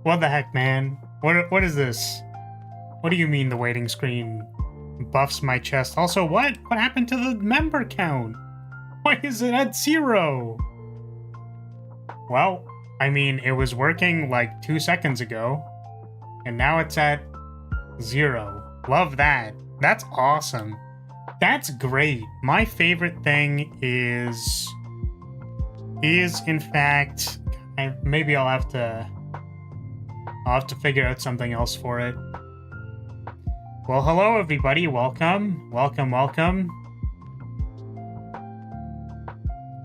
What the heck, man? What is this? What do you mean the waiting screen buffs my chest? Also, what happened to the member count? Why is it at 0? Well, I mean, it was working like 2 seconds ago, and now it's at 0. Love that. That's awesome. That's great. My favorite thing is in fact, maybe I'll have to figure out something else for it. Well, hello everybody. Welcome.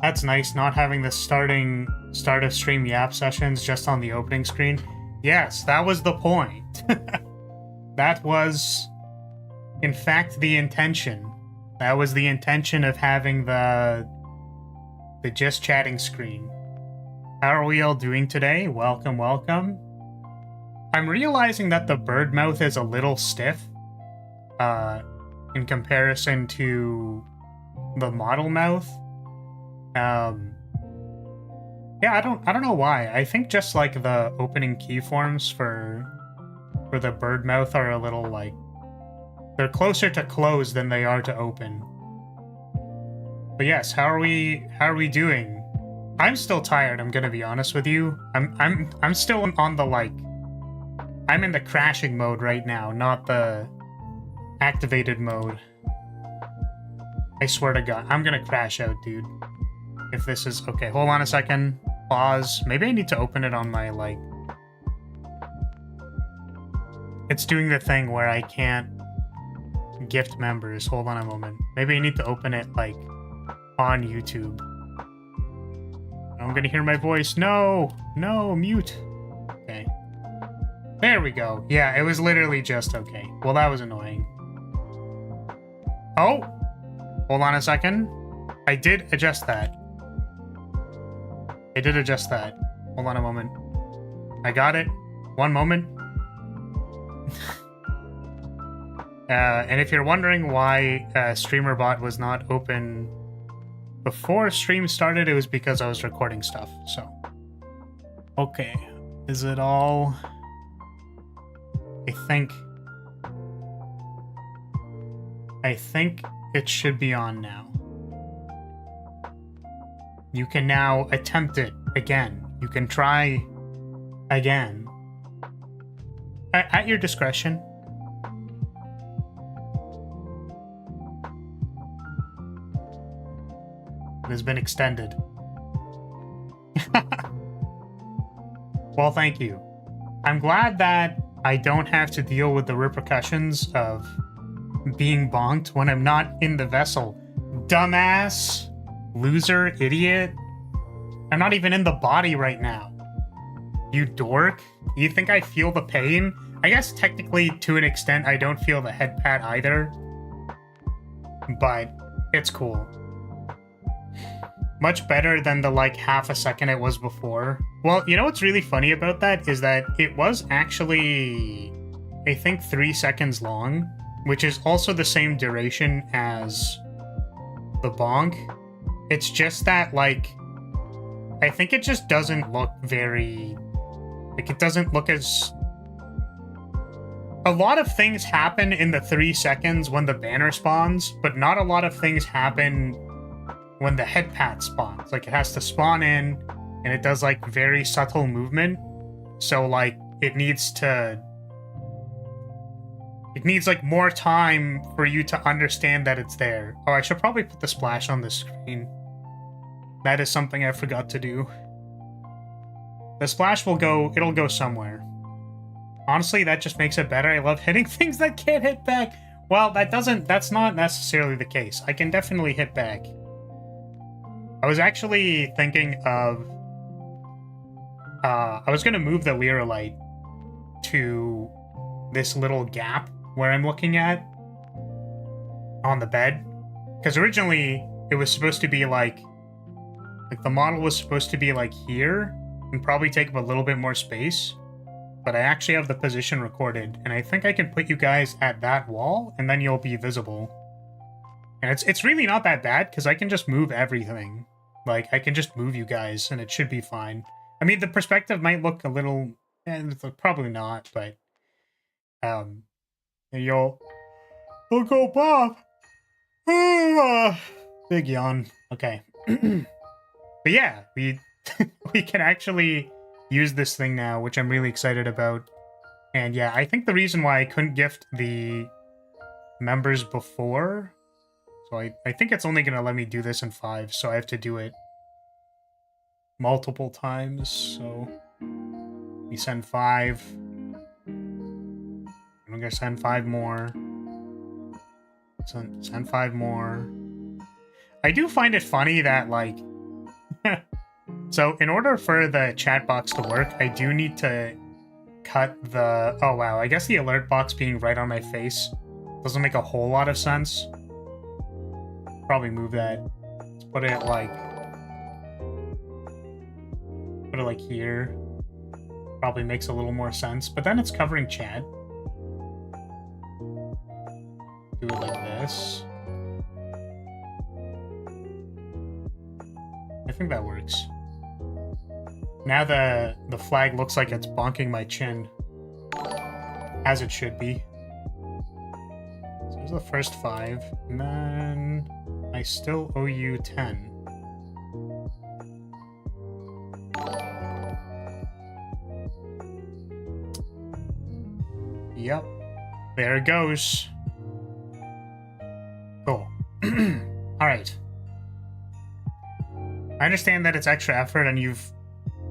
That's nice, not having the start of stream yap sessions just on the opening screen. Yes, that was the point. That was, in fact, the intention. That was the intention of having the just chatting screen. How are we all doing today? Welcome. I'm realizing that the bird mouth is a little stiff in comparison to the model mouth. Yeah, I don't know why. I think just like the opening keyforms for the bird mouth are a little like, they're closer to close than they are to open. But yes, how are we doing? I'm still tired, I'm gonna be honest with you. I'm still on the like, I'm in the crashing mode right now, not the activated mode. I swear to God, I'm gonna crash out, dude. If this is okay, hold on a second. Pause. Maybe I need to open it on my like. It's doing the thing where I can't gift members. Hold on a moment. Maybe I need to open it like on YouTube. I'm gonna hear my voice. No, mute. Okay. There we go. Yeah, it was literally just okay. Well, that was annoying. Oh, hold on a second. I did adjust that. Hold on a moment. I got it. One moment. And if you're wondering why StreamerBot was not open before stream started, it was because I was recording stuff, so. Okay. Is it all? I think it should be on now. You can now attempt it again. You can try again. At your discretion. It has been extended. Well, thank you. I'm glad that I don't have to deal with the repercussions of being bonked when I'm not in the vessel. Dumbass. Loser, idiot. I'm not even in the body right now. You dork. You think I feel the pain? I guess technically, to an extent, I don't feel the head pat either. But it's cool. Much better than the like half a second it was before. Well, you know what's really funny about that is that it was actually, I think, 3 seconds long, which is also the same duration as the bonk. It's just that, like, I think it just doesn't look very, like, it doesn't look as... A lot of things happen in the 3 seconds when the banner spawns, but not a lot of things happen when the head pat spawns. Like, it has to spawn in, and it does, like, very subtle movement. So, like, it needs, like, more time for you to understand that it's there. Oh, I should probably put the splash on the screen. That is something I forgot to do. The splash will go, it'll go somewhere. Honestly, that just makes it better. I love hitting things that can't hit back. Well, that's not necessarily the case. I can definitely hit back. I was actually thinking of, I was gonna move the Lyrilyte to this little gap where I'm looking at on the bed. Because originally, it was supposed to be like the model was supposed to be like here and probably take up a little bit more space. But I actually have the position recorded, and I think I can put you guys at that wall, and then you'll be visible. And it's really not that bad, because I can just move everything. Like, I can just move you guys, and it should be fine. I mean, the perspective might look a little and it's probably not, but and you'll go Bob. Big yawn. Okay. But yeah, we we can actually use this thing now, which I'm really excited about. And yeah, I think the reason why I couldn't gift the members before, so I think it's only gonna let me do this in 5, so I have to do it multiple times. So we send 5. I'm gonna send 5 more. Send 5 more. I do find it funny that, like, so in order for the chat box to work, I do need to cut the... Oh, wow. I guess the alert box being right on my face doesn't make a whole lot of sense. Probably move that. Let's put it like... Put it like here. Probably makes a little more sense. But then it's covering chat. Do it like this. I think that works. Now the flag looks like it's bonking my chin. As it should be. So there's the first 5. And then I still owe you 10. Yep. There it goes. Cool. Alright. I understand that it's extra effort and you've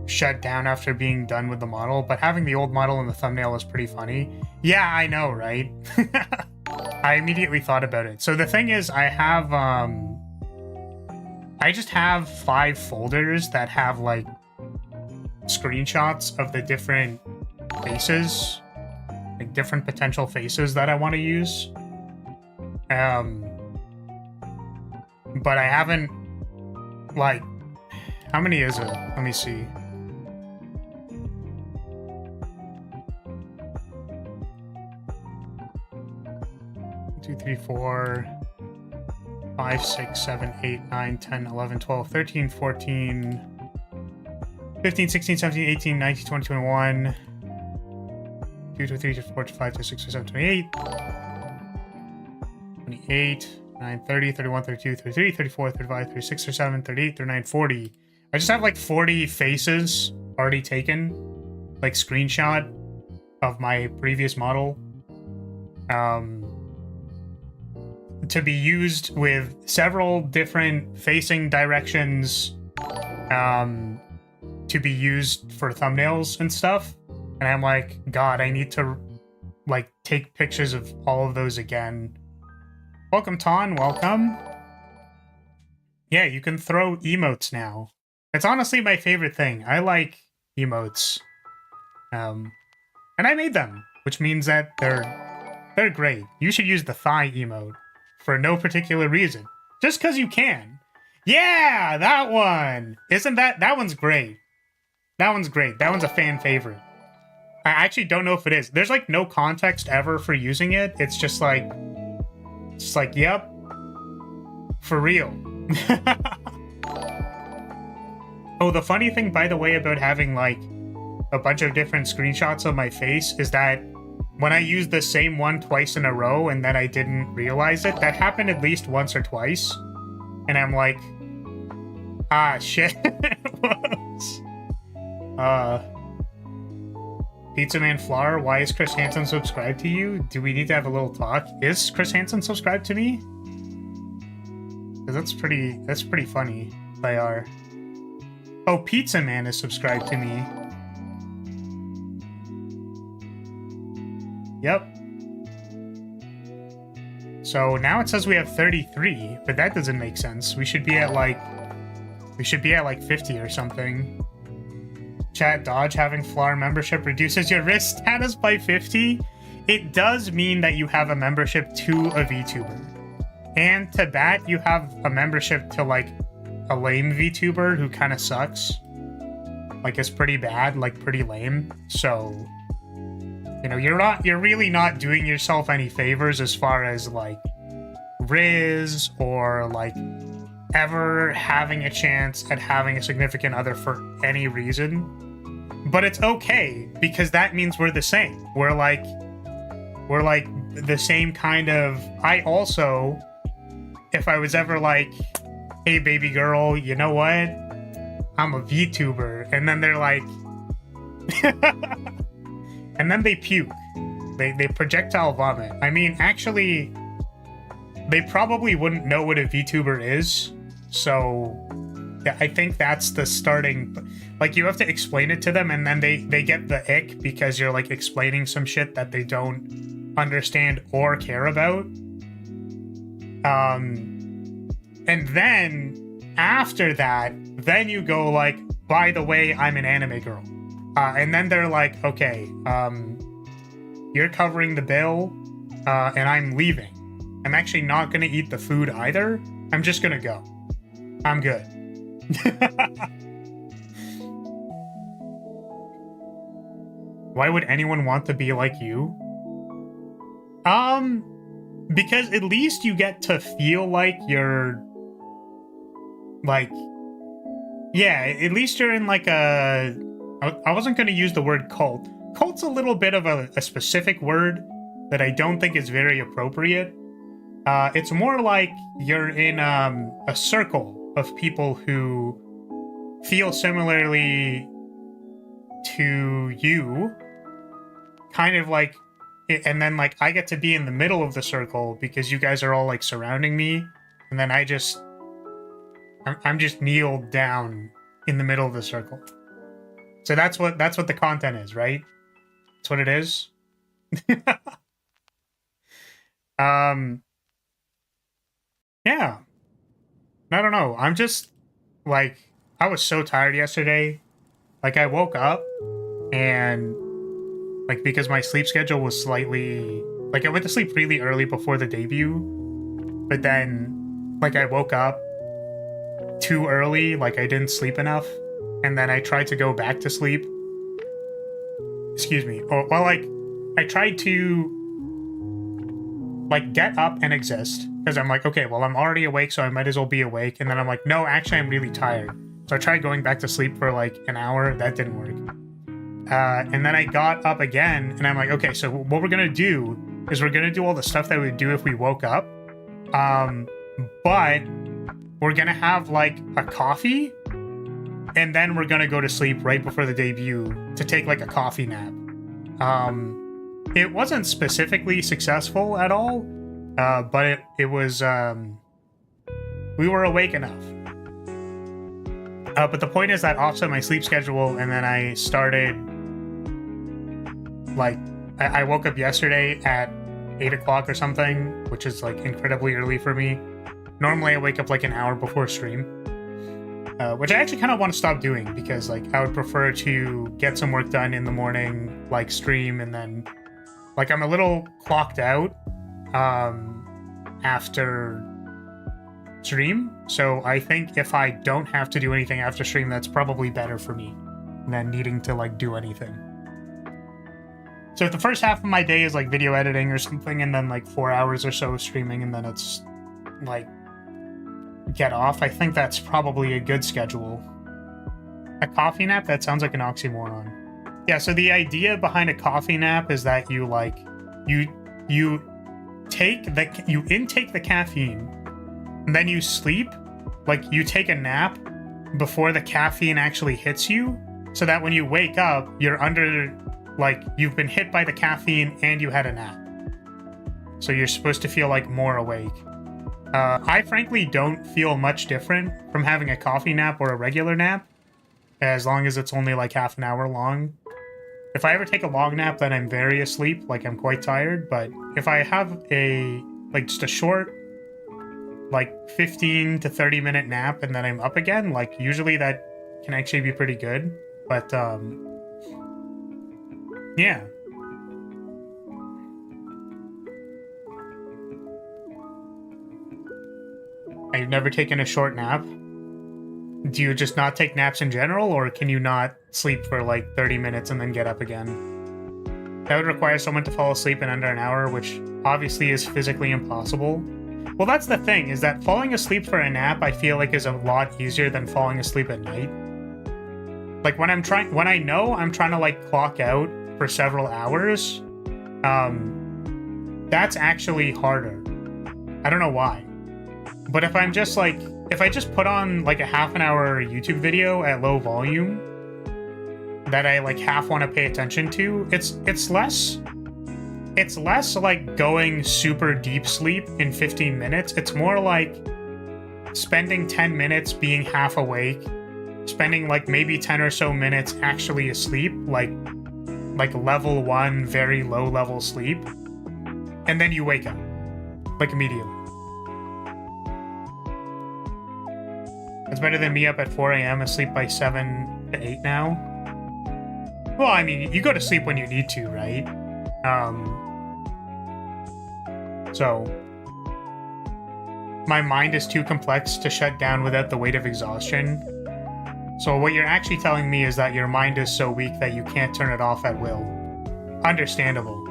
shut down after being done with the model, but having the old model in the thumbnail is pretty funny. Yeah, I know, right? I immediately thought about it. So the thing is, I have, I just have 5 folders that have, like, screenshots of the different faces, like, different potential faces that I want to use. But I haven't, like, how many is it? Let me see. 2, 3, 4, 5, 6, 7, 8, 9, 10, 11, 12, 13, 14, 15, 16, 17, 18, 19, 20, 21, 2, 3, 4, 5, 6, 7, 28, 28, 9, 30, 31, 32, 33, 34, 35, 36, 37, 38, 39, 40. I just have like 40 faces already taken, like screenshot of my previous model. To be used with several different facing directions, to be used for thumbnails and stuff. And I'm like, God, I need to, like, take pictures of all of those again. Welcome, Ton. Welcome. Yeah, you can throw emotes now. It's honestly my favorite thing. I like emotes. And I made them, which means that they're great. You should use the thigh emote for no particular reason. Just because you can. Yeah, that one! Isn't that one's great. That one's great. That one's a fan favorite. I actually don't know if it is. There's like no context ever for using it. It's just like, yep. For real. Oh, the funny thing, by the way, about having like a bunch of different screenshots of my face is that when I used the same one twice in a row and then I didn't realize it, that happened at least once or twice. And I'm like, ah, shit. Whoops. Pizza Man Flower, why is Chris Hansen subscribed to you? Do we need to have a little talk? Is Chris Hansen subscribed to me? Because that's pretty funny. They are. Oh, Pizza Man is subscribed to me. Yep. So now it says we have 33, but that doesn't make sense. We should be at like 50 or something. Chat dodge, having flower membership reduces your risk status by 50. It does mean that you have a membership to a VTuber. And to that, you have a membership to like a lame VTuber who kind of sucks. Like, it's pretty bad, like pretty lame. So, you know, you're really not doing yourself any favors as far as like Riz or like ever having a chance at having a significant other for any reason. But it's okay, because that means we're the same. We're like the same kind of... I also, if I was ever like, hey, baby girl, you know what? I'm a VTuber. And then they're like... and then they puke. They projectile vomit. I mean, actually, they probably wouldn't know what a VTuber is. So yeah, I think that's the starting... Like, you have to explain it to them, and then they get the ick because you're, like, explaining some shit that they don't understand or care about. And then, after that, then you go, like, by the way, I'm an anime girl. And then they're like, okay, you're covering the bill, and I'm leaving. I'm actually not gonna eat the food either. I'm just gonna go. I'm good. Why would anyone want to be like you? Because at least you get to feel like you're... Like... Yeah, at least you're in like a... I wasn't going to use the word cult. Cult's a little bit of a specific word that I don't think is very appropriate. It's more like you're in a circle of people who feel similarly to you. Kind of like, and then like I get to be in the middle of the circle because you guys are all like surrounding me, and then I'm just kneeled down in the middle of the circle. So that's what the content is, right? That's what it is. Yeah. I don't know. I'm just like, I was so tired yesterday. Like, I woke up and like, because my sleep schedule was slightly... Like, I went to sleep really early before the debut, but then, like, I woke up too early, like, I didn't sleep enough, and then I tried to go back to sleep. Excuse me. Or, well, like, I tried to, like, get up and exist, because I'm like, okay, well, I'm already awake, so I might as well be awake, and then I'm like, no, actually, I'm really tired. So I tried going back to sleep for, like, an hour. That didn't work. And then I got up again, and I'm like, okay, so what we're gonna do is we're gonna do all the stuff that we'd do if we woke up, but we're gonna have, like, a coffee, and then we're gonna go to sleep right before the debut to take, like, a coffee nap. It wasn't specifically successful at all, but it was, we were awake enough. But the point is that offset my sleep schedule, and then I started... Like, I woke up yesterday at 8 o'clock or something, which is, like, incredibly early for me. Normally, I wake up, like, an hour before stream. Which I actually kind of want to stop doing, because, like, I would prefer to get some work done in the morning, like, stream, and then... Like, I'm a little clocked out after stream, so I think if I don't have to do anything after stream, that's probably better for me than needing to, like, do anything. So if the first half of my day is like video editing or something, and then like 4 hours or so of streaming, and then it's like get off, I think that's probably a good schedule. A coffee nap? That sounds like an oxymoron. Yeah, so the idea behind a coffee nap is that you like you intake the caffeine, and then you sleep. Like, you take a nap before the caffeine actually hits you, so that when you wake up, you're under... Like, you've been hit by the caffeine and you had a nap. So you're supposed to feel, like, more awake. I frankly don't feel much different from having a coffee nap or a regular nap, as long as it's only, like, half an hour long. If I ever take a long nap, then I'm very asleep, like, I'm quite tired. But if I have a, like, just a short, like, 15 to 30 minute nap and then I'm up again, like, usually that can actually be pretty good. But, yeah. I've never taken a short nap. Do you just not take naps in general, or can you not sleep for like 30 minutes and then get up again? That would require someone to fall asleep in under an hour, which obviously is physically impossible. Well, that's the thing, is that falling asleep for a nap, I feel like, is a lot easier than falling asleep at night. Like when I know I'm trying to like clock out for several hours, that's actually harder. I don't know why. But if I'm just like, if I just put on like a half an hour YouTube video at low volume that I like half want to pay attention to, it's less like going super deep sleep in 15 minutes. It's more like spending 10 minutes being half awake, spending like maybe 10 or so minutes actually asleep, like level 1, very low level sleep, and then you wake up like immediately. It's better than me up at 4 a.m. asleep by 7 to 8 now. Well, I mean, you go to sleep when you need to, right? So my mind is too complex to shut down without the weight of exhaustion. So what you're actually telling me is that your mind is so weak that you can't turn it off at will. Understandable.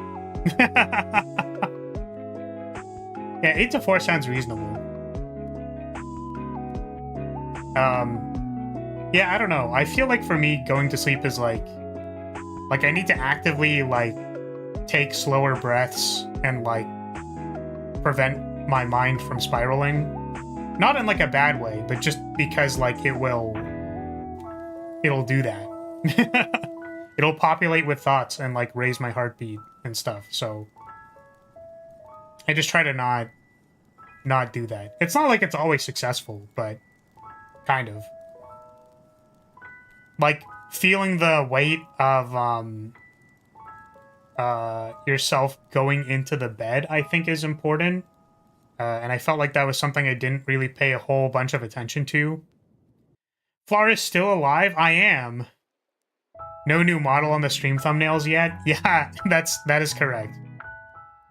Yeah, 8 to 4 sounds reasonable. Yeah, I don't know. I feel like for me, going to sleep is like I need to actively like take slower breaths and like prevent my mind from spiraling. Not in like a bad way, but just because like it'll do that. It'll populate with thoughts and like raise my heartbeat and stuff. So I just try to not do that. It's not like it's always successful, but kind of. Like feeling the weight of yourself going into the bed, I think is important. And I felt like that was something I didn't really pay a whole bunch of attention to. Flara's still alive? I am. No new model on the stream thumbnails yet? Yeah, that is correct.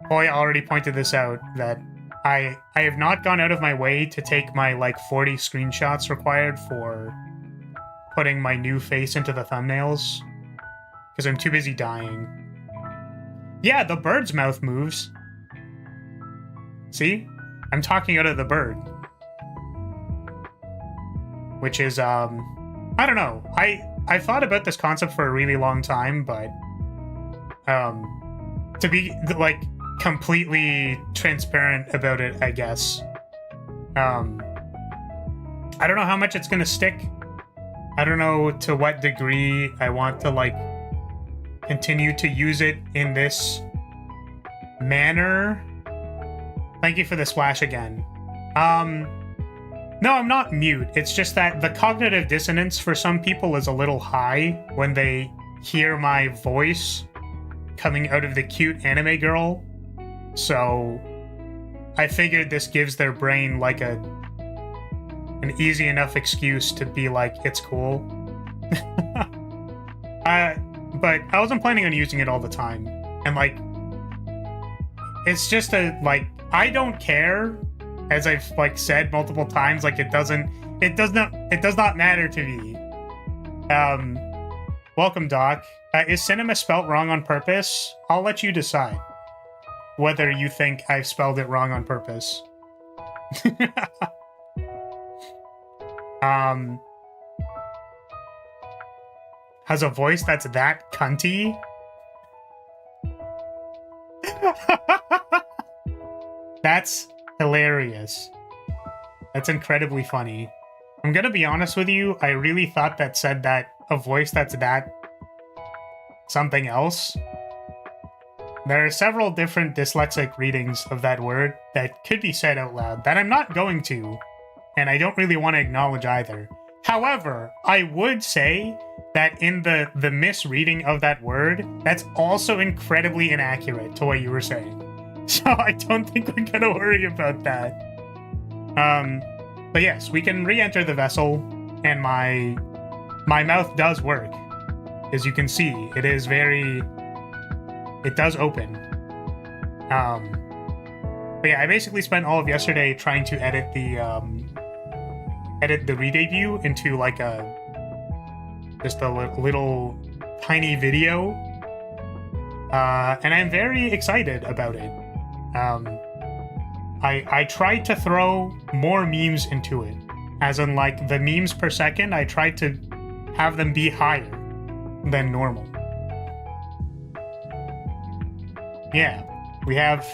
Hoy already pointed this out, that I have not gone out of my way to take my like 40 screenshots required for putting my new face into the thumbnails, because I'm too busy dying. Yeah, the bird's mouth moves. See? I'm talking out of the bird. Which is, I don't know. I thought about this concept for a really long time, but to be like completely transparent about it, I guess. I don't know how much it's gonna stick. I don't know to what degree I want to like continue to use it in this manner. Thank you for the splash again. No, I'm not mute. It's just that the cognitive dissonance for some people is a little high when they hear my voice coming out of the cute anime girl. So I figured this gives their brain like an easy enough excuse to be like, it's cool. But I wasn't planning on using it all the time. And like, it's just I don't care. As I've like said multiple times, like it does not matter to me. Welcome, Doc. Is cinema spelt wrong on purpose? I'll let you decide whether you think I've spelled it wrong on purpose. Has a voice that's that cunty? That's hilarious. That's incredibly funny. I'm gonna be honest with you, I really thought that said that a voice that's that something else. There are several different dyslexic readings of that word that could be said out loud that I'm not going to, and I don't really want to acknowledge either. However, I would say that in the misreading of that word, that's also incredibly inaccurate to what you were saying. So I don't think we're gonna worry about that. But yes, we can re-enter the vessel, and my mouth does work. As you can see, it does open. But yeah, I basically spent all of yesterday trying to edit the re-debut into like just a little tiny video. And I'm very excited about it. I tried to throw more memes into it, as in like the memes per second. I tried to have them be higher than normal. Yeah, we have...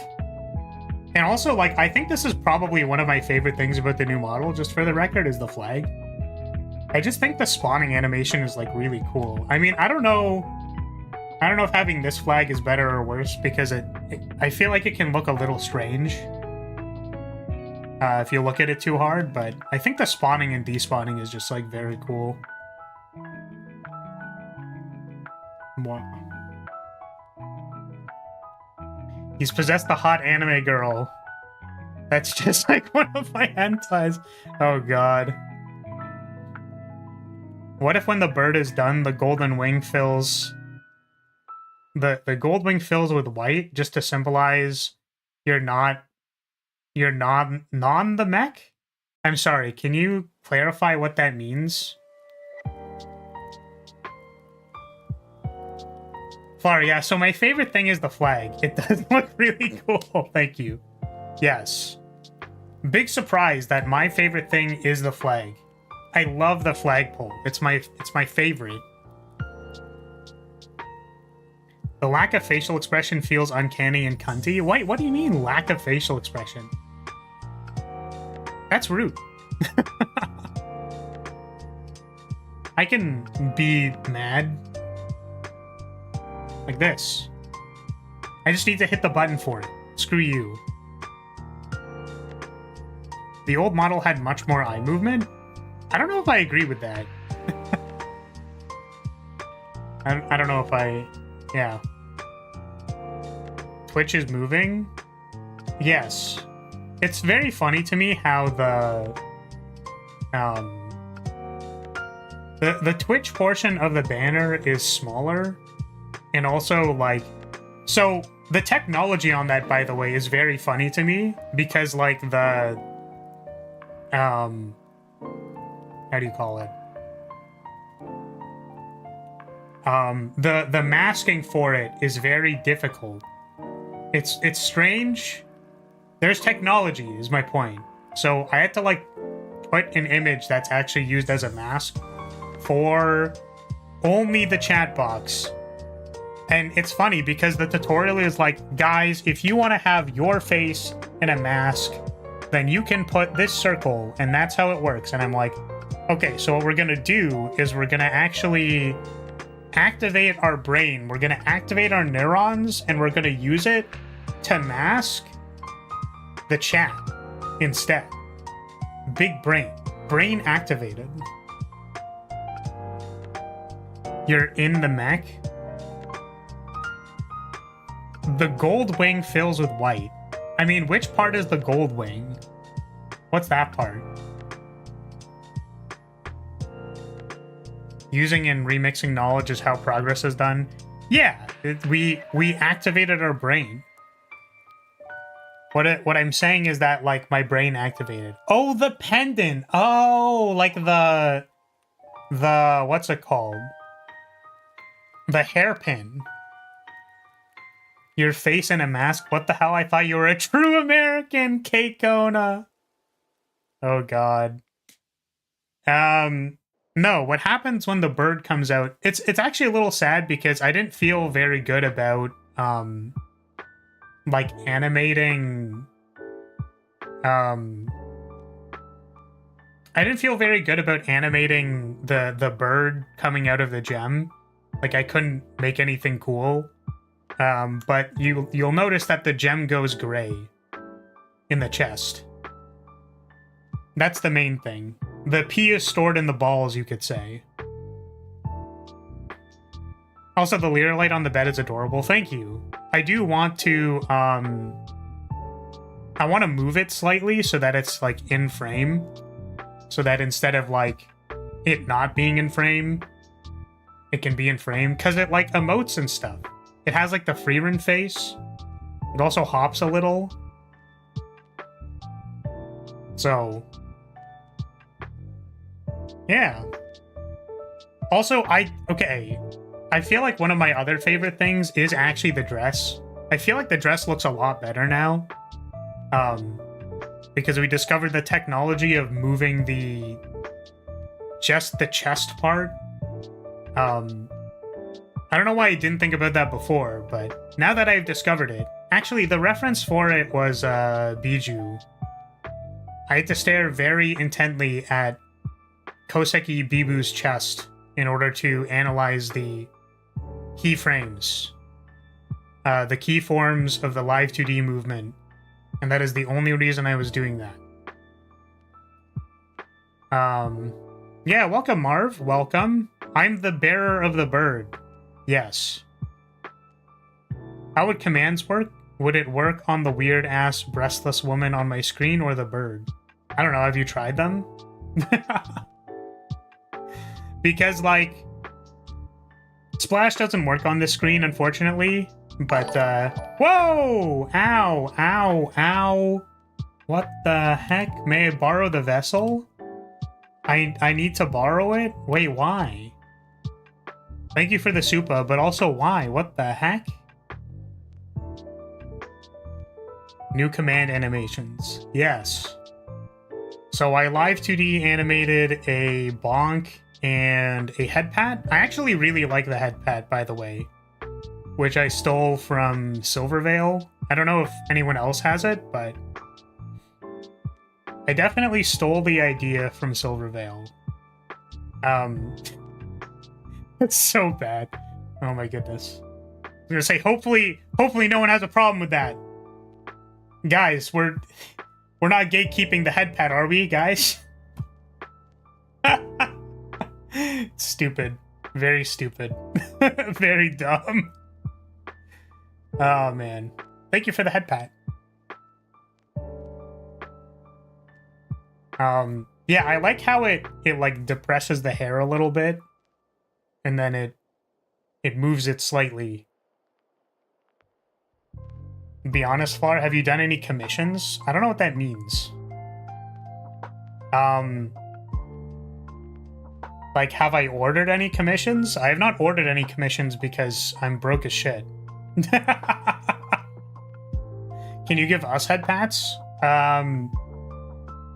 And also, like, I think this is probably one of my favorite things about the new model, just for the record, is the flag. I just think the spawning animation is, like, really cool. I mean, I don't know if having this flag is better or worse, because I feel like it can look a little strange if you look at it too hard, but I think the spawning and despawning is just, like, very cool. Wow. He's possessed the hot anime girl. That's just like one of my hentais. Oh god. What if when the bird is done, the golden wing fills... The gold wing fills with white, just to symbolize you're non the mech? I'm sorry, can you clarify what that means? Far, yeah, so my favorite thing is the flag. It does look really cool, thank you. Yes. Big surprise that my favorite thing is the flag. I love the flagpole. It's my favorite. The lack of facial expression feels uncanny and cunty. Wait, what do you mean lack of facial expression? That's rude. I can be mad. Like this. I just need to hit the button for it. Screw you. The old model had much more eye movement? I don't know if I agree with that. I don't know if I... Yeah. Twitch is moving? Yes. It's very funny to me how the Twitch portion of the banner is smaller. And also, like... So, the technology on that, by the way, is very funny to me. Because, like, the... How do you call it? The masking for it is very difficult. It's strange. There's technology, is my point. So I had to, like, put an image that's actually used as a mask for only the chat box. And it's funny because the tutorial is like, guys, if you want to have your face in a mask, then you can put this circle, and that's how it works. And I'm like, okay, so what we're gonna do is we're gonna actually activate our brain. We're gonna activate our neurons, and we're gonna use it to mask the chat instead. Big brain. Brain activated. You're in the mech. The gold wing fills with white. I mean, which part is the gold wing? What's that part? Using and remixing knowledge is how progress is done. Yeah, we activated our brain. What I'm saying is that, like, my brain activated. Oh, the pendant. Oh, like the what's it called? The hairpin. Your face in a mask? What the hell? I thought you were a true American, Kate Kona. Oh, God. No, what happens when the bird comes out... It's actually a little sad because I didn't feel very good about, like, animating... I didn't feel very good about animating the bird coming out of the gem. Like, I couldn't make anything cool. But you'll notice that the gem goes gray in the chest. That's the main thing. The pee is stored in the balls, you could say. Also, the Lyrilyte on the bed is adorable. Thank you. I do want to, I want to move it slightly so that it's, like, in frame. So that instead of, like, it not being in frame, it can be in frame. Because it, like, emotes and stuff. It has, like, the Freerun face. It also hops a little. So... yeah. Also, okay. I feel like one of my other favorite things is actually the dress. I feel like the dress looks a lot better now. Because we discovered the technology of moving just the chest part I don't know why I didn't think about that before, but now that I've discovered it, actually the reference for it was Biju. I had to stare very intently at Koseki Bibu's chest in order to analyze the keyframes, the key forms of the live 2D movement, and that is the only reason I was doing that. Yeah, welcome, Marv. Welcome. I'm the bearer of the bird. Yes. How would commands work? Would it work on the weird-ass breastless woman on my screen or the bird? I don't know. Have you tried them? Because, like, Splash doesn't work on this screen, unfortunately. But, whoa! Ow! Ow! Ow! What the heck? May I borrow the vessel? I need to borrow it? Wait, why? Thank you for the supa, but also why? What the heck? New command animations. Yes. So I live 2D animated a bonk and a head pat. I actually really like the head pat, by the way, which I stole from Silvervale. I don't know if anyone else has it, but I definitely stole the idea from Silvervale. It's so bad. Oh my goodness. I was gonna say, hopefully no one has a problem with that. Guys, we're not gatekeeping the head pad, are we, guys? Stupid. Very stupid. Very dumb. Oh man. Thank you for the head pat. Yeah, I like how it like depresses the hair a little bit, and then it moves it slightly. Be honest, Flar, have you done any commissions? I don't know what that means. Like, have I ordered any commissions? I have not ordered any commissions because I'm broke as shit. Can you give us head pats?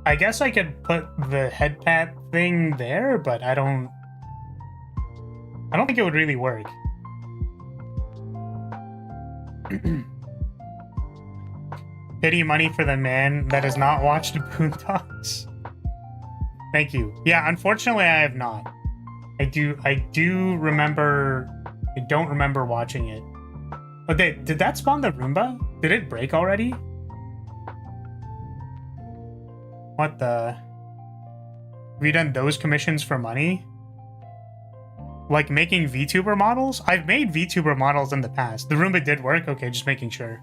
I guess I could put the head pat thing there, but I don't think it would really work. Pity money for the man that has not watched Boondocks. Thank you. Yeah, unfortunately I have not. I do remember. I don't remember watching it. But did that spawn the Roomba? Did it break already? What the? Have you done those commissions for money? Like making VTuber models? I've made VTuber models in the past. The Roomba did work? Okay, just making sure.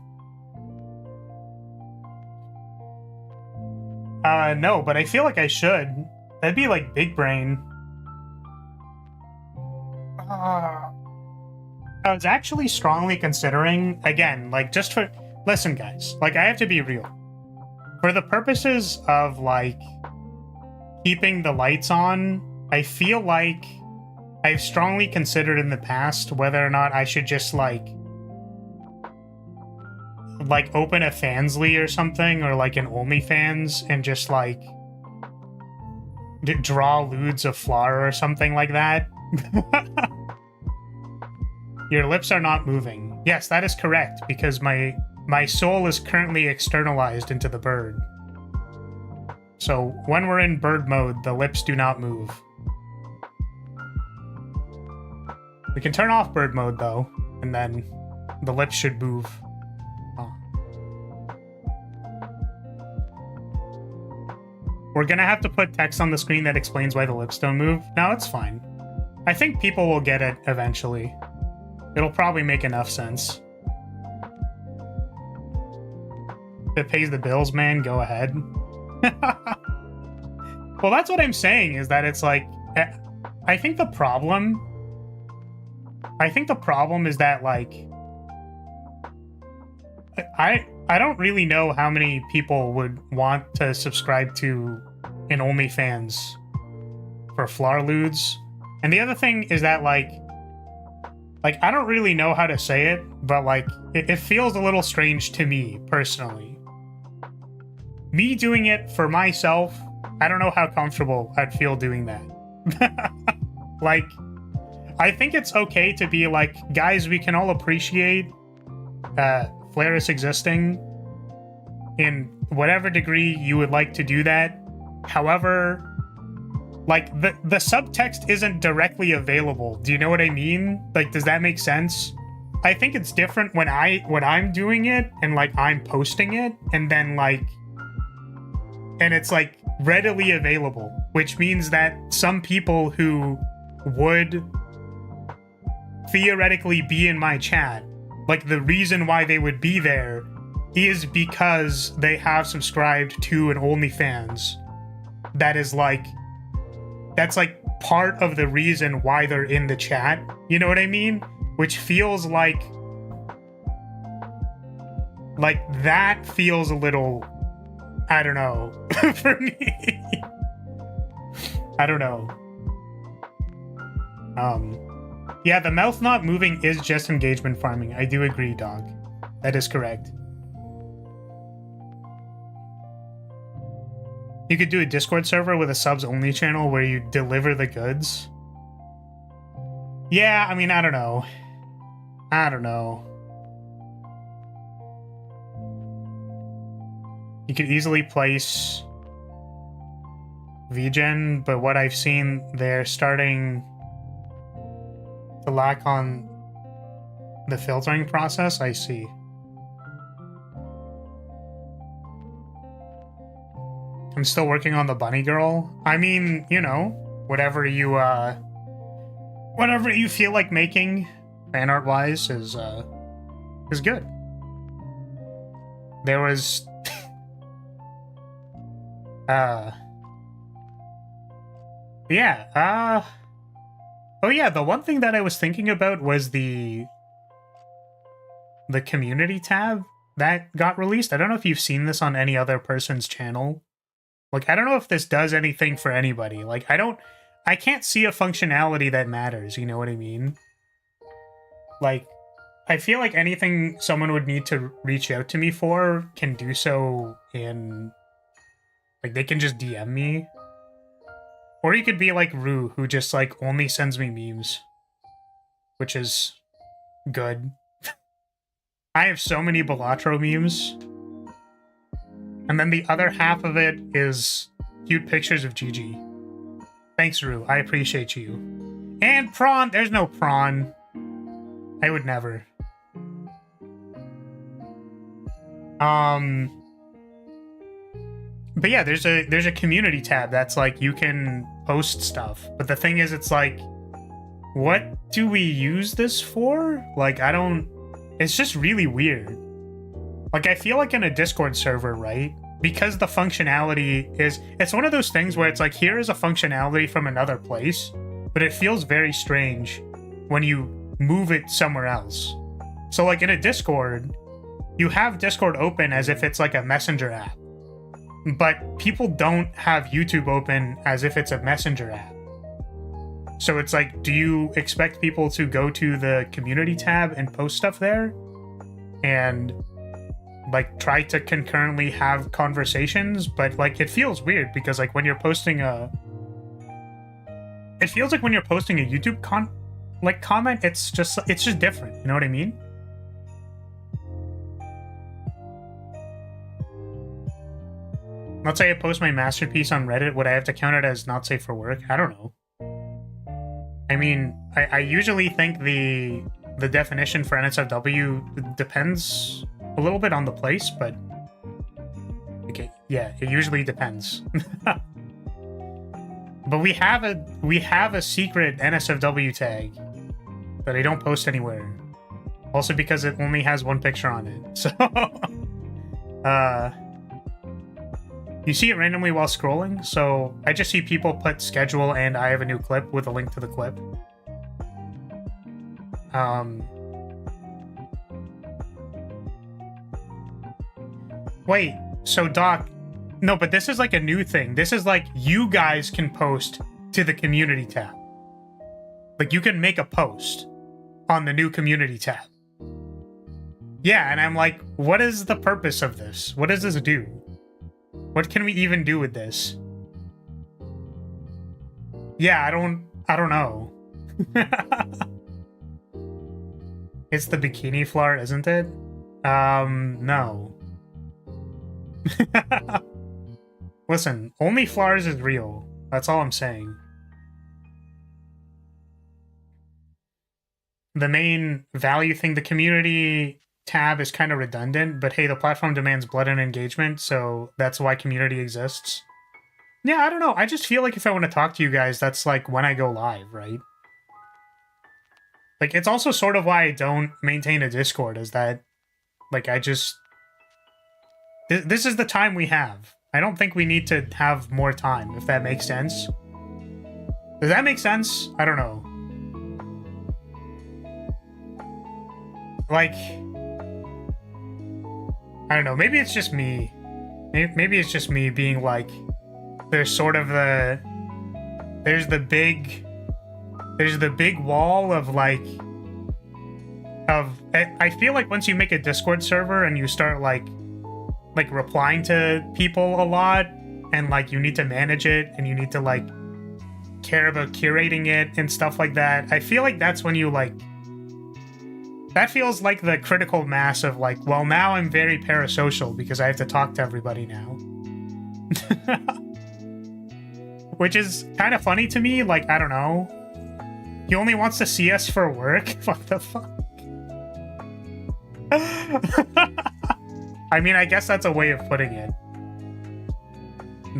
No, but I feel like I should. That'd be like big brain. I was actually strongly considering, again, like just for... Listen, guys, like I have to be real. For the purposes of like keeping the lights on, I feel like I've strongly considered in the past whether or not I should just like open a Fansly or something, or like an OnlyFans, and just like draw lewds of Flar or something like that. Your lips are not moving. Yes, that is correct, because my soul is currently externalized into the bird. So when we're in bird mode, the lips do not move. We can turn off bird mode though, and then the lips should move. Oh. We're gonna have to put text on the screen that explains why the lips don't move. No, it's fine. I think people will get it eventually. It'll probably make enough sense. If it pays the bills, man, go ahead. Well, that's what I'm saying, is that it's like... I think the problem is that, like... I don't really know how many people would want to subscribe to an OnlyFans for Flar lewds. And the other thing is that, like, I don't really know how to say it, but, like, it feels a little strange to me, personally. Me doing it for myself, I don't know how comfortable I'd feel doing that. Like, I think it's okay to be like, guys, we can all appreciate Flaris existing in whatever degree you would like to do that. However, like, the subtext isn't directly available. Do you know what I mean? Like, does that make sense? I think it's different when I'm doing it and like I'm posting it and then like, and it's like readily available, which means that some people who would theoretically be in my chat, like the reason why they would be there is because they have subscribed to an OnlyFans that is like, that's like part of the reason why they're in the chat. You know what I mean? Which feels like that feels a little, I don't know, for me. I don't know. Yeah, the mouth not moving is just engagement farming. I do agree, dog. That is correct. You could do a Discord server with a subs only channel where you deliver the goods. Yeah, I mean, I don't know. I don't know. You could easily place VGen, but what I've seen, they're starting to lack on the filtering process. I see. I'm still working on the bunny girl. I mean, you know, whatever you feel like making fan art wise is good. There was yeah, oh yeah, the one thing that I was thinking about was the community tab that got released. I don't know if you've seen this on any other person's channel. Like, I don't know if this does anything for anybody. Like, I can't see a functionality that matters, you know what I mean? Like, I feel like anything someone would need to reach out to me for can do so in, like, they can just DM me. Or you could be like Rue, who just, like, only sends me memes. Which is good. I have so many Balatro memes. And then the other half of it is cute pictures of Gigi. Thanks, Rue. I appreciate you. And Prawn. There's no Prawn. I would never. But yeah, there's a community tab that's like you can post stuff. But the thing is, it's like, what do we use this for? Like, I don't... It's just really weird. Like, I feel like in a Discord server, right? Because the functionality is... It's one of those things where it's like, here is a functionality from another place, but it feels very strange when you move it somewhere else. So, like, in a Discord, you have Discord open as if it's like a messenger app. But people don't have YouTube open as if it's a messenger app. So it's like, do you expect people to go to the community tab and post stuff there? And, like, try to concurrently have conversations? But, like, it feels weird because, like, when you're posting a... It feels like when you're posting a YouTube comment, it's just different. You know what I mean? Let's say I post my masterpiece on Reddit. Would I have to count it as not safe for work? I don't know. I mean, I usually think the definition for NSFW depends a little bit on the place, but okay, yeah, it usually depends. But we have a secret NSFW tag that I don't post anywhere. Also because it only has one picture on it. So you see it randomly while scrolling, so I just see people put schedule and I have a new clip with a link to the clip. Wait, so Doc, no, but this is like a new thing. This is like, you guys can post to the community tab. Like, you can make a post on the new community tab. Yeah, and I'm like, what is the purpose of this? What does this do? What can we even do with this? Yeah, I don't know. It's the bikini floor, isn't it? No. Listen, only flowers is real. That's all I'm saying. The main value thing, the community tab is kind of redundant, but hey, the platform demands blood and engagement, so that's why community exists. Yeah, I don't know. I just feel like if I want to talk to you guys, that's like when I go live, right? Like, it's also sort of why I don't maintain a Discord, is that, like, I just... This is the time we have. I don't think we need to have more time, if that makes sense. Does that make sense? I don't know. Like... I don't know, maybe it's just me. Maybe it's just me being like... There's sort of the... There's the big wall of, like... I feel like once you make a Discord server and you start, like replying to people a lot, and, like, you need to manage it, and you need to, like, care about curating it and stuff like that, I feel like that's when you, like... That feels like the critical mass of, like, well, now I'm very parasocial because I have to talk to everybody now. Which is kind of funny to me, like, I don't know. He only wants to see us for work? What the fuck? I mean, I guess that's a way of putting it.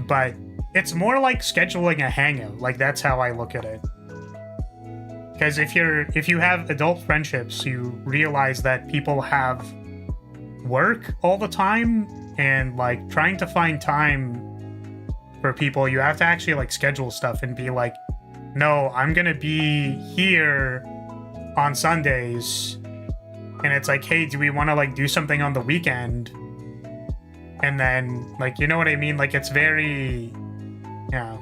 But it's more like scheduling a hangout. Like, that's how I look at it. Because if you have adult friendships, you realize that people have work all the time, and, like, trying to find time for people, you have to actually, like, schedule stuff and be like, no, I'm gonna be here on Sundays. And it's like, hey, do we want to, like, do something on the weekend? And then, like, you know what I mean? Like, it's very, yeah.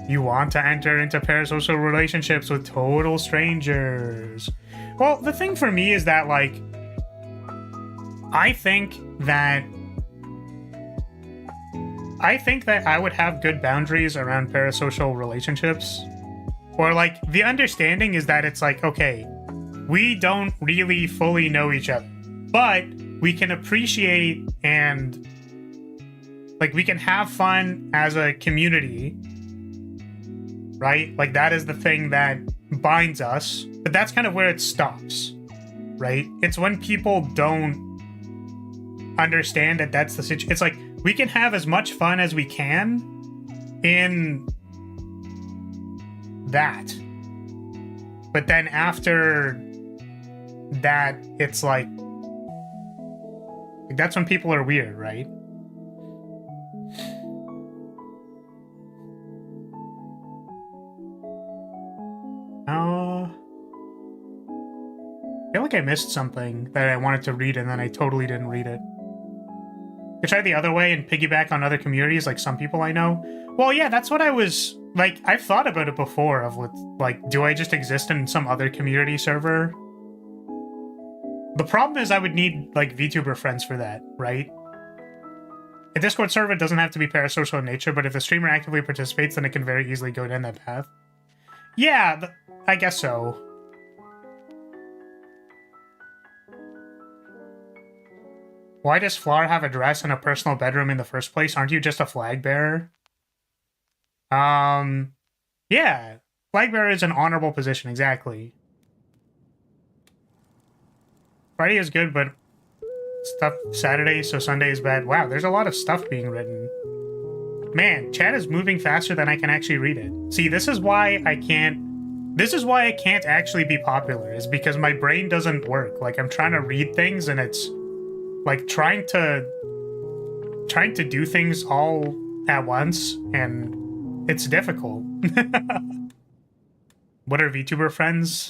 You want to enter into parasocial relationships with total strangers. Well, the thing for me is that, like, I think that I would have good boundaries around parasocial relationships. Or, like, the understanding is that it's like, okay, we don't really fully know each other, but we can appreciate and, like, we can have fun as a community, right? Like, that is the thing that binds us, but that's kind of where it stops, right? It's when people don't understand that that's the situation. It's like, we can have as much fun as we can in that, but then after that, it's like that's when people are weird, right? I feel like I missed something that I wanted to read and then I totally didn't read it. You try the other way and piggyback on other communities, like some people I know. Well, yeah, that's what I was like. I've thought about it before of, like, do I just exist in some other community server? The problem is I would need, like, VTuber friends for that, right? A Discord server doesn't have to be parasocial in nature, but if the streamer actively participates, then it can very easily go down that path. Yeah, I guess so. Why does Flower have a dress and a personal bedroom in the first place? Aren't you just a flag bearer? Yeah. Flag bearer is an honorable position, exactly. Friday is good, but stuff Saturday, so Sunday is bad. Wow, there's a lot of stuff being written. Man, chat is moving faster than I can actually read it. See, this is why I can't actually be popular, is because my brain doesn't work. Like, I'm trying to read things and it's like trying to do things all at once, and it's difficult. What are VTuber friends?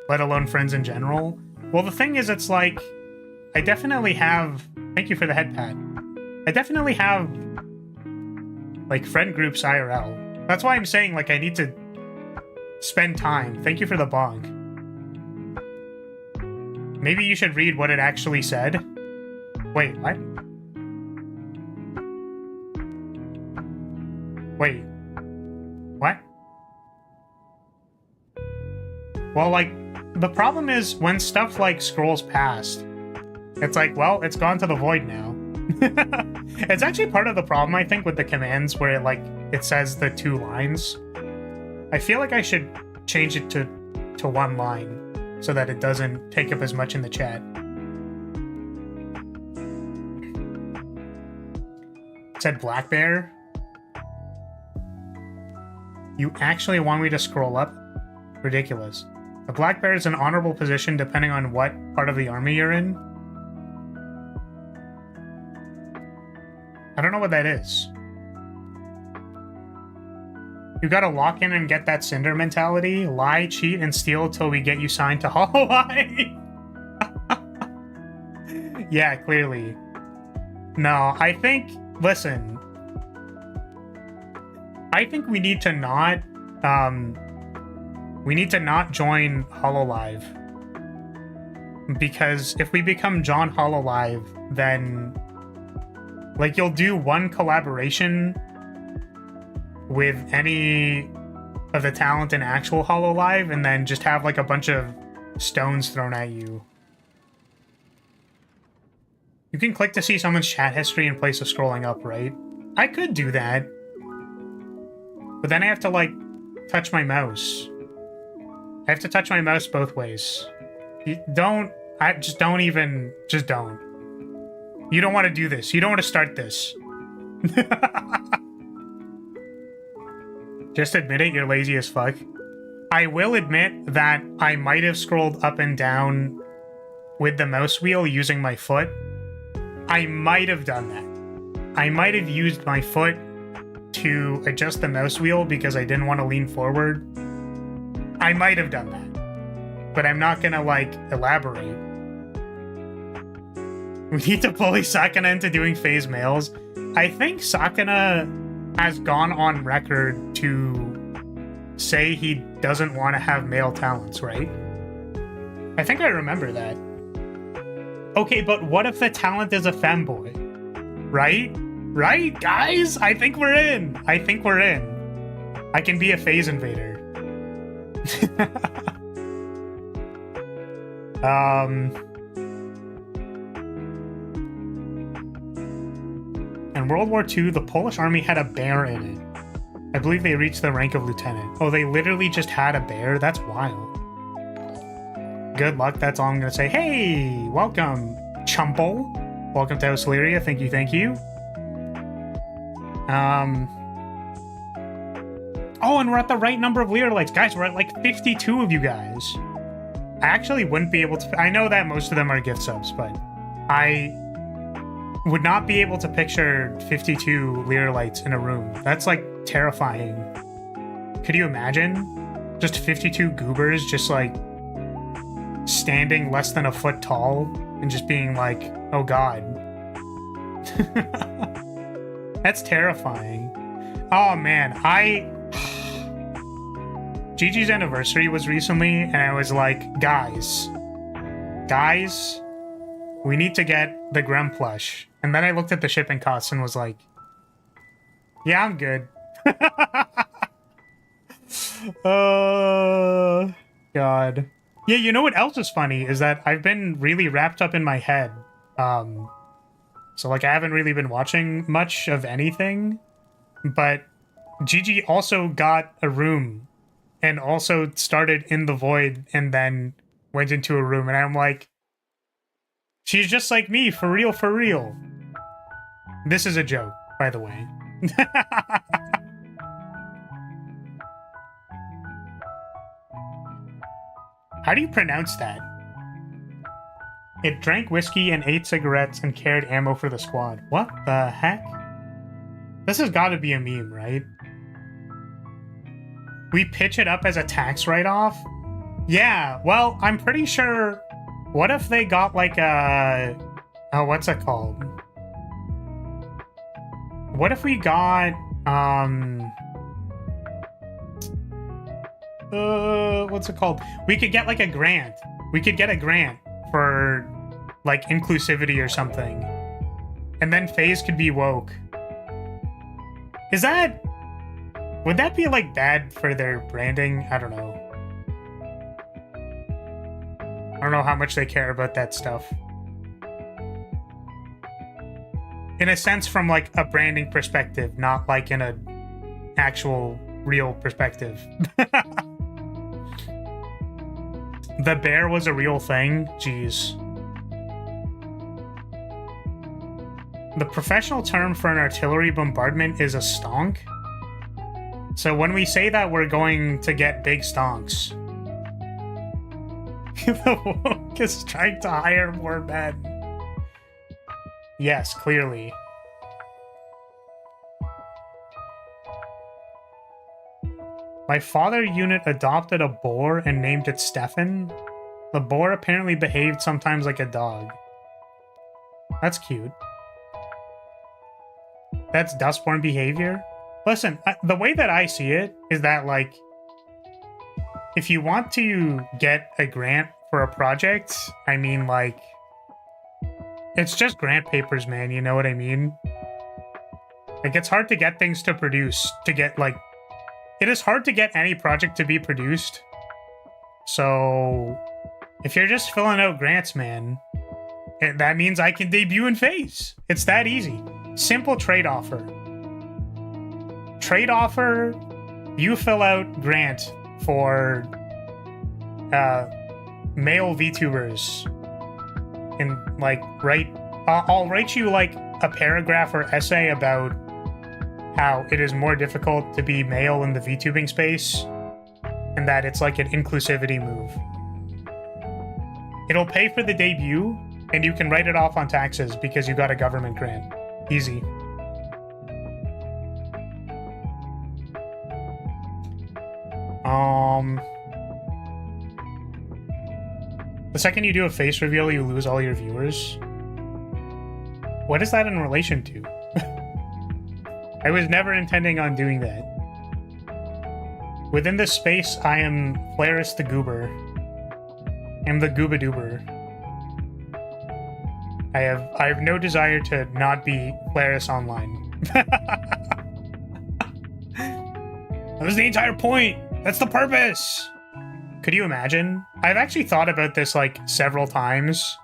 Let alone friends in general? Well, the thing is, it's like, I definitely have... Thank you for the head pat. I definitely have, like, friend groups IRL. That's why I'm saying, like, I need to spend time. Thank you for the bonk. Maybe you should read what it actually said. Wait, what? Wait. What? Well, like, the problem is when stuff, like, scrolls past, it's like, well, it's gone to the void now. It's actually part of the problem, I think, with the commands where it says the 2 lines. I feel like I should change it to 1 line so that it doesn't take up as much in the chat. It said Black Bear. You actually want me to scroll up? Ridiculous. A black bear is an honorable position depending on what part of the army you're in. I don't know what that is. You gotta lock in and get that Cinder mentality. Lie, cheat, and steal till we get you signed to Hololive. Yeah, clearly. No, I think... Listen. I think we need to not... we need to not join Hololive. Because if we become John Hololive, then... Like, you'll do one collaboration with any of the talent in actual Hololive, and then just have, like, a bunch of stones thrown at you. You can click to see someone's chat history in place of scrolling up, right? I could do that. But then I have to, like, touch my mouse. I have to touch my mouse both ways. Just don't. You don't want to do this. You don't want to start this. Just admit it, you're lazy as fuck. I will admit that I might have scrolled up and down with the mouse wheel using my foot. I might have done that. I might have used my foot to adjust the mouse wheel because I didn't want to lean forward. I might have done that. But I'm not gonna, like, elaborate. We need to bully Sakana into doing phase males. I think Sakana has gone on record to say he doesn't want to have male talents, right? I think I remember that. Okay, but what if the talent is a femboy? Right? Right, guys? I think we're in. I think we're in. I can be a phase invader. In World War II, the Polish army had a bear in it. I believe they reached the rank of lieutenant. Oh, they literally just had a bear? That's wild. Good luck, that's all I'm gonna say. Hey, welcome, Chumple. Welcome to House Lyria, thank you, thank you. Oh, and we're at the right number of Lyrilytes. Guys, we're at like 52 of you guys. I actually wouldn't be able to... I know that most of them are gift subs, but I would not be able to picture 52 Lyrilytes in a room. That's, like, terrifying. Could you imagine? Just 52 goobers just, like, standing less than a foot tall and just being like, oh god. That's terrifying. Oh, man, Gigi's anniversary was recently, and I was like, guys, we need to get the Grem plush. And then I looked at the shipping costs and was like, yeah, I'm good. Oh, God. Yeah, you know what else is funny is that I've been really wrapped up in my head. So, like, I haven't really been watching much of anything. But Gigi also got a room and also started in the void and then went into a room. And I'm like, she's just like me, for real, for real. This is a joke, by the way. How do you pronounce that? It drank whiskey and ate cigarettes and carried ammo for the squad. What the heck? This has got to be a meme, right? We pitch it up as a tax write-off? Yeah, well, I'm pretty sure... What if they got like a... Oh, what's it called? What if we got... what's it called? We could get like a grant. We could get a grant for like inclusivity or something. And then FaZe could be woke. Is that... Would that be like bad for their branding? I don't know. don't know how much they care about that stuff. In a sense, from like a branding perspective, not like in a actual real perspective. The bear was a real thing? Jeez. The professional term for an artillery bombardment is a stonk. So when we say that we're going to get big stonks, the woke is trying to hire more men. Yes, clearly. My father unit adopted a boar and named it Stefan. The boar apparently behaved sometimes like a dog. That's cute. That's Dustborn behavior. Listen, the way that I see it is that, like, if you want to get a grant for a project, I mean, like, it's just grant papers, man, you know what I mean? Like, it's hard to get things to produce, to get, like, it is hard to get any project to be produced. So, if you're just filling out grants, man, that means I can debut in FaZe. It's that easy. Simple trade offer. Trade offer, you fill out grant for male VTubers. And, like, I'll write you, like, a paragraph or essay about how it is more difficult to be male in the VTubing space, and that it's like an inclusivity move. It'll pay for the debut, and you can write it off on taxes because you got a government grant. Easy. The second you do a face reveal, you lose all your viewers. What is that in relation to? I was never intending on doing that. Within this space, I am Flaris the Goober. I'm the Gooba Doober. I have no desire to not be Flaris online. That was the entire point! That's the purpose! Could you imagine? I've actually thought about this, like, several times.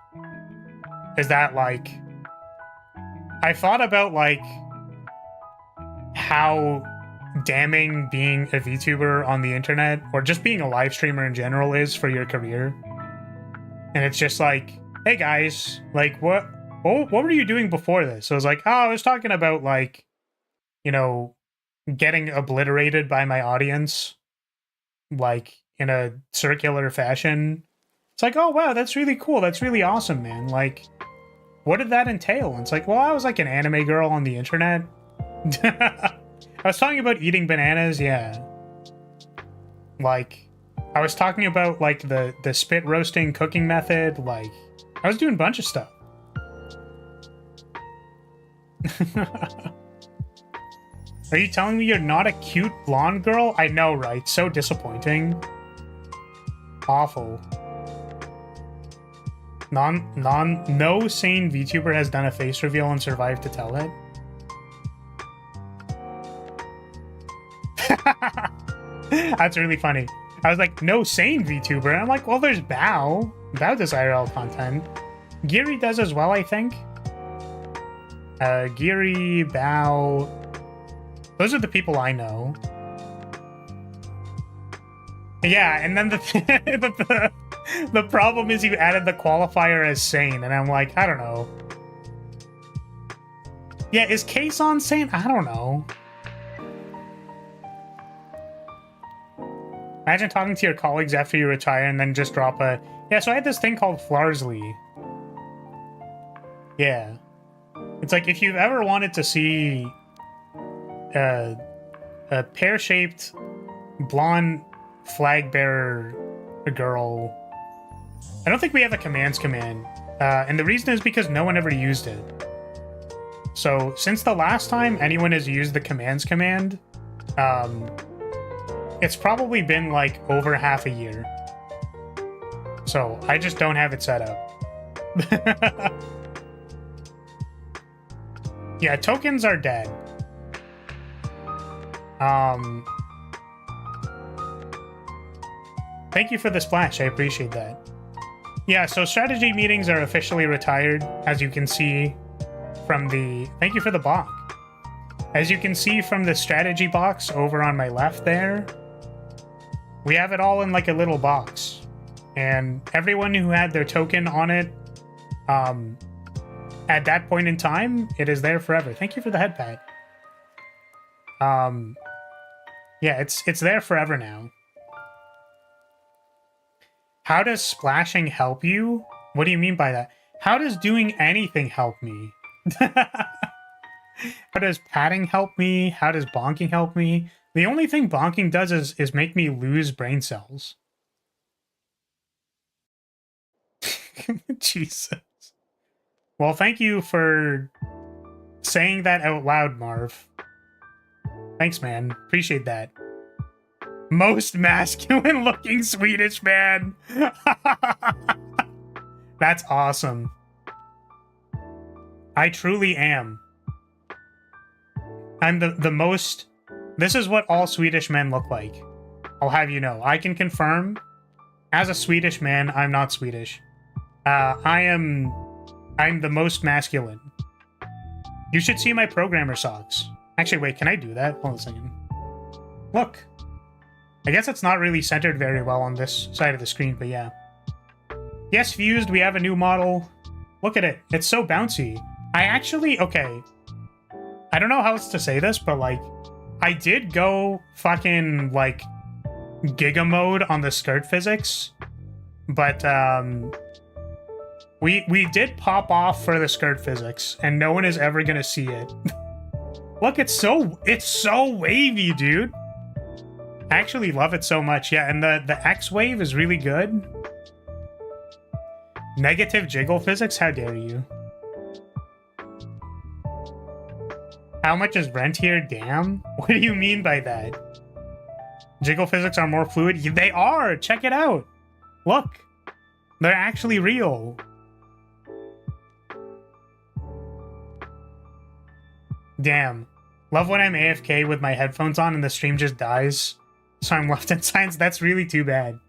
Is that, like... I thought about, like, how damning being a VTuber on the internet, or just being a live streamer in general, is for your career. And it's just like, hey guys, like, what were you doing before this? So I was like, oh, I was talking about, like, you know, getting obliterated by my audience, like, in a circular fashion. It's like, oh wow, that's really cool, that's really awesome, man. Like, what did that entail? And it's like, well, I was like an anime girl on the internet. I was talking about eating bananas, yeah. Like, I was talking about, like, the spit roasting cooking method. Like, I was doing a bunch of stuff. Are you telling me you're not a cute blonde girl? I know, right? So disappointing. Awful. No sane VTuber has done a face reveal and survived to tell it. That's really funny. I was like, no sane VTuber. And I'm like, well, there's Bao. Bao does IRL content. Geary does as well, I think. Geary, Bao. Those are the people I know. Yeah, and then the problem is you added the qualifier as sane, and I'm like, I don't know. Yeah, is Kason sane? I don't know. Imagine talking to your colleagues after you retire and then just drop a... Yeah, so I had this thing called Flarsley. Yeah. It's like, if you've ever wanted to see a pear-shaped blonde flag bearer girl... I don't think we have a commands command. And the reason is because no one ever used it. So, since the last time anyone has used the commands command, it's probably been, like, over half a year. So, I just don't have it set up. Yeah, tokens are dead. Thank you for the splash, I appreciate that. Yeah, so strategy meetings are officially retired, as you can see from the... Thank you for the bonk. As you can see from the strategy box over on my left there, we have it all in like a little box. And everyone who had their token on it, at that point in time, it is there forever. Thank you for the head pat. Yeah, it's there forever now. How does splashing help you? What do you mean by that? How does doing anything help me? How does patting help me? How does bonking help me? The only thing bonking does is make me lose brain cells. Jesus. Well, thank you for saying that out loud, Marv. Thanks, man. Appreciate that. Most masculine looking Swedish man. That's awesome. I truly am. I'm the most... This is what all Swedish men look like. I'll have you know. I can confirm, as a Swedish man, I'm not Swedish. I'm the most masculine. You should see my programmer socks. Actually, wait, can I do that? Hold on a second. Look. I guess it's not really centered very well on this side of the screen, but yeah. Yes, Fused, we have a new model. Look at it. It's so bouncy. I actually... Okay. I don't know how else to say this, but, like, I did go fucking, like, Giga mode on the skirt physics. But, We did pop off for the skirt physics, and no one is ever gonna see it. Look, it's so wavy, dude. I actually love it so much. Yeah, and the X wave is really good. Negative jiggle physics? How dare you? How much is rent here? Damn. What do you mean by that? Jiggle physics are more fluid? They are! Check it out! Look! They're actually real. Damn. Love when I'm AFK with my headphones on and the stream just dies. So I'm left in silence. That's really too bad.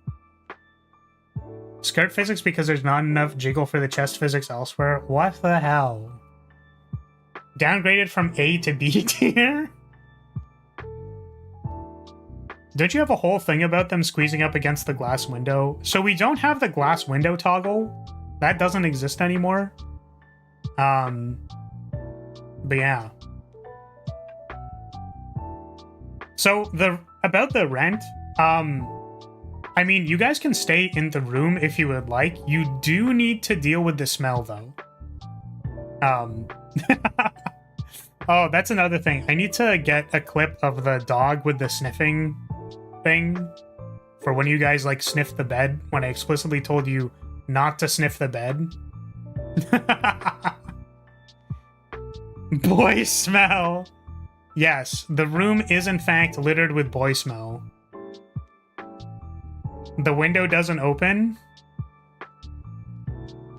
Skirt physics because there's not enough jiggle for the chest physics elsewhere. What the hell? Downgraded from A to B tier? Don't you have a whole thing about them squeezing up against the glass window? So we don't have the glass window toggle. That doesn't exist anymore. But yeah. So about the rent, I mean, you guys can stay in the room if you would like. You do need to deal with the smell, though. Oh, that's another thing. I need to get a clip of the dog with the sniffing thing for when you guys, like, sniff the bed, when I explicitly told you not to sniff the bed. Boy smell. Yes, the room is in fact littered with boy smell. The window doesn't open.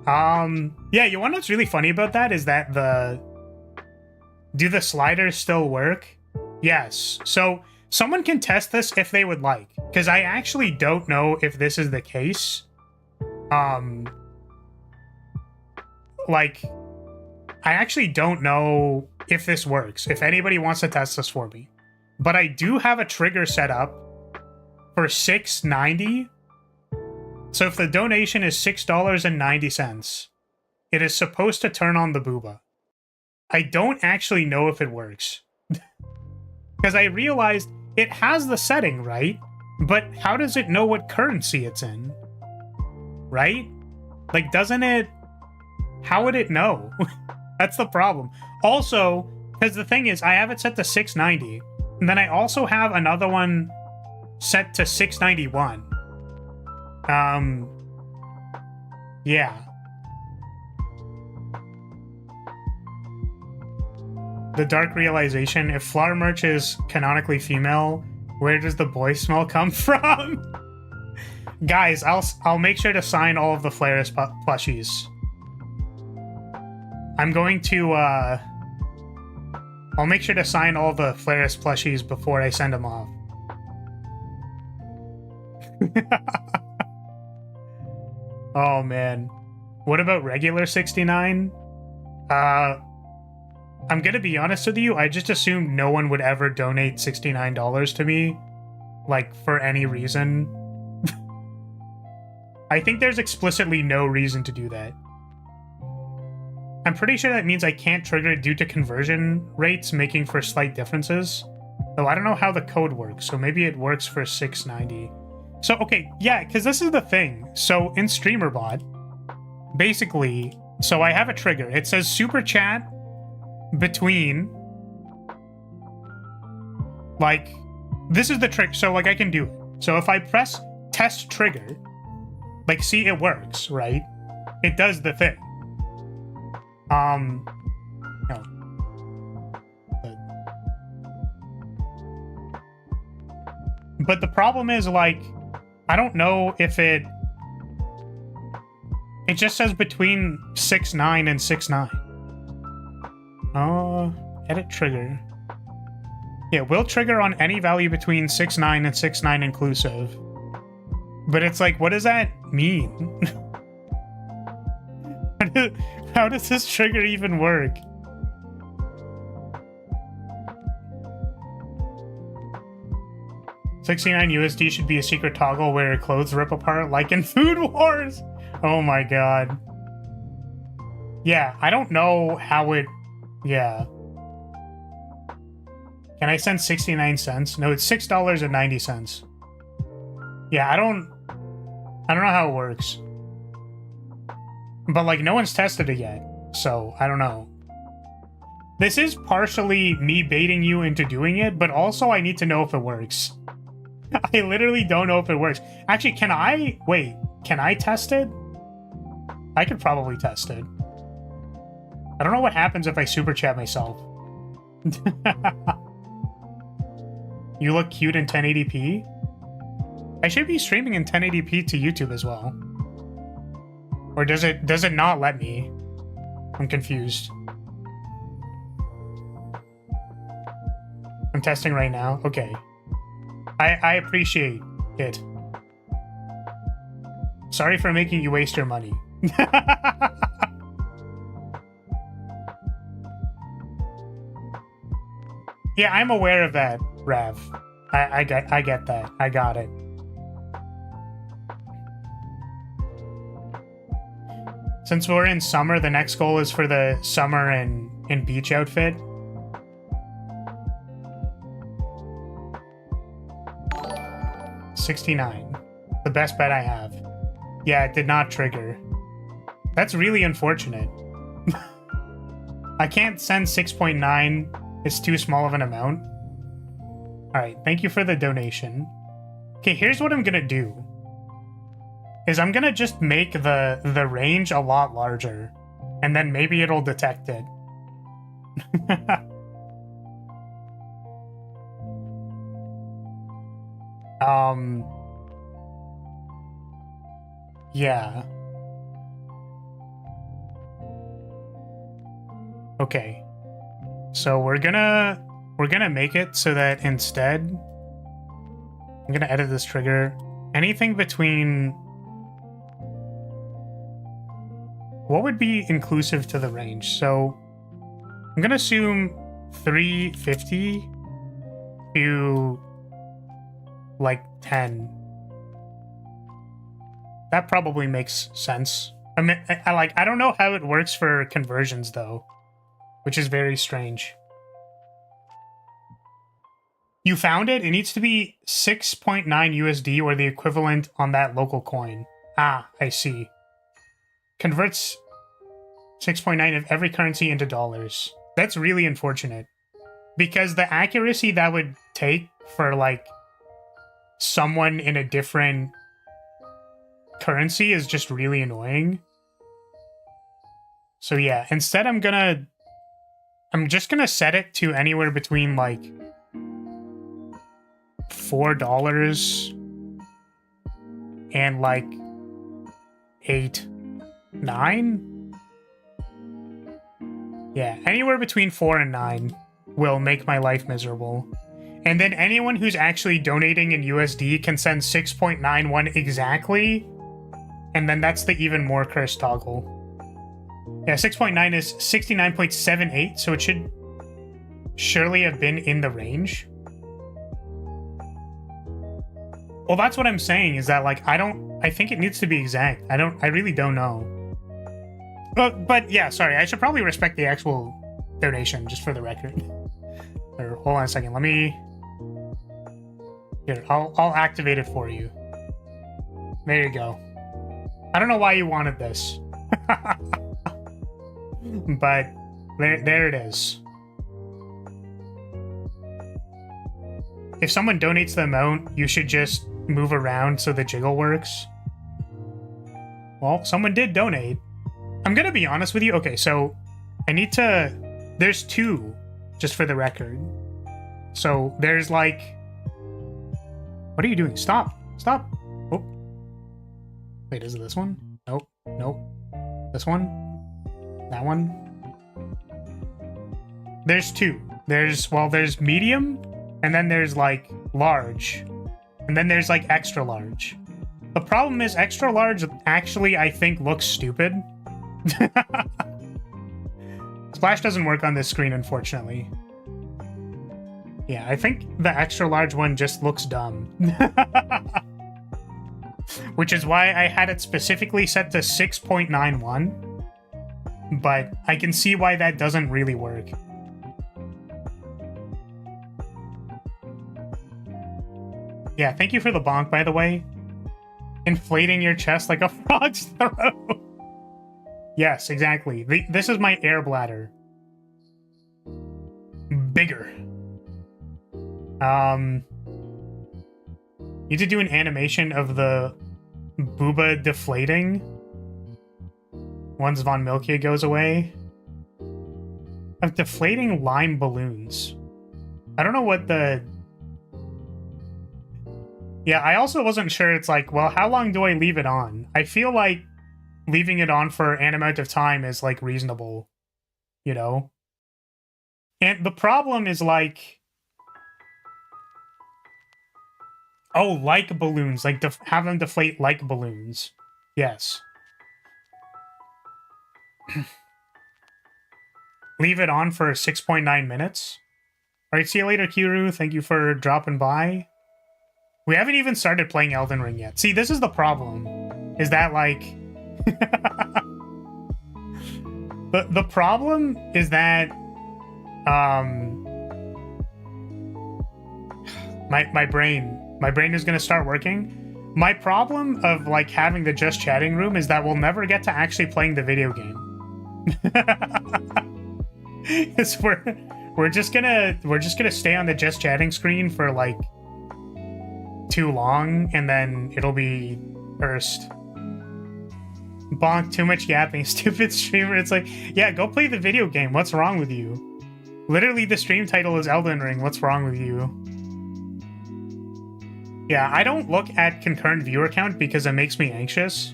Yeah, you want what's really funny about that is that do the sliders still work? Yes. So someone can test this if they would like, because I actually don't know if this is the case. Like, I actually don't know if this works, if anybody wants to test this for me. But I do have a trigger set up for $6.90. So if the donation is $6.90, it is supposed to turn on the booba. I don't actually know if it works. Because I realized it has the setting, right? But how does it know what currency it's in? Right? Like, doesn't it... How would it know? That's the problem. Also, because the thing is, I have it set to $6.90, and then I also have another one set to $6.91. Yeah. The dark realization, if flower merch is canonically female, where does the boy smell come from? Guys, I'll make sure to sign all of the Flaris plushies. I'm going to, I'll make sure to sign all the Flaris plushies before I send them off. Oh man. What about regular 69? I'm gonna be honest with you, I just assumed no one would ever donate $69 to me, like, for any reason. I think there's explicitly no reason to do that. I'm pretty sure that means I can't trigger it due to conversion rates making for slight differences. Though I don't know how the code works, so maybe it works for 690. So, okay, yeah, because this is the thing. So, in StreamerBot, basically, so I have a trigger. It says super chat between, like, this is the trick. So, like, I can do it. So if I press test trigger, like, see, it works, right? It does the thing. No. But the problem is, like, I don't know if it just says between 6.9 and 6.9. Edit trigger. Yeah, will trigger on any value between 6.9 and 6.9 inclusive. But it's like, what does that mean? How does this trigger even work? $69 USD should be a secret toggle where clothes rip apart like in Food Wars. Oh my god. Yeah, I don't know how it... Yeah. Can I send 69 cents? No, it's $6.90. Yeah, I don't know how it works. But, like, no one's tested it yet, so I don't know. This is partially me baiting you into doing it, but also I need to know if it works. I literally don't know if it works. Actually, can I... Wait, can I test it? I could probably test it. I don't know what happens if I super chat myself. You look cute in 1080p? I should be streaming in 1080p to YouTube as well. Or does it not let me? I'm confused. I'm testing right now. Okay. I appreciate it. Sorry for making you waste your money. Yeah, I'm aware of that, Rav. I get that. I got it. Since we're in summer, the next goal is for the summer and beach outfit. $69. The best bet I have. Yeah, it did not trigger. That's really unfortunate. I can't send 6.9. It's too small of an amount. Alright, thank you for the donation. Okay, here's what I'm gonna do. Is I'm gonna just make the range a lot larger. And then maybe it'll detect it. Yeah. Okay. So we're gonna make it so that instead I'm gonna edit this trigger. Anything between... What would be inclusive to the range? So I'm gonna assume 350 to like 10. That probably makes sense. I mean, I don't know how it works for conversions though, which is very strange. You found it? It needs to be 6.9 USD or the equivalent on that local coin. Ah, I see. Converts 6.9 of every currency into dollars. That's really unfortunate. Because the accuracy that would take for, like, someone in a different currency is just really annoying. So yeah, instead I'm just gonna set it to anywhere between, like, $4 and, like, 8, 9? Yeah, anywhere between 4 and 9 will make my life miserable. And then anyone who's actually donating in USD can send 6.91 exactly. And then that's the even more cursed toggle. Yeah, 6.9 is 69.78, so it should surely have been in the range. Well, that's what I'm saying, is that, like, I think it needs to be exact. I really don't know. But yeah, sorry, I should probably respect the actual donation, just for the record. Or, hold on a second, let me... Here, I'll activate it for you. There you go. I don't know why you wanted this. But there it is. If someone donates the amount, you should just move around so the jiggle works. Well, someone did donate. I'm gonna be honest with you. Okay, so I need to... There's two, just for the record. So there's like... What are you doing? Stop. Stop. Oh. Wait, is it this one? Nope. Nope. This one? That one? There's two. There's medium, and then there's like large. And then there's like extra large. The problem is extra large actually, I think, looks stupid. Splash doesn't work on this screen, unfortunately. Yeah, I think the extra large one just looks dumb. Which is why I had it specifically set to 6.91. But I can see why that doesn't really work. Yeah, thank you for the bonk, by the way. Inflating your chest like a frog's throat. Yes, exactly. This is my air bladder. Bigger. Need to do an animation of the booba deflating once Von Milkia goes away. Of deflating lime balloons. I don't know what the... Yeah, I also wasn't sure. It's like, well, how long do I leave it on? I feel like leaving it on for an amount of time is, like, reasonable. You know? And the problem is, like... Oh, like balloons. Like, have them deflate like balloons. Yes. Leave it on for 6.9 minutes. Alright, see you later, Kiru. Thank you for dropping by. We haven't even started playing Elden Ring yet. See, this is the problem. Is that, like... the problem is that... My brain is going to start working. My problem of, like, having the just chatting room is that we'll never get to actually playing the video game. It's we're just gonna stay on the just chatting screen for, like, too long, and then it'll be cursed. Bonk, too much yapping, stupid streamer. It's like, yeah, go play the video game. What's wrong with you? Literally, the stream title is Elden Ring. What's wrong with you? Yeah, I don't look at concurrent viewer count because it makes me anxious.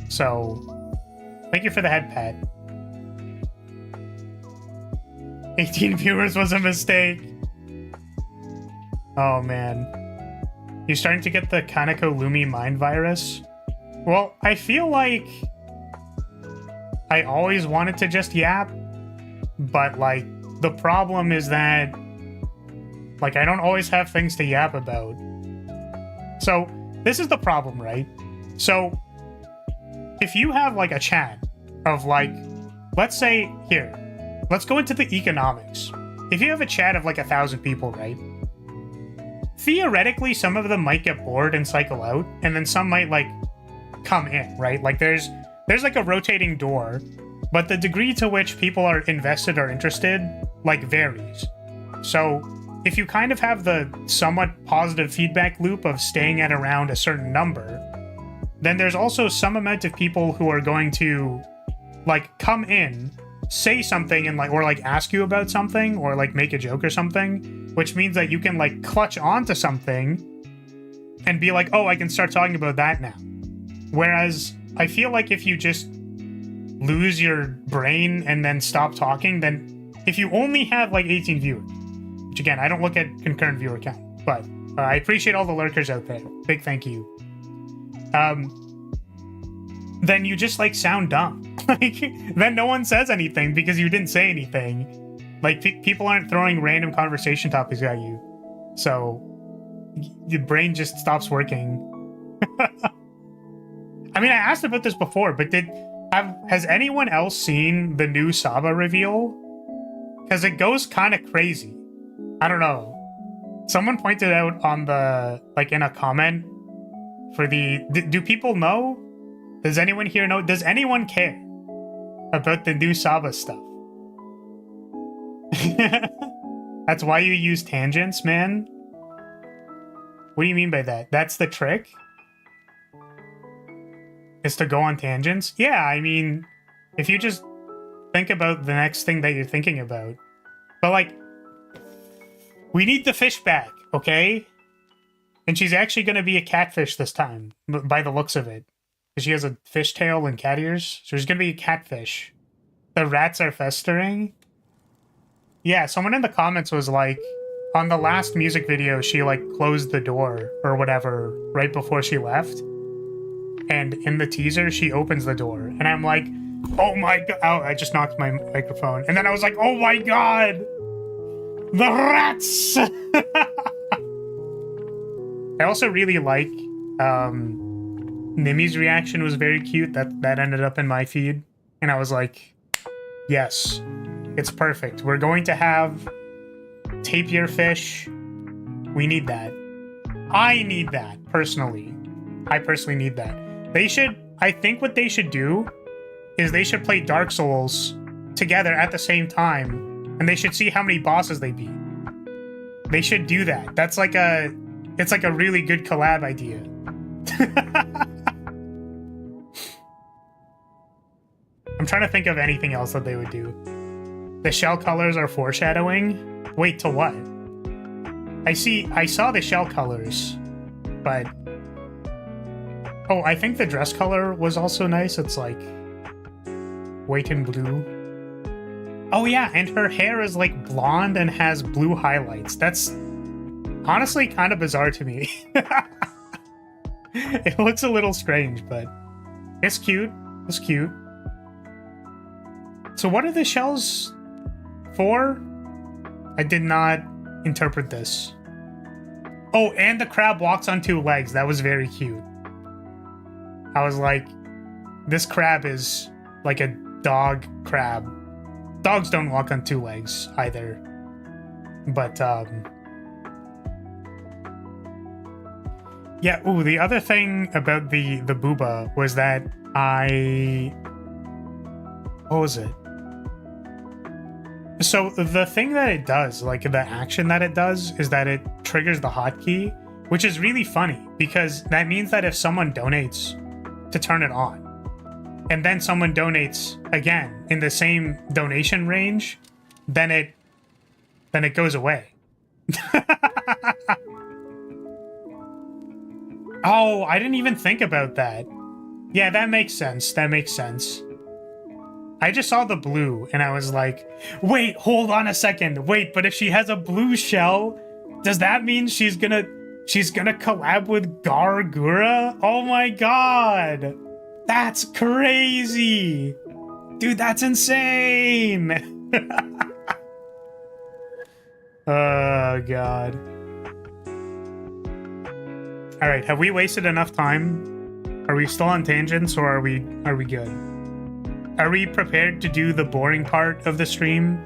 So, thank you for the head pat. 18 viewers was a mistake. Oh, man. You're starting to get the Kaneko Lumi mind virus? Well, I feel like I always wanted to just yap, but, like, the problem is that, like, I don't always have things to yap about. So, this is the problem, right? So, if you have, like, a chat of, like, let's say, here, let's go into the economics. If you have a chat of, like, 1,000 people, right? Theoretically, some of them might get bored and cycle out, and then some might, like, come in, right? Like, there's like, a rotating door, but the degree to which people are invested or interested, like, varies. So, if you kind of have the somewhat positive feedback loop of staying at around a certain number, then there's also some amount of people who are going to, like, come in, say something, and, like, or, like, ask you about something, or, like, make a joke or something, which means that you can, like, clutch onto something and be like, oh, I can start talking about that now. Whereas I feel like if you just lose your brain and then stop talking, then if you only have, like, 18 viewers, which, again, I don't look at concurrent viewer count, but I appreciate all the lurkers out there. Big thank you. then you just like sound dumb. Like, then no one says anything because you didn't say anything. Like, people aren't throwing random conversation topics at you, so your brain just stops working. I mean, I asked about this before, but has anyone else seen the new Saba reveal? Because it goes kind of crazy. I don't know. Someone pointed out on the, like, in a comment for the... Do people know? Does anyone here know? Does anyone care about the new Saba stuff? That's why you use tangents, man? What do you mean by that? That's the trick? Is to go on tangents? Yeah, I mean, if you just think about the next thing that you're thinking about. But, like, we need the fish back, okay? And she's actually going to be a catfish this time, by the looks of it. She has a fish tail and cat ears, so she's going to be a catfish. The rats are festering. Yeah, someone in the comments was like, on the last music video, she, like, closed the door or whatever right before she left. And in the teaser, she opens the door. And I'm like, oh my god. Oh, I just knocked my microphone. And then I was like, oh my god. The rats. I also really like Nimi's reaction was very cute. That ended up in my feed. And I was like, yes, it's perfect. We're going to have tapir fish. We need that. I need that, personally. I personally need that. They should, I think what they should do is they should play Dark Souls together at the same time, and they should see how many bosses they beat. They should do that. That's like it's like a really good collab idea. I'm trying to think of anything else that they would do. The shell colors are foreshadowing. Wait, to what? I saw the shell colors, but... Oh, I think the dress color was also nice. It's like white and blue. Oh yeah, and her hair is like blonde and has blue highlights. That's honestly kind of bizarre to me. It looks a little strange, but it's cute. It's cute. So what are the shells for? I did not interpret this. Oh, and the crab walks on 2 legs. That was very cute. I was like, this crab is like a dog crab. Dogs don't walk on 2 legs either. But, yeah, ooh, the other thing about the booba was that what was it? So the thing that it does, like the action that it does, is that it triggers the hotkey, which is really funny because that means that if someone donates to turn it on, and then someone donates again in the same donation range, then it goes away. Oh, I didn't even think about that. Yeah, that makes sense. That makes sense. I just saw the blue and I was like, wait, hold on a second. Wait, but if she has a blue shell, does that mean she's gonna collab with Gargura? Oh my god. That's crazy. Dude, that's insane. Oh god. All right, have we wasted enough time? Are we still on tangents or are we good? Are we prepared to do the boring part of the stream,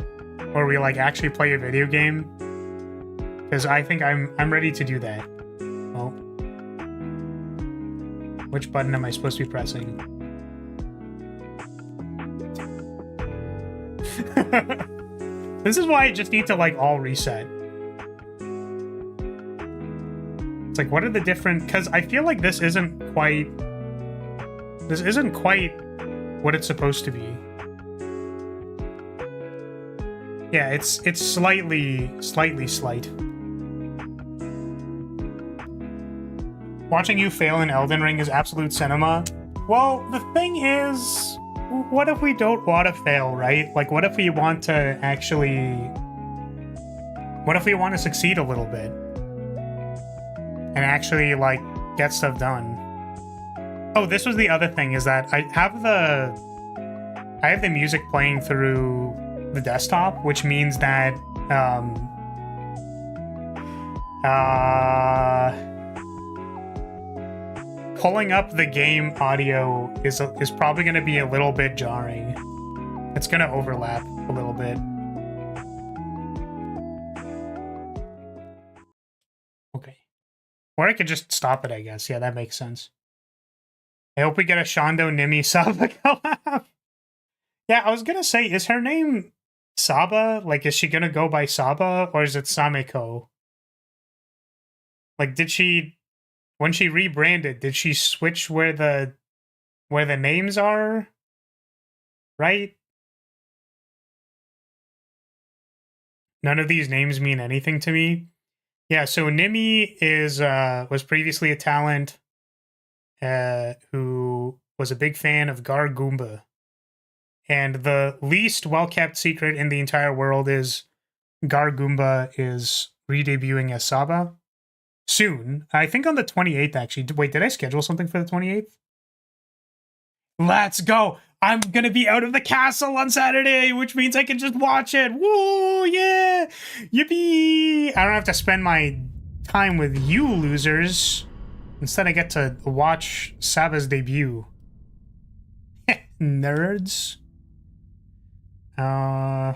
or we like actually play a video game? Because I think I'm ready to do that. Oh, which button am I supposed to be pressing? This is why I just need to like all reset. It's like, what are the different? Because I feel like this isn't quite what it's supposed to be. Yeah, it's slightly slight. Watching you fail in Elden Ring is absolute cinema. Well, the thing is, what if we don't want to fail, right? Like, what if we want to succeed a little bit? And actually, like, get stuff done. Oh, this was the other thing, is that I have the music playing through the desktop, which means that pulling up the game audio is probably going to be a little bit jarring. It's going to overlap a little bit. Okay. Or I could just stop it, I guess. Yeah, that makes sense. I hope we get a Shondo Nimi Saba collab. Yeah, I was going to say, is her name Saba? Like, is she going to go by Saba, or is it Sameko? Like, did she, when she rebranded, did she switch where the names are? Right? None of these names mean anything to me. Yeah, so Nimi was previously a talent who was a big fan of Gar Goomba. And the least well-kept secret in the entire world is Gar Goomba is re-debuting as Saba soon. I think on the 28th, actually. Wait, did I schedule something for the 28th? Let's go! I'm gonna be out of the castle on Saturday, which means I can just watch it. Woo, yeah! Yippee! I don't have to spend my time with you losers. Instead, I get to watch Saba's debut. Nerds. Oh,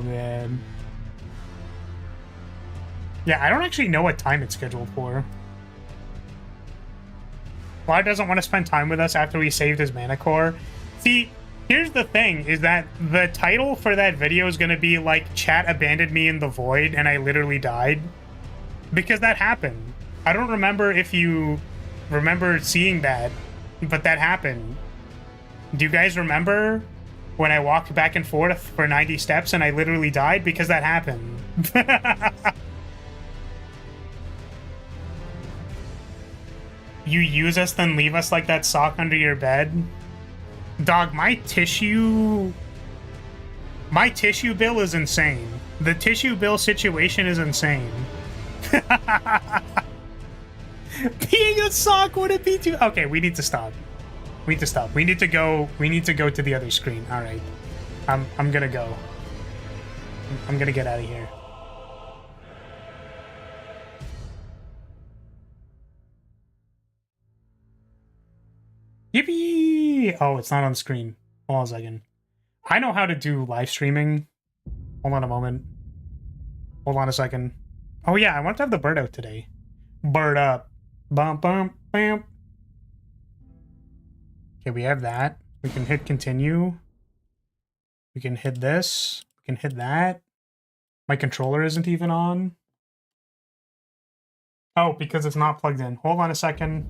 man. Yeah, I don't actually know what time it's scheduled for. Vlad doesn't want to spend time with us after we saved his mana core. See, here's the thing, is that the title for that video is going to be like, chat abandoned me in the void and I literally died. Because that happened. I don't remember if you remember seeing that, but that happened. Do you guys remember when I walked back and forth for 90 steps and I literally died? Because that happened. You use us, then leave us like that sock under your bed? Dog, my tissue bill is insane. The tissue bill situation is insane. Being a sock wouldn't be too... Okay, we need to stop. We need to stop. We need to go to the other screen. All right. I'm gonna go. I'm gonna get out of here. Yippee! Oh, it's not on screen. Hold on a second. I know how to do live streaming. Hold on a moment. Hold on a second. Oh yeah, I want to have the bird out today. Bird up. Bum, bum, bam. Okay, we have that. We can hit continue. We can hit this. We can hit that. My controller isn't even on. Oh, because it's not plugged in. Hold on a second.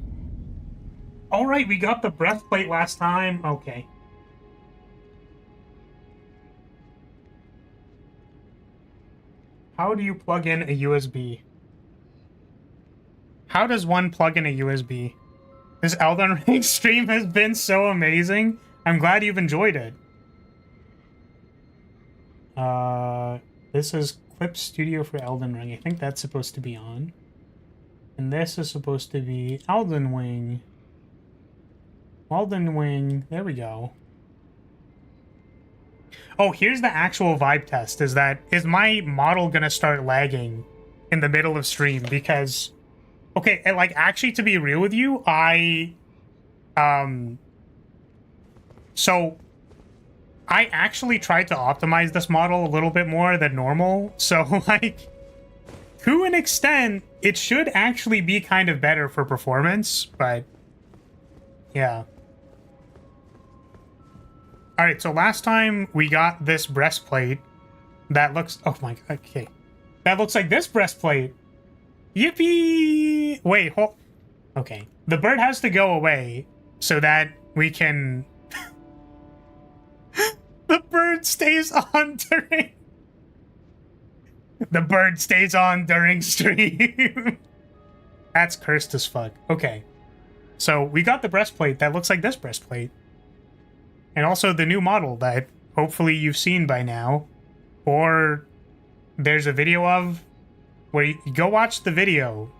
All right, we got the breastplate last time. Okay. How do you plug in a USB? How does one plug in a USB? This Elden Ring stream has been so amazing. I'm glad you've enjoyed it. This is Clip Studio for Elden Ring. I think that's supposed to be on. And this is supposed to be Elden Ring. Elden Ring. There we go. Oh, here's the actual vibe test. Is my model gonna start lagging in the middle of stream? Because, okay, like, actually, to be real with you, so I actually tried to optimize this model a little bit more than normal. So, like, to an extent, it should actually be kind of better for performance, but yeah. All right, so last time we got this breastplate that looks... Oh my... Okay. That looks like this breastplate. Yippee! Wait, hold... Okay. The bird has to go away so that we can... The bird stays on during... The bird stays on during stream. That's cursed as fuck. Okay. So we got the breastplate that looks like this breastplate. And also the new model that hopefully you've seen by now. or there's a video of where you go watch the video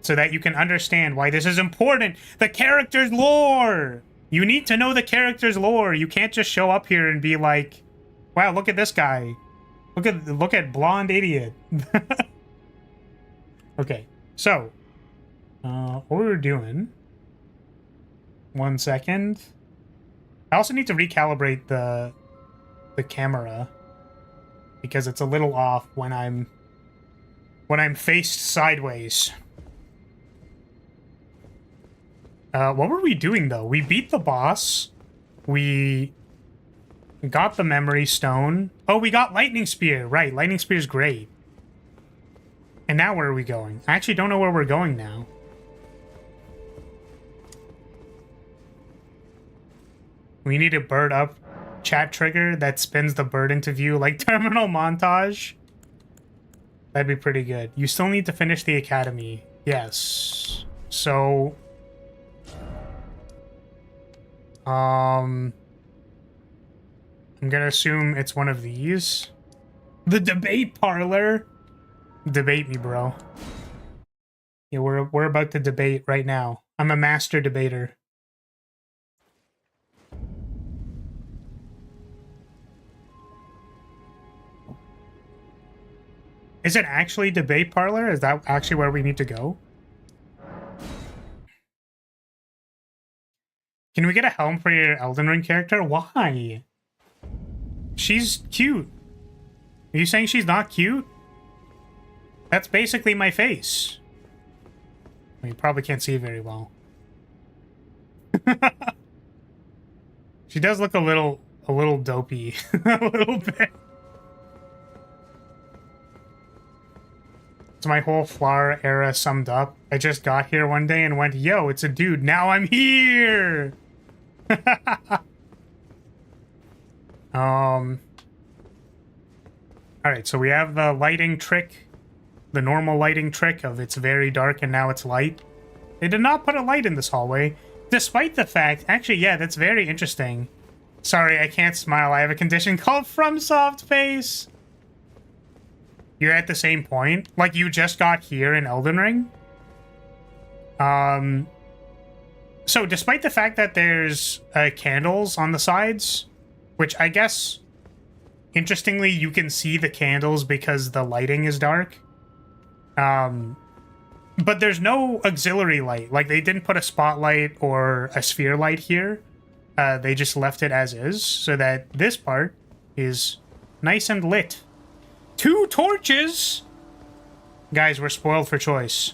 so that you can understand why this is important. The character's lore. You need to know the character's lore. You can't just show up here and be like, wow, look at this guy. Look at blonde idiot. Okay, so what we're doing. 1 second. I also need to recalibrate the camera because it's a little off when I'm faced sideways. What were we doing though? We beat the boss. We got the memory stone. Oh, we got lightning spear. Right, lightning spear is great. And now where are we going? I actually don't know where we're going now. We need a bird up chat trigger that spins the bird into view like terminal montage. That'd be pretty good. You still need to finish the academy. Yes. So I'm gonna assume it's one of these. The debate parlor. Debate me, bro. Yeah, we're about to debate right now. I'm a master debater. Is it actually debate parlor? Is that actually where we need to go? Can we get a helm for your Elden Ring character? Why? She's cute. Are you saying she's not cute? That's basically my face. You probably can't see it very well. She does look a little dopey. A little bit. It's my whole flower era summed up. I just got here one day and went, yo, it's a dude. Now I'm here. Alright, so we have the lighting trick. The normal lighting trick of it's very dark and now it's light. They did not put a light in this hallway. Despite the fact... Actually, yeah, that's very interesting. Sorry, I can't smile. I have a condition called From Soft Face. You're at the same point. Like, you just got here in Elden Ring. So, despite the fact that there's candles on the sides, which I guess, interestingly, you can see the candles because the lighting is dark. But there's no auxiliary light. Like, they didn't put a spotlight or a sphere light here. They just left it as is, so that this part is nice and lit. 2 torches! Guys, we're spoiled for choice.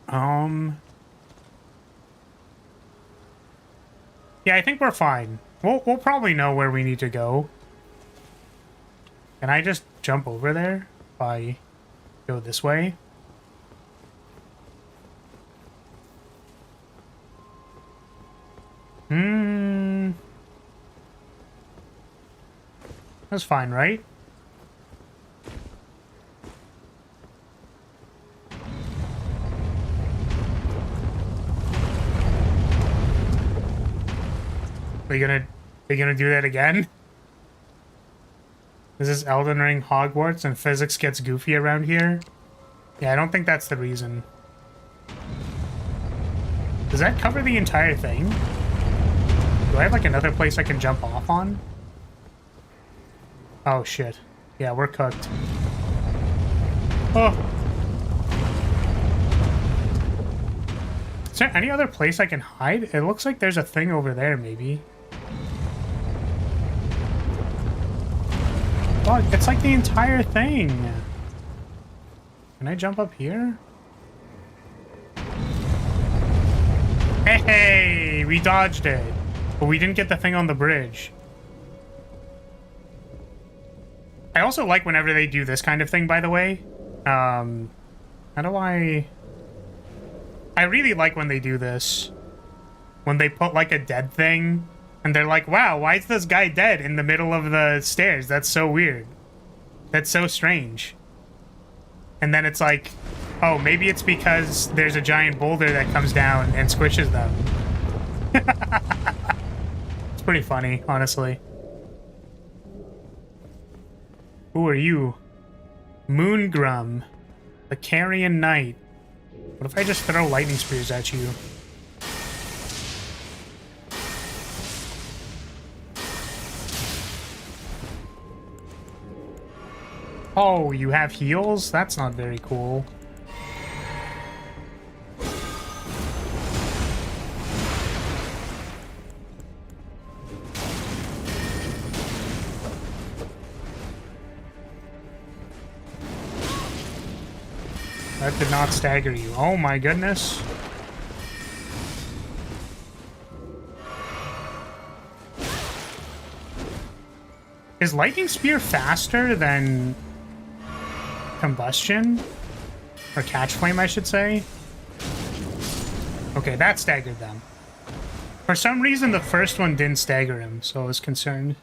Yeah, I think we're fine. We'll probably know where we need to go. Can I just jump over there if I go this way? That's fine, right? Are you gonna do that again? This is Elden Ring Hogwarts and physics gets goofy around here? Yeah, I don't think that's the reason. Does that cover the entire thing? Do I have like another place I can jump off on? Oh shit. Yeah, we're cooked. Oh. Is there any other place I can hide? It looks like there's a thing over there, maybe. Oh, it's like the entire thing. Can I jump up here? Hey, we dodged it. But we didn't get the thing on the bridge. I also like whenever they do this kind of thing, by the way. How do I really like when they do this. When they put, like, a dead thing, and they're like, wow, why is this guy dead in the middle of the stairs? That's so weird. That's so strange. And then it's like, oh, maybe it's because there's a giant boulder that comes down and squishes them. It's pretty funny, honestly. Who are you? Moongrum, the Carrion Knight. What if I just throw lightning spears at you? Oh, you have heals? That's not very cool. That did not stagger you. Oh my goodness. Is lightning spear faster than combustion? Or catch flame, I should say. Okay, that staggered them. For some reason, the first one didn't stagger him, so I was concerned.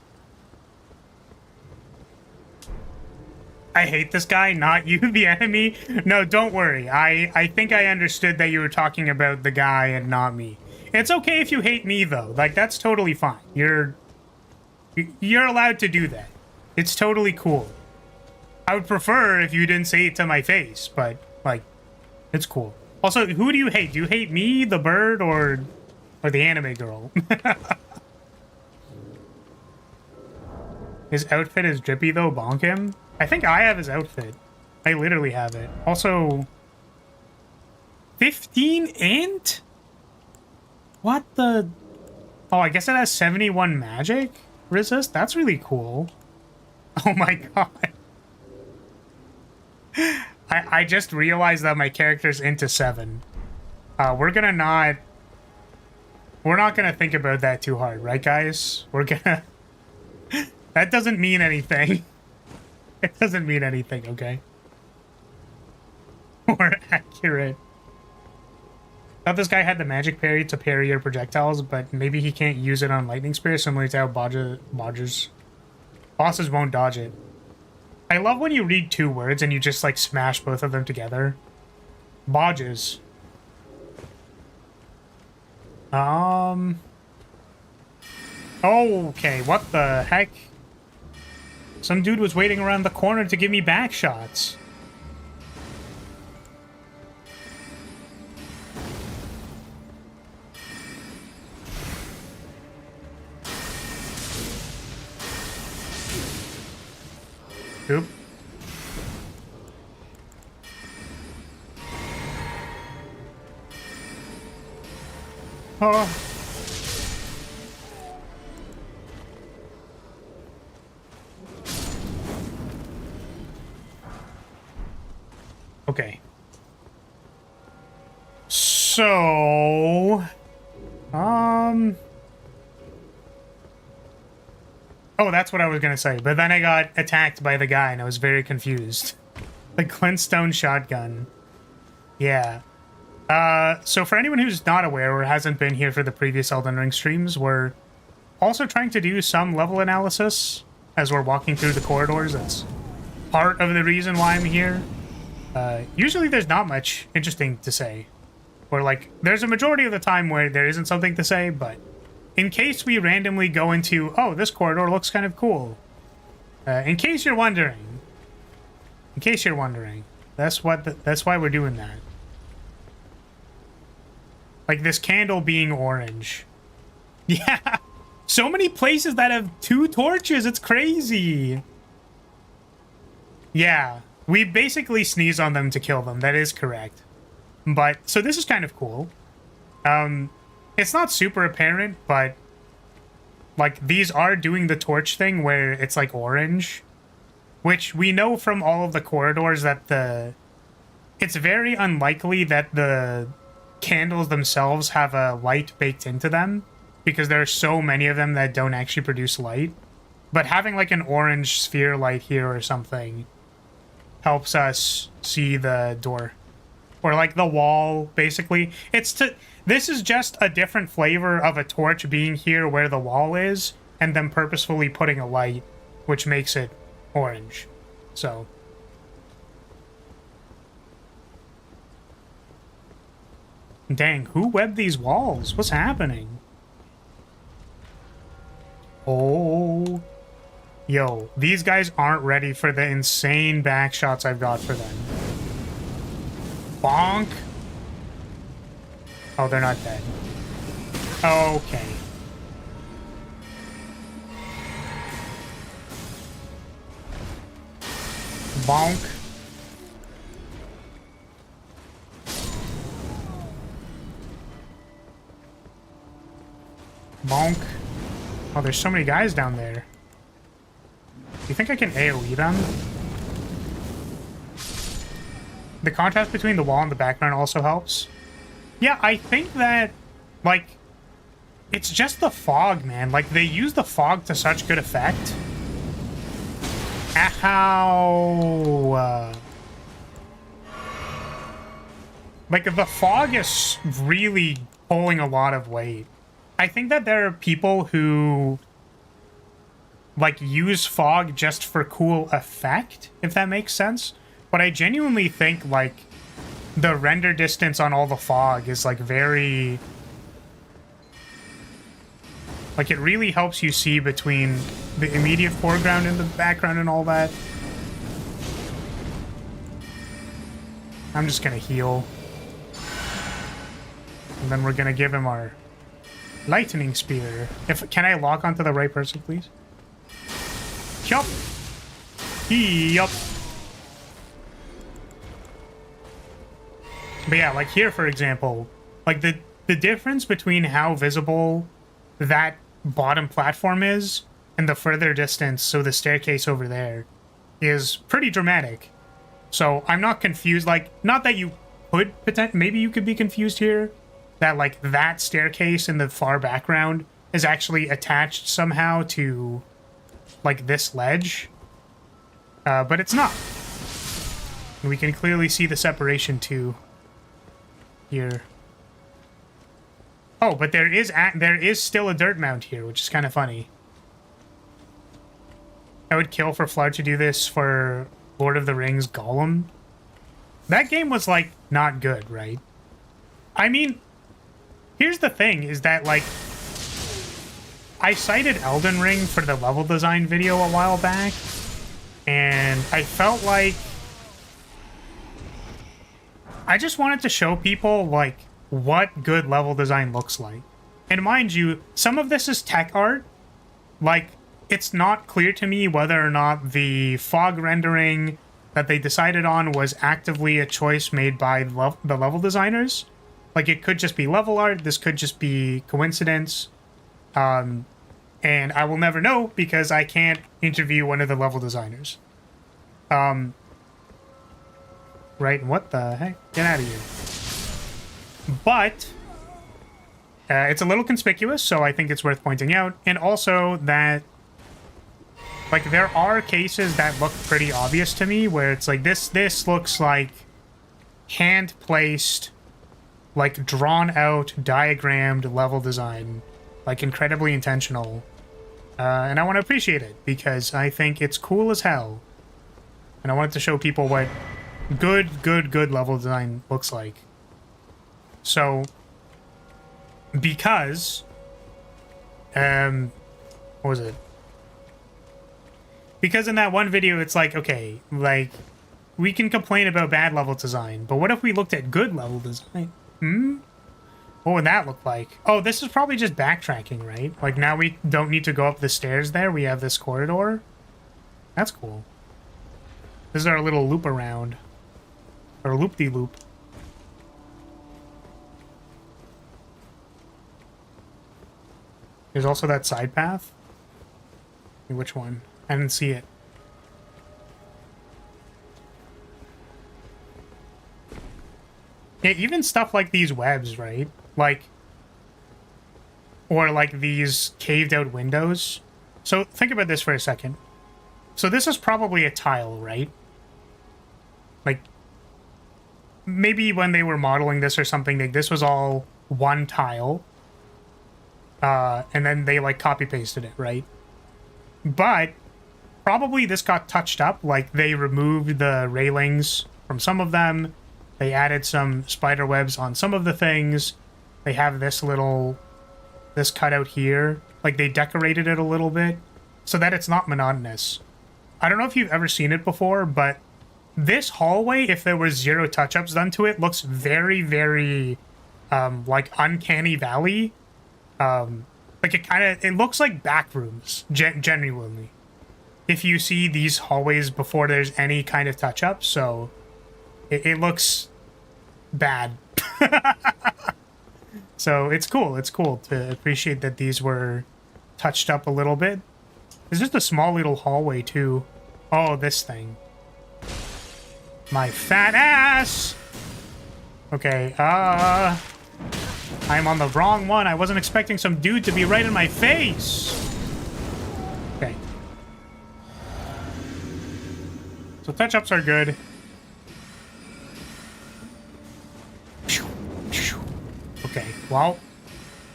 I hate this guy, not you, the enemy. No, don't worry. I think I understood that you were talking about the guy and not me. It's okay if you hate me, though. Like, that's totally fine. You're allowed to do that. It's totally cool. I would prefer if you didn't say it to my face, but, like, it's cool. Also, who do you hate? Do you hate me, the bird, or the anime girl? His outfit is drippy, though. Bonk him. I think I have his outfit. I literally have it. Also, 15 int? What the... Oh, I guess it has 71 magic resist? That's really cool. Oh my god. I just realized that my character's into 7. We're not gonna think about that too hard, right, guys? We're gonna... That doesn't mean anything. It doesn't mean anything, okay? More accurate. Thought this guy had the magic parry to parry your projectiles, but maybe he can't use it on lightning spear, similar to how bosses won't dodge it. I love when you read 2 words and you just, like, smash both of them together. Bodges. Okay, what the heck? Some dude was waiting around the corner to give me back shots. Oop. Oh. Okay. So... Oh, that's what I was gonna say, but then I got attacked by the guy and I was very confused. The glintstone shotgun. Yeah. So for anyone who's not aware or hasn't been here for the previous Elden Ring streams, we're also trying to do some level analysis as we're walking through the corridors. That's part of the reason why I'm here. Usually there's not much interesting to say. Or, like, there's a majority of the time where there isn't something to say, but in case we randomly go into, oh, this corridor looks kind of cool. In case you're wondering. That's why we're doing that. Like this candle being orange. Yeah. So many places that have 2 torches. It's crazy. Yeah. We basically sneeze on them to kill them. That is correct. But, so this is kind of cool. It's not super apparent, but, like, these are doing the torch thing where it's, like, orange. Which we know from all of the corridors that it's very unlikely that the candles themselves have a light baked into them, because there are so many of them that don't actually produce light. But having, like, an orange sphere light here or something helps us see the door. Or, like, the wall, basically. This is just a different flavor of a torch being here where the wall is, and then purposefully putting a light, which makes it orange. So. Dang, who webbed these walls? What's happening? Oh. Yo, these guys aren't ready for the insane back shots I've got for them. Bonk. Oh, they're not dead. Okay. Bonk. Bonk. Oh, there's so many guys down there. You think I can AoE them? The contrast between the wall and the background also helps. Yeah, I think that, like, it's just the fog, man. Like, they use the fog to such good effect. Ow. Like, the fog is really pulling a lot of weight. I think that there are people who, like, use fog just for cool effect, if that makes sense. But I genuinely think, like, the render distance on all the fog is, like, very... Like, it really helps you see between the immediate foreground and the background and all that. I'm just gonna heal. And then we're gonna give him our lightning spear. Can I lock onto the right person, please? Yup. Yup. But yeah, like here, for example, like the difference between how visible that bottom platform is and the further distance, so the staircase over there, is pretty dramatic. So I'm not confused. Like, not that you could maybe you could be confused here, that like that staircase in the far background is actually attached somehow to like this ledge, but it's not. And we can clearly see the separation too here. Oh, but there is still a dirt mound here, which is kind of funny. I would kill for Flood to do this for Lord of the Rings Gollum. That game was, like, not good, right? I mean, here's the thing, is that, like, I cited Elden Ring for the level design video a while back, and I felt like I just wanted to show people, like, what good level design looks like. And mind you, some of this is tech art. Like, it's not clear to me whether or not the fog rendering that they decided on was actively a choice made by the level designers. Like, it could just be level art, this could just be coincidence. And I will never know because I can't interview one of the level designers. Right, what the heck? Get out of here. But it's a little conspicuous, so I think it's worth pointing out. And also that, like, there are cases that look pretty obvious to me where it's like this looks like hand-placed, like drawn-out, diagrammed level design, like incredibly intentional. And I want to appreciate it because I think it's cool as hell. And I wanted to show people what good level design looks like. So, because, what was it? Because in that one video, it's like, okay, like, we can complain about bad level design, but what if we looked at good level design? What would that look like? Oh, this is probably just backtracking, right? Like, now we don't need to go up the stairs there, we have this corridor. That's cool. This is our little loop around. Or loop-de-loop. There's also that side path. Which one? I didn't see it. Yeah, even stuff like these webs, right? Like, or like these caved out windows. So think about this for a second. So this is probably a tile, right? Like, maybe when they were modeling this or something, like this was all one tile. And then they, like, copy-pasted it, right? But probably this got touched up. Like, they removed the railings from some of them. They added some spider webs on some of the things. They have this cutout here. Like, they decorated it a little bit. so that it's not monotonous. I don't know if you've ever seen it before, but this hallway, if there was 0 touch-ups done to it, looks very, very, like, Uncanny Valley. Like, it looks like back rooms, genuinely. If you see these hallways before there's any kind of touch-up, so it looks bad. So it's cool. It's cool to appreciate that these were touched up a little bit. It's just a small little hallway, too. Oh, this thing. My fat ass! Okay, I'm on the wrong one. I wasn't expecting some dude to be right in my face. Okay. So touch-ups are good. Okay, well,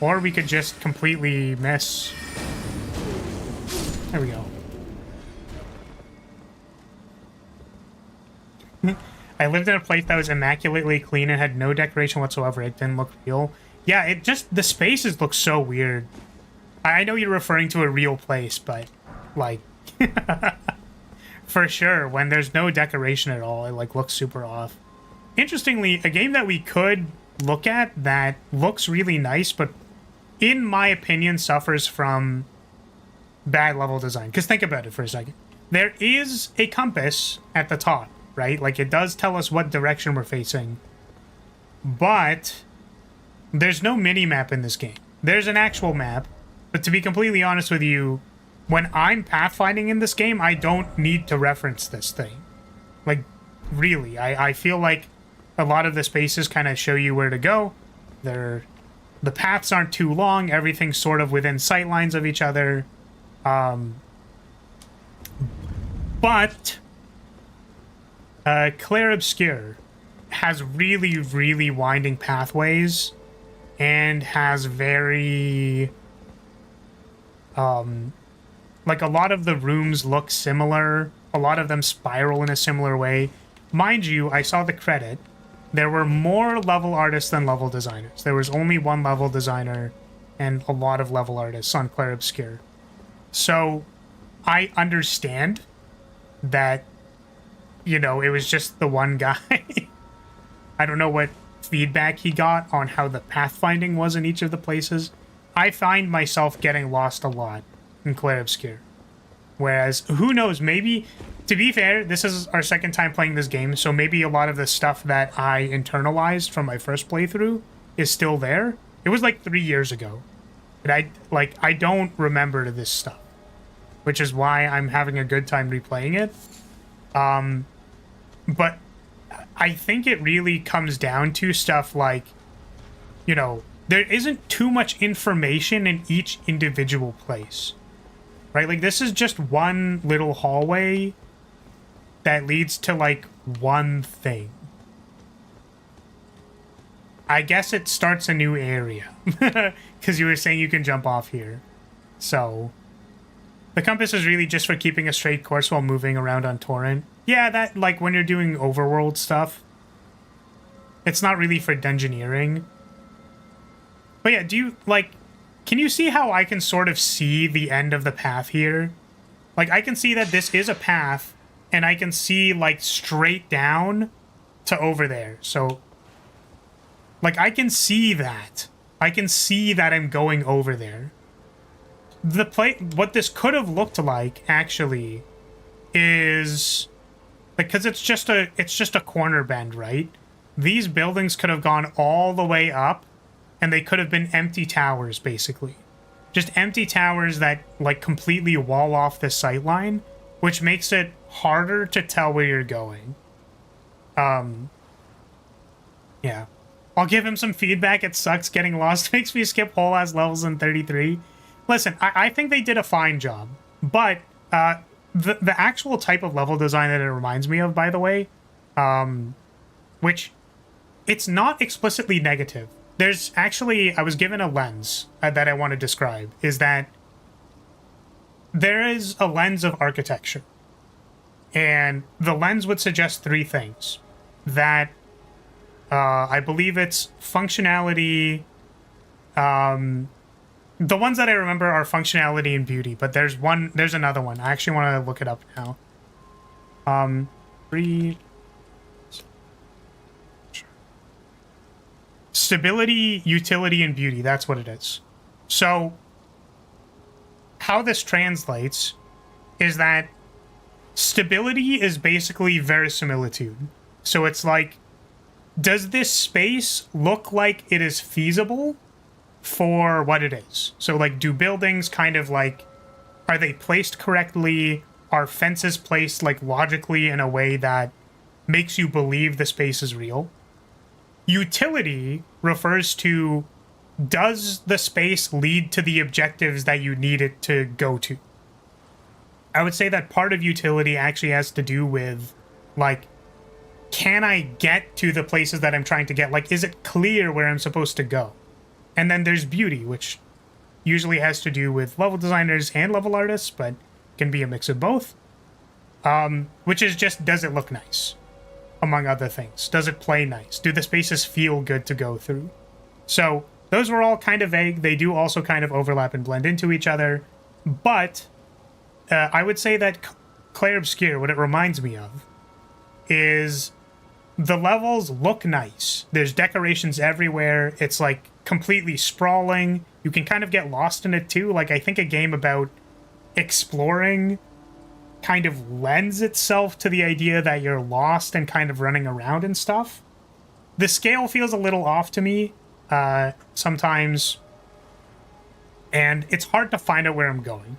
or we could just completely miss. There we go. I lived in a place that was immaculately clean and had no decoration whatsoever. It didn't look real. Yeah, it just, the spaces look so weird. I know you're referring to a real place, but, like, for sure, when there's no decoration at all, it, like, looks super off. Interestingly, a game that we could look at that looks really nice, but in my opinion suffers from bad level design. Because think about it for a second. There is a compass at the top, right? Like, it does tell us what direction we're facing. But there's no mini-map in this game. There's an actual map. But to be completely honest with you, when I'm pathfinding in this game, I don't need to reference this thing. Like, really. I feel like a lot of the spaces kind of show you where to go. The paths aren't too long. Everything's sort of within sight lines of each other. But Clair Obscur has really, really winding pathways and has very... like, a lot of the rooms look similar. A lot of them spiral in a similar way. Mind you, I saw the credit. There were more level artists than level designers. There was only one level designer and a lot of level artists on Clair Obscur. So I understand that, you know, it was just the one guy. I don't know what feedback he got on how the pathfinding was in each of the places. I find myself getting lost a lot in Clair Obscur. Whereas, who knows, maybe, to be fair, this is our second time playing this game, so maybe a lot of the stuff that I internalized from my first playthrough is still there. It was like 3 years ago. And I don't remember this stuff. Which is why I'm having a good time replaying it. But I think it really comes down to stuff like, you know, there isn't too much information in each individual place. Right? Like, this is just one little hallway that leads to, like, one thing. I guess it starts a new area. Because you were saying you can jump off here. So, the compass is really just for keeping a straight course while moving around on Torrent. Yeah, that, like, when you're doing overworld stuff. It's not really for dungeoneering. But yeah, do you, like... Can you see how I can sort of see the end of the path here? Like, I can see that this is a path, and I can see, like, straight down to over there. So, like, I can see that. I can see that I'm going over there. What this could have looked like, actually, is... Because it's just a corner bend, right? These buildings could have gone all the way up, and they could have been empty towers, basically. Just empty towers that, like, completely wall off the sightline, which makes it harder to tell where you're going. Yeah. I'll give him some feedback. It sucks getting lost. Makes me skip whole-ass levels in 33. Listen, I think they did a fine job. But, the actual type of level design that it reminds me of, by the way, which, it's not explicitly negative. There's actually, I was given a lens that I want to describe, is that there is a lens of architecture. And the lens would suggest three things. That, I believe it's functionality, The ones that I remember are functionality and beauty, but there's another one. I actually want to look it up now. Stability, utility, and beauty. That's what it is. So how this translates is that stability is basically verisimilitude. So it's like, does this space look like it is feasible for what it is? So like, do buildings kind of like, are they placed correctly? Are fences placed like logically in a way that makes you believe the space is real? Utility refers to, does the space lead to the objectives that you need it to go to? I would say that part of utility actually has to do with, like, can I get to the places that I'm trying to get? Like, is it clear where I'm supposed to go? And then there's beauty, which usually has to do with level designers and level artists, but can be a mix of both. Which is just, does it look nice? Among other things. Does it play nice? Do the spaces feel good to go through? So those were all kind of vague. They do also kind of overlap and blend into each other. But I would say that Clair Obscur, what it reminds me of, is the levels look nice. There's decorations everywhere. It's like completely sprawling. You can kind of get lost in it too. Like, I think a game about exploring kind of lends itself to the idea that you're lost and kind of running around and stuff. The scale feels a little off to me sometimes, and it's hard to find out where I'm going.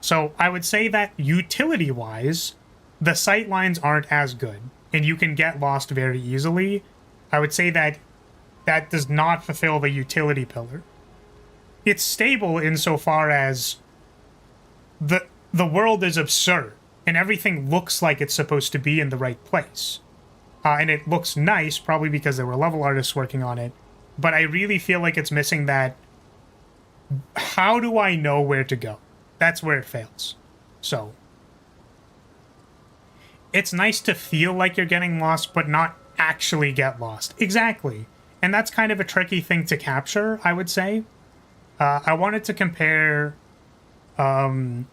So I would say that utility-wise, the sight lines aren't as good, and you can get lost very easily. I would say that that does not fulfill the utility pillar. It's stable insofar as the world is absurd, and everything looks like it's supposed to be in the right place. And it looks nice, probably because there were level artists working on it, but I really feel like it's missing that, how do I know where to go? That's where it fails. So it's nice to feel like you're getting lost, but not actually get lost. Exactly. And that's kind of a tricky thing to capture, I would say. I wanted to compare Clair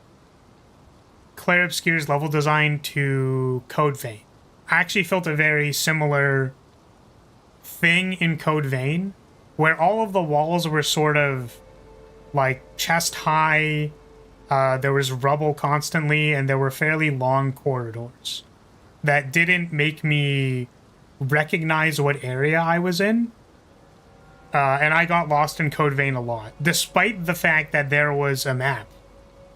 Obscur's level design to Code Vein. I actually felt a very similar thing in Code Vein, where all of the walls were sort of like chest high. There was rubble constantly, and there were fairly long corridors that didn't make me recognize what area I was in. And I got lost in Code Vein a lot, despite the fact that there was a map,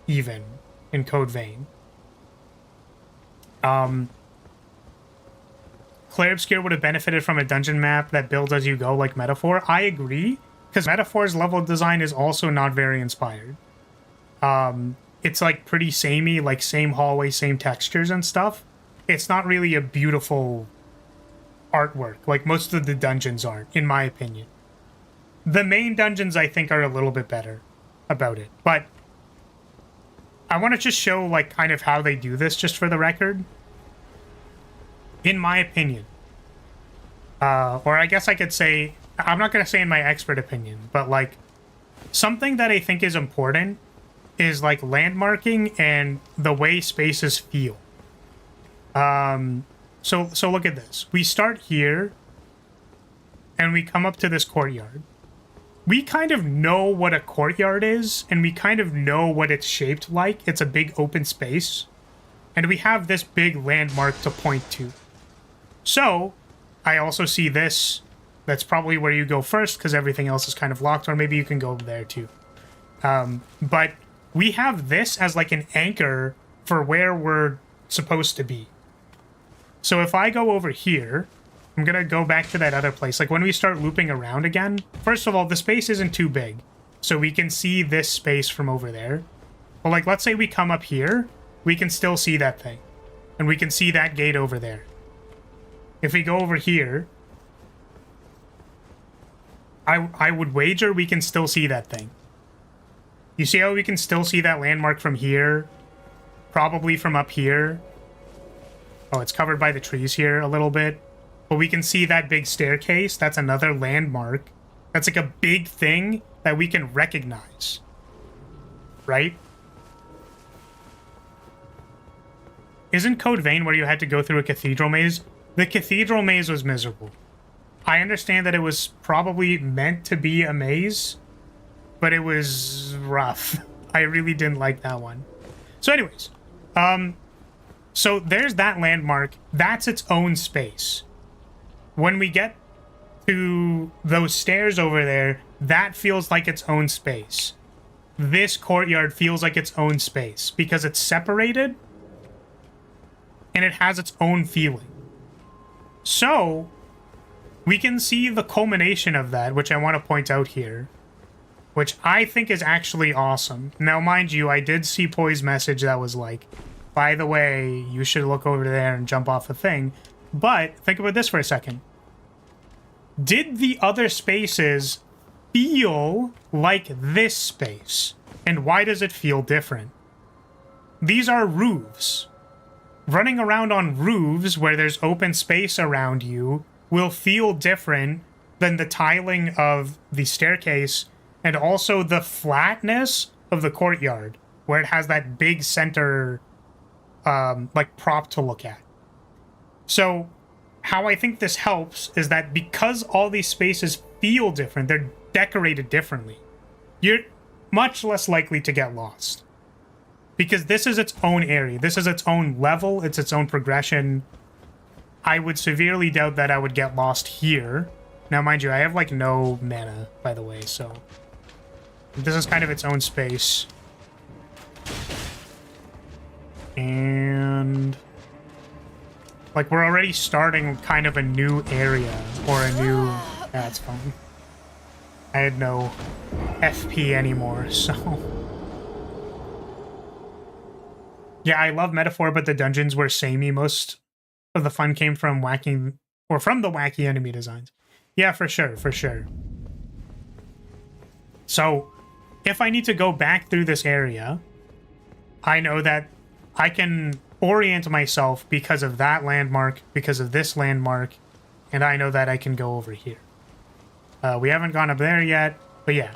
even, in Code Vein. Clair Obscur would have benefited from a dungeon map that builds as you go, like Metaphor. I agree, because Metaphor's level design is also not very inspired. It's like pretty samey, like same hallway, same textures and stuff. It's not really a beautiful artwork, like most of the dungeons aren't, in my opinion. The main dungeons, I think, are a little bit better about it, but I want to just show, like, kind of how they do this, just for the record. In my opinion, or I guess I could say, I'm not going to say in my expert opinion, but, like, something that I think is important is, like, landmarking and the way spaces feel. So look at this. We start here, and we come up to this courtyard. We kind of know what a courtyard is, and we kind of know what it's shaped like. It's a big open space, and we have this big landmark to point to. So, I also see this. That's probably where you go first, because everything else is kind of locked, or maybe you can go there too. But we have this as like an anchor for where we're supposed to be. So if I go over here, I'm going to go back to that other place. Like, when we start looping around again, first of all, the space isn't too big, so we can see this space from over there. But, like, let's say we come up here, we can still see that thing. And we can see that gate over there. If we go over here, I would wager we can still see that thing. You see how we can still see that landmark from here? Probably from up here. Oh, it's covered by the trees here a little bit. But we can see that big staircase. That's another landmark. That's like a big thing that we can recognize. right? Isn't Code Vein where you had to go through a cathedral maze? The cathedral maze was miserable. I understand that it was probably meant to be a maze, but it was rough. I really didn't like that one. So anyways, so there's that landmark. That's its own space. When we get to those stairs over there, that feels like its own space. This courtyard feels like its own space because it's separated and it has its own feeling. So we can see the culmination of that, which I want to point out here, which I think is actually awesome. Now, mind you, I did see Poi's message that was like, by the way, you should look over there and jump off the thing. But think about this for a second. Did the other spaces feel like this space? And why does it feel different? These are roofs. Running around on roofs where there's open space around you will feel different than the tiling of the staircase and also the flatness of the courtyard where it has that big center like prop to look at. So how I think this helps is that because all these spaces feel different, they're decorated differently, you're much less likely to get lost. Because this is its own area. This is its own level. It's its own progression. I would severely doubt that I would get lost here. Now, mind you, I have, like, no mana, by the way, so... This is kind of its own space. And... like, we're already starting kind of a new area. Or a new... That's fine. I had no FP anymore, so... Yeah, I love Metaphor, but the dungeons were samey. Most of the fun came from whacking, or from the wacky enemy designs. Yeah, for sure, for sure. So, if I need to go back through this area, I know that I can orient myself because of that landmark, because of this landmark, and I know that I can go over here. We haven't gone up there yet, but yeah.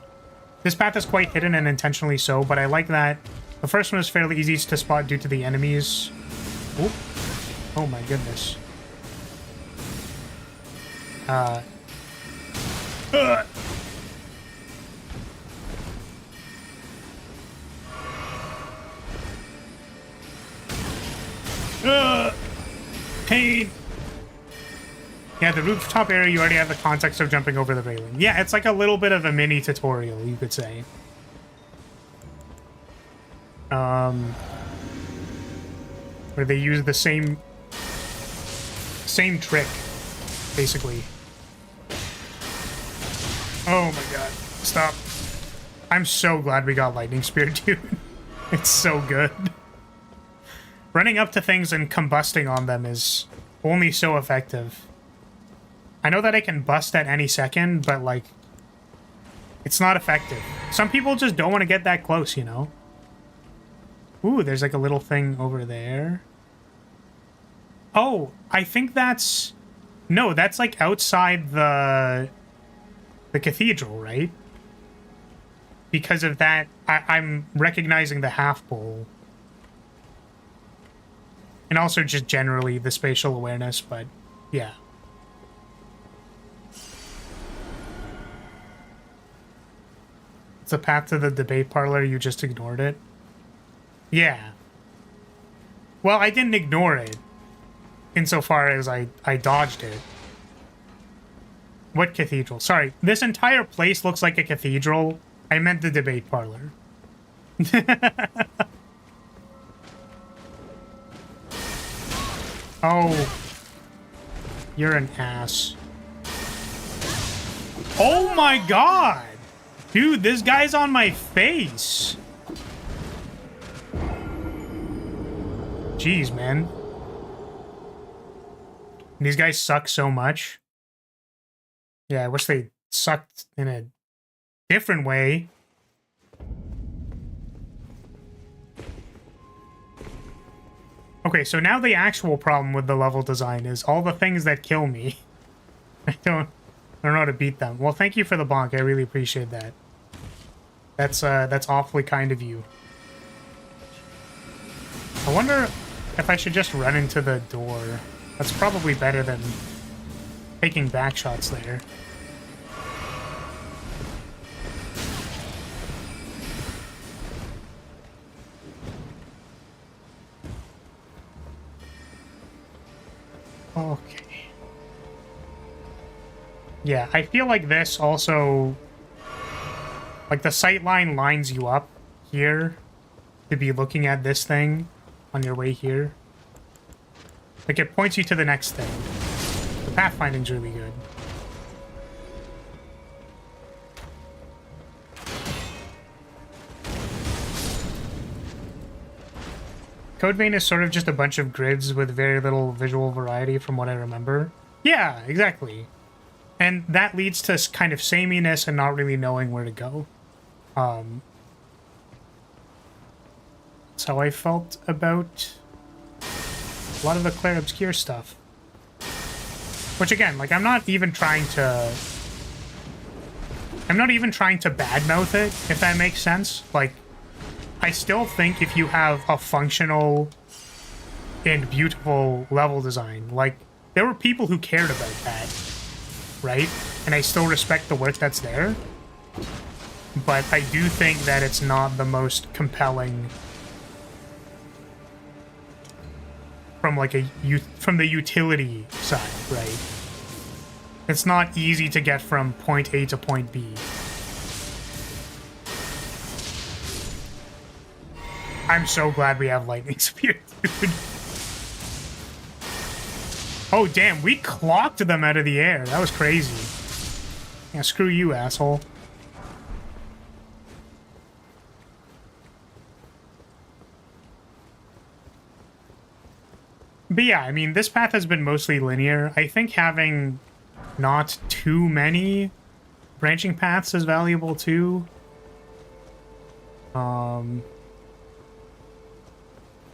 This path is quite hidden and intentionally so, but I like that. The first one is fairly easy to spot due to the enemies. Oop. Oh my goodness. Pain! Yeah, the rooftop area, you already have the context of jumping over the railing. Yeah, it's like a little bit of a mini tutorial, you could say. Where they use the same trick, basically. Oh my god. Stop. I'm so glad we got Lightning Spear, dude. It's so good. Running up to things and combusting on them is only so effective. I know that I can bust at any second, but, like, it's not effective. Some people just don't want to get that close, you know? Ooh, there's like a little thing over there. Oh, I think that's... No, that's like outside the cathedral, right? Because of that, I'm recognizing the half bowl. And also just generally the spatial awareness, but yeah. It's a path to the debate parlor, you just ignored it. Yeah. Well, I didn't ignore it, insofar as I dodged it. What cathedral? Sorry, this entire place looks like a cathedral. I meant the debate parlor. Oh. You're an ass. Oh my god! Dude, this guy's on my face. Jeez, man. These guys suck so much. Yeah, I wish they sucked in a different way. Okay, so now the actual problem with the level design is all the things that kill me. I don't know how to beat them. Well, thank you for the bonk. I really appreciate that. That's awfully kind of you. I wonder if I should just run into the door. That's probably better than taking back shots there. Okay. Yeah, I feel like this also... Like, the sightline lines you up here to be looking at this thing on your way here. Like, it points you to the next thing. The pathfinding's really good. Code Vein is sort of just a bunch of grids with very little visual variety from what I remember. Yeah, exactly. And that leads to kind of sameness and not really knowing where to go. That's how I felt about a lot of the Claire Obscure stuff. Which again, like, I'm not even trying to badmouth it, if that makes sense. Like, I still think if you have a functional and beautiful level design, like, there were people who cared about that, right? And I still respect the work that's there. But I do think that it's not the most compelling from like from the utility side, right? It's not easy to get from point A to point B. I'm so glad we have lightning spear, dude. Oh damn, we clocked them out of the air. That was crazy. Yeah, screw you, asshole. But yeah, I mean, this path has been mostly linear. I think having not too many branching paths is valuable too.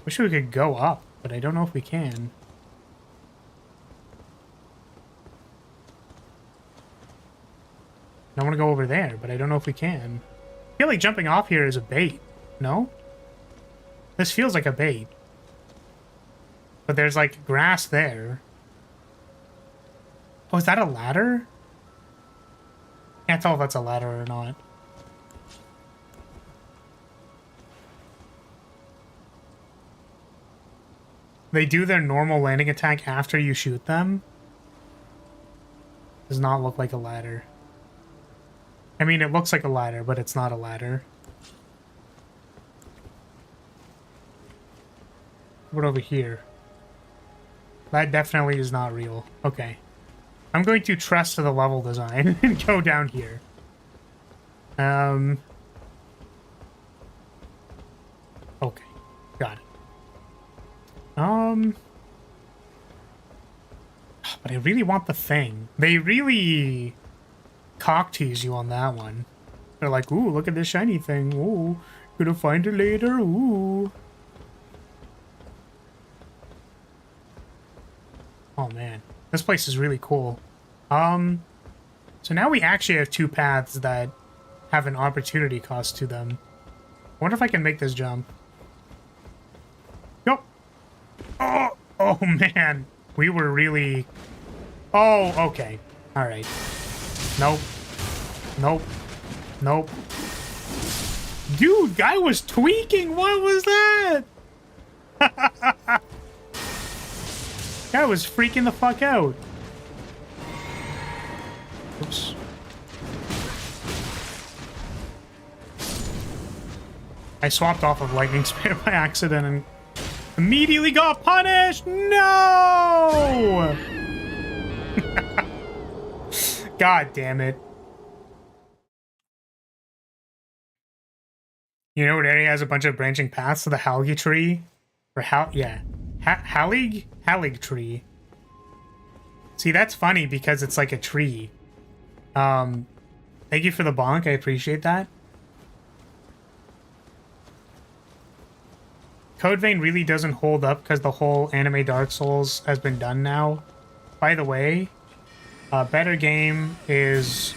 Wish we could go up, but I don't know if we can. I want to go over there, but I don't know if we can. I feel like jumping off here is a bait. No? This feels like a bait. But there's, like, grass there. Oh, is that a ladder? Can't tell if that's a ladder or not. They do their normal landing attack after you shoot them. Does not look like a ladder. I mean, it looks like a ladder, but it's not a ladder. What over here? That definitely is not real. Okay. I'm going to trust the level design and go down here. Okay. Got it. But I really want the thing. They really cock tease you on that one. They're like, ooh, look at this shiny thing. Ooh, gonna find it later. Ooh. Oh man, this place is really cool. So now we actually have two paths that have an opportunity cost to them. I wonder if I can make this jump. Yup. Oh man, we were really... Oh, okay. All right. Nope. Nope. Nope. Dude, guy was tweaking. What was that? Guy was freaking the fuck out. Oops. I swapped off of Lightning Spear by accident and immediately got punished. No! God damn it. You know what area has a bunch of branching paths to the Halgi tree? Or Hallig tree. See, that's funny because it's like a tree. Thank you for the bonk. I appreciate that. Code Vein really doesn't hold up because the whole anime Dark Souls has been done now. By the way, better game is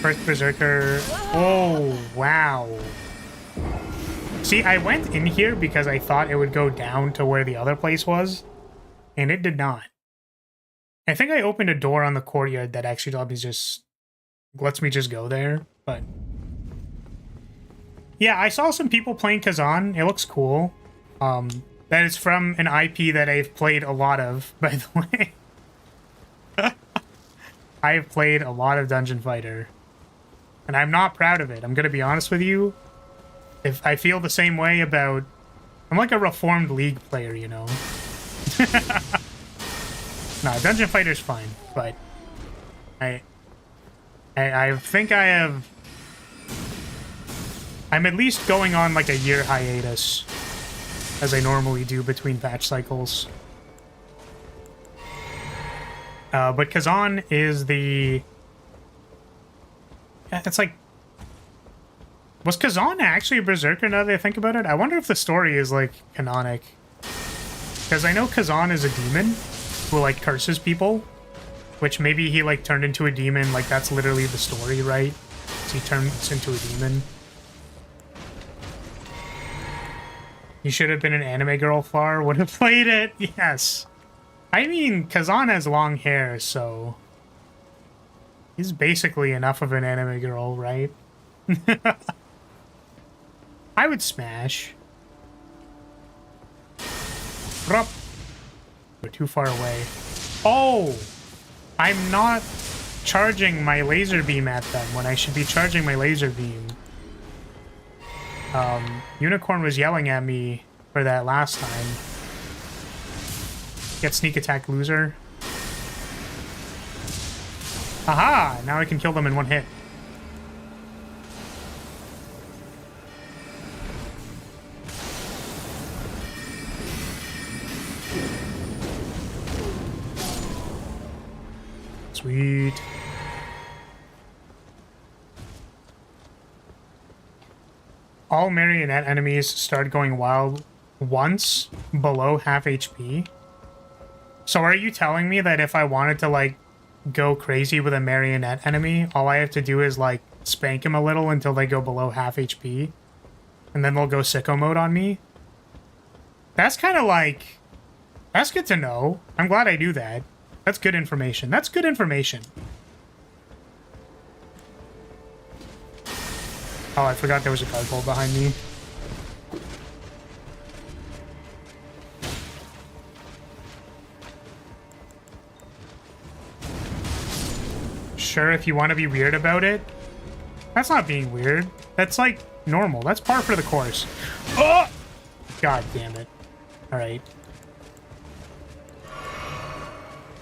First Berserker. Oh, wow. See, I went in here because I thought it would go down to where the other place was, and it did not. I think I opened a door on the courtyard that actually lets me just go there, but... Yeah, I saw some people playing Kazan. It looks cool. That is from an IP that I've played a lot of, by the way. I've played a lot of Dungeon Fighter, and I'm not proud of it. I'm gonna be honest with you. If I feel the same way about... I'm like a reformed League player, you know? No, Dungeon Fighter's fine, but... I think I have... I'm at least going on like a year hiatus, as I normally do between patch cycles. But Kazan is the... Yeah, it's like... Was Kazan actually a Berserker now that I think about it? I wonder if the story is, like, canonic. Because I know Kazan is a demon who, like, curses people. Which maybe he, like, turned into a demon. Like, that's literally the story, right? So he turns into a demon. You should have been an anime girl, Far. Would have played it. Yes. I mean, Kazan has long hair, so... He's basically enough of an anime girl, right? I would smash. We're too far away. Oh! I'm not charging my laser beam at them when I should be charging my laser beam. Unicorn was yelling at me for that last time. Get sneak attack, loser. Aha! Now I can kill them in one hit. Sweet. All marionette enemies start going wild once below half HP. So are you telling me that if I wanted to, like, go crazy with a marionette enemy, all I have to do is, like, spank him a little until they go below half HP? And then they'll go sicko mode on me? That's kind of like... That's good to know. I'm glad I do that. That's good information. That's good information. Oh, I forgot there was a gargoyle behind me. Sure, if you want to be weird about it. That's not being weird. That's, like, normal. That's par for the course. Oh! God damn it. Alright.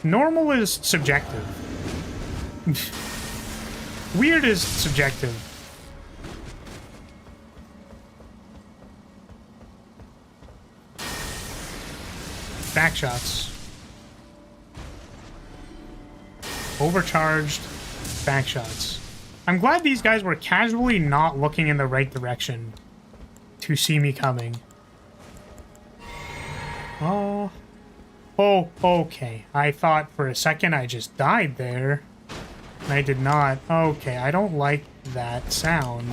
Normal is subjective. Weird is subjective. Backshots. Overcharged backshots. I'm glad these guys were casually not looking in the right direction to see me coming. Oh. Oh, okay. I thought for a second I just died there. And I did not. Okay, I don't like that sound.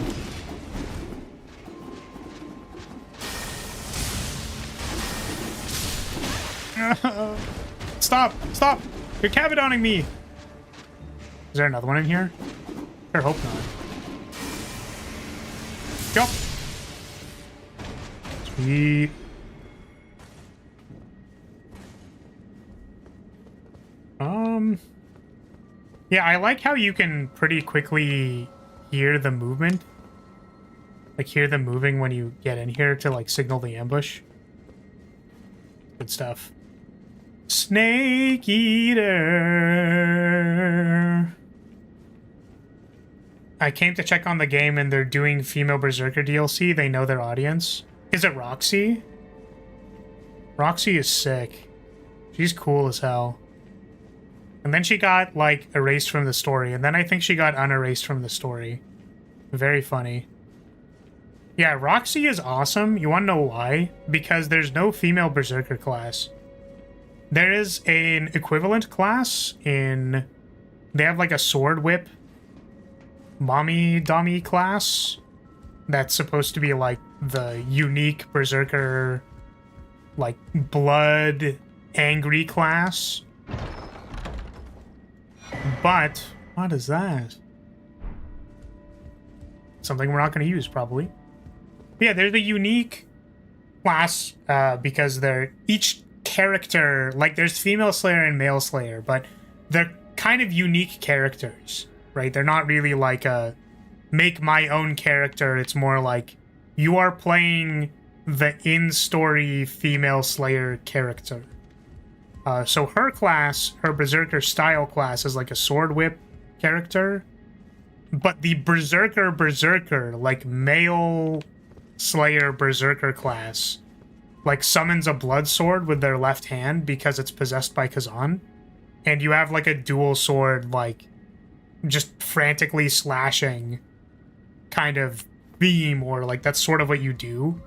Stop! Stop! You're cabadonning me! Is there another one in here? I hope not. Go! Sweet. Yeah, I like how you can pretty quickly hear the movement. Like, hear them moving when you get in here to, like, signal the ambush. Good stuff. Snake Eater! I came to check on the game and they're doing female Berserker DLC. They know their audience. Is it Roxy? Roxy is sick. She's cool as hell. And then she got, like, erased from the story. And then I think she got unerased from the story. Very funny. Yeah, Roxy is awesome. You want to know why? Because there's no female Berserker class. There is an equivalent class in... They have, like, a sword whip. mommy dummy class that's supposed to be like the unique berserker, like blood angry class. But what is that? Something we're not going to use probably. But yeah, they're the unique class because they're each character, like there's female slayer and male slayer, but they're kind of unique characters, right? They're not really like a make my own character. It's more like you are playing the in-story female slayer character. So her class, her berserker style class, is like a sword whip character, but the berserker, like male slayer berserker class, like summons a blood sword with their left hand because it's possessed by Kazan, and you have like a dual sword, like just frantically slashing kind of theme, or like that's sort of what you do.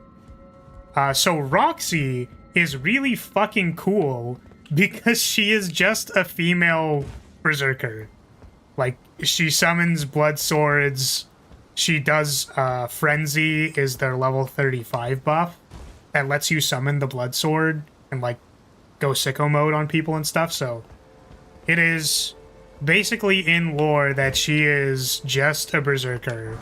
So Roxy is really fucking cool because she is just a female berserker. Like, she summons blood swords. She does Frenzy is their level 35 buff that lets you summon the blood sword and like go sicko mode on people and stuff. So it is basically in lore that she is just a berserker,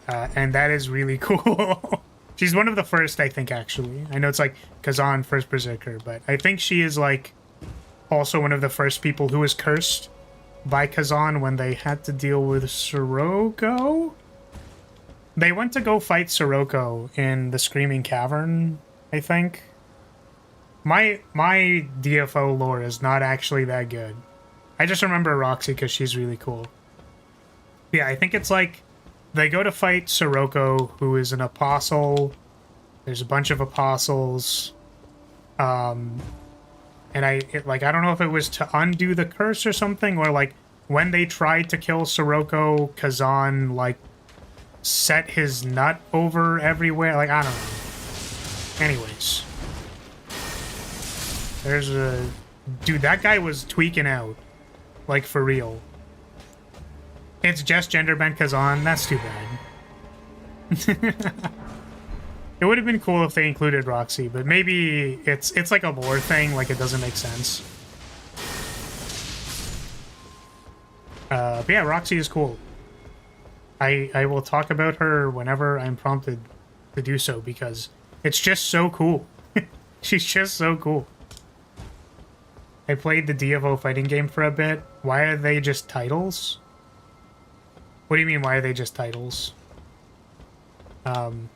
and that is really cool. She's one of the first, I think, actually. I know it's like Kazan first berserker, but I think she is like also one of the first people who was cursed by Kazan when they had to deal with Sirocco. They went to go fight Sirocco in the Screaming Cavern, I think. My DFO lore is not actually that good. I just remember Roxy because she's really cool. Yeah, I think it's like they go to fight Sirocco, who is an apostle. There's a bunch of apostles. And I don't know if it was to undo the curse or something, or like when they tried to kill Sirocco, Kazan like set his nut over everywhere. Like, I don't know. Anyways. There's a... Dude, that guy was tweaking out. Like, for real. It's just gender bent Kazan. That's too bad. It would have been cool if they included Roxy, but maybe it's like a lore thing, like it doesn't make sense. But yeah, Roxy is cool. I will talk about her whenever I'm prompted to do so, because it's just so cool. She's just so cool. I played the DFO fighting game for a bit. Why are they just titles? What do you mean, why are they just titles? From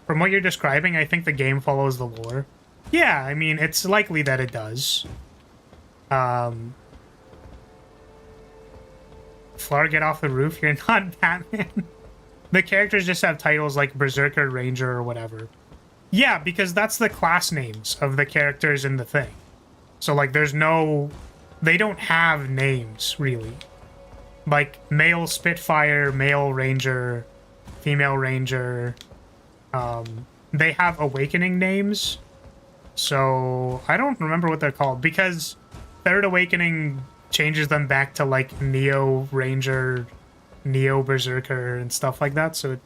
what you're describing, I think the game follows the lore. Yeah, I mean, it's likely that it does. Flar, get off the roof. You're not Batman. The characters just have titles like Berserker, Ranger, or whatever. Yeah, because that's the class names of the characters in the thing. So, like, there's no... They don't have names, really. Like, male Spitfire, male Ranger, female Ranger. They have Awakening names. So, I don't remember what they're called, because Third Awakening changes them back to, like, Neo Ranger, Neo Berserker, and stuff like that, so it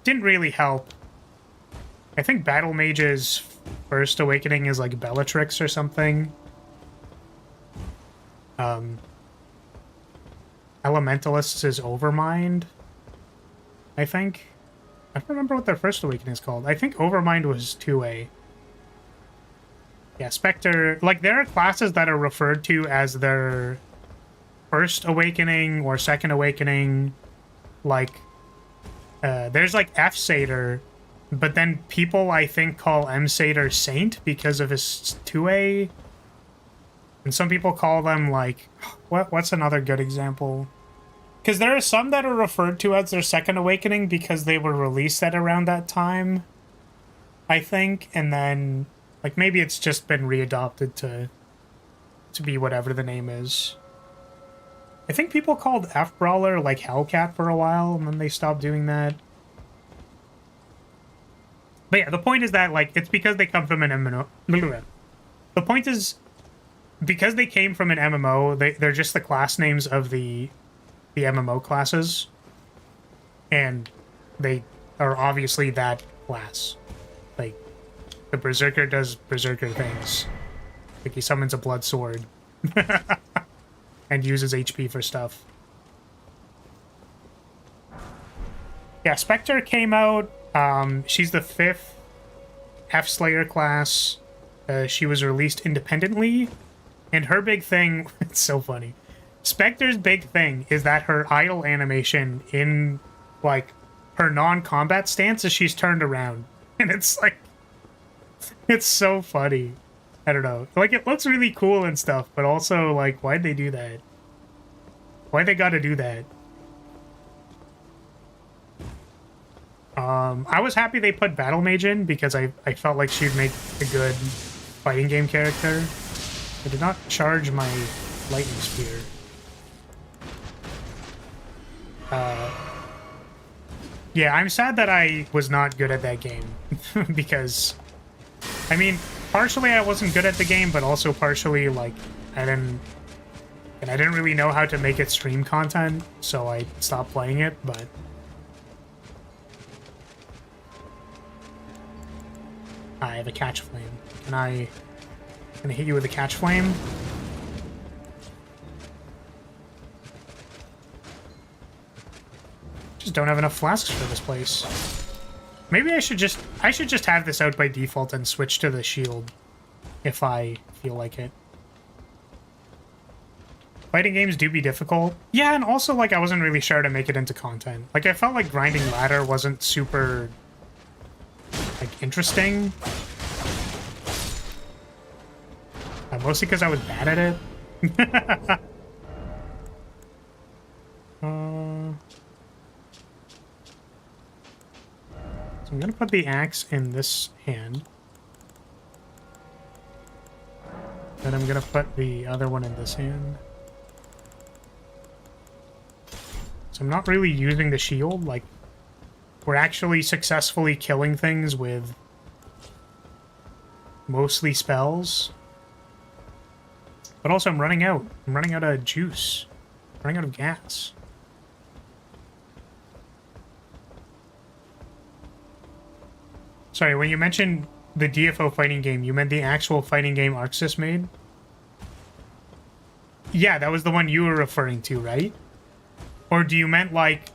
didn't really help. I think Battle Mage's First Awakening is, like, Bellatrix or something. Elementalist's is Overmind, I think. I don't remember what their First Awakening is called. I think Overmind was 2A. Yeah, Spectre... Like, there are classes that are referred to as their First Awakening or Second Awakening. Like, there's, like, F-Satyr, but then people, I think, call M-Satyr Saint because of his 2A. And some people call them, like... What's another good example? Because there are some that are referred to as their Second Awakening because they were released at around that time, I think. And then, like, maybe it's just been readopted to be whatever the name is. I think people called F-Brawler, like, Hellcat for a while, and then they stopped doing that. But yeah, the point is that, like, it's because they come from an MMO. The point is because they came from an MMO, they're just the class names of the MMO classes, and they are obviously that class. Like, the Berserker does Berserker things. Like, he summons a blood sword and uses HP for stuff. Yeah, Spectre came out. She's the 5th F-Slayer class. She was released independently, and her big thing, it's so funny. Spectre's big thing is that her idle animation in, like, her non-combat stance is she's turned around. And it's like, it's so funny. I don't know. Like, it looks really cool and stuff, but also, like, why'd they do that? Why'd they gotta do that? I was happy they put Battle Mage in because I felt like she'd make a good fighting game character. I did not charge my lightning spear. Yeah, I'm sad that I was not good at that game because, I mean, partially I wasn't good at the game, but also partially, like, I didn't really know how to make it stream content, so I stopped playing it, but I have a catch flame. Can I hit you with a catch flame? Just don't have enough flasks for this place. Maybe I should just have this out by default and switch to the shield if I feel like it. Fighting games do be difficult. Yeah, and also, like, I wasn't really sure to make it into content. Like, I felt like grinding ladder wasn't super, like, interesting. Mostly because I was bad at it. So I'm gonna put the axe in this hand. Then I'm gonna put the other one in this hand. So I'm not really using the shield. Like, we're actually successfully killing things with mostly spells. But also, I'm running out. I'm running out of juice. I'm running out of gas. Sorry, when you mentioned the DFO fighting game, you meant the actual fighting game Arxis made? Yeah, that was the one you were referring to, right? Or do you meant, like,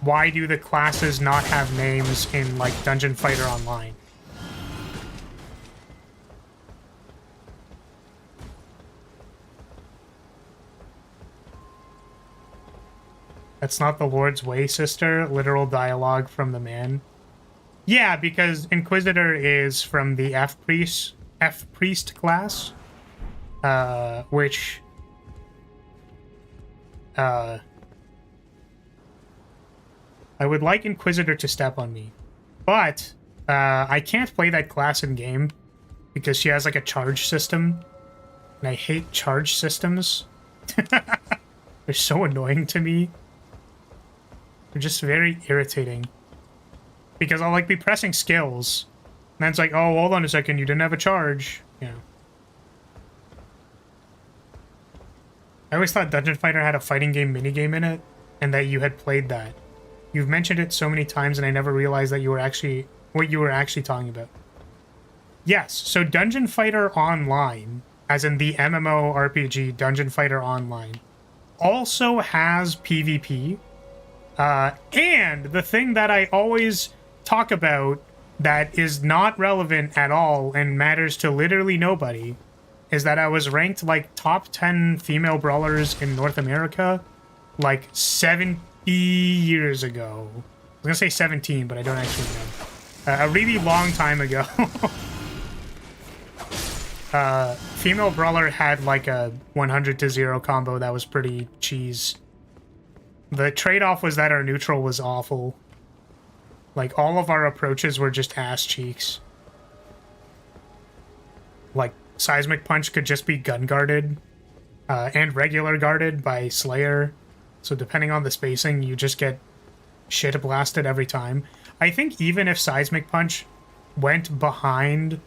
why do the classes not have names in, like, Dungeon Fighter Online? That's not the Lord's way, sister. Literal dialogue from the man. Yeah, because Inquisitor is from the F-Priest class. Which... I would like Inquisitor to step on me. But, I can't play that class in-game because she has, like, a charge system. And I hate charge systems. They're so annoying to me. They're just very irritating. Because I'll, like, be pressing skills. And then it's like, oh, hold on a second, you didn't have a charge. Yeah. I always thought Dungeon Fighter had a fighting game minigame in it, and that you had played that. You've mentioned it so many times, and I never realized that you were actually... what you were actually talking about. Yes, so Dungeon Fighter Online, as in the MMORPG Dungeon Fighter Online, also has PvP. And the thing that I always talk about that is not relevant at all and matters to literally nobody is that I was ranked, like, top 10 female brawlers in North America, like, 70 years ago. I was gonna say 17, but I don't actually know. A really long time ago. Female brawler had, like, a 100-0 combo that was pretty cheese. The trade-off was that our neutral was awful. Like, all of our approaches were just ass cheeks. Like, Seismic Punch could just be gun guarded, and regular guarded by Slayer. So depending on the spacing, you just get shit blasted every time. I think even if Seismic Punch went behind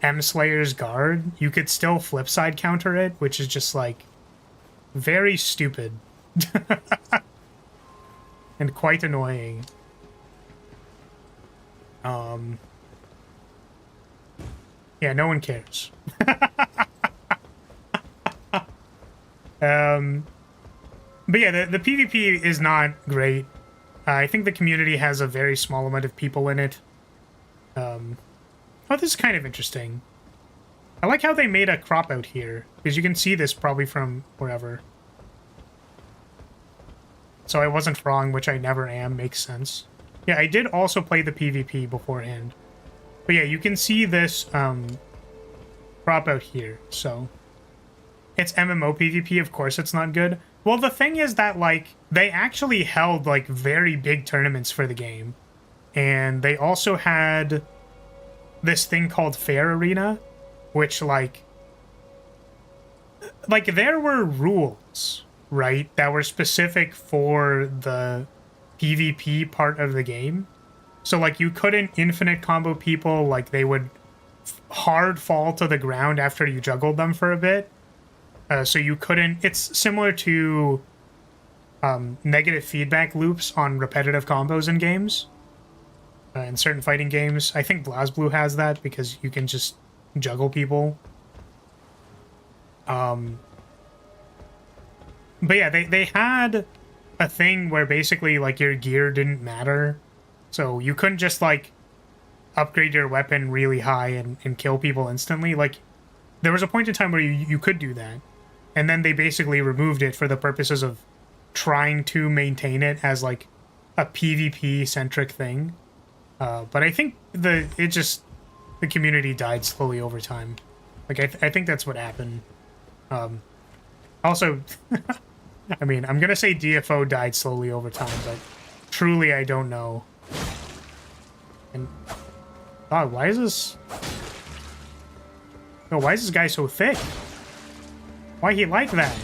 M-Slayer's guard, you could still flip side counter it, which is just, like, very stupid. And quite annoying. Yeah, no one cares. But yeah, the PvP is not great. I think the community has a very small amount of people in it. Oh, this is kind of interesting. I like how they made a crop out here, because you can see this probably from wherever. So I wasn't wrong, which I never am. Makes sense. Yeah, I did also play the PvP beforehand. But yeah, you can see this crop out here, so... It's MMO PvP, of course it's not good. Well, the thing is that, like, they actually held, like, very big tournaments for the game. And they also had this thing called Fair Arena, which, like, there were rules, right, that were specific for the PvP part of the game. So, like, you couldn't infinite combo people, like, they would hard fall to the ground after you juggled them for a bit. So you couldn't... It's similar to negative feedback loops on repetitive combos in games. In certain fighting games. I think BlazBlue has that because you can just juggle people. But yeah, they had a thing where basically, like, your gear didn't matter. So you couldn't just, like, upgrade your weapon really high and kill people instantly. Like, there was a point in time where you could do that. And then they basically removed it for the purposes of trying to maintain it as, like, a PvP-centric thing. But I think the community died slowly over time. Like, I think that's what happened. Also, I mean, I'm gonna say DFO died slowly over time, but truly I don't know. And, God, why is this... No, why is this guy so thick? Why he like that?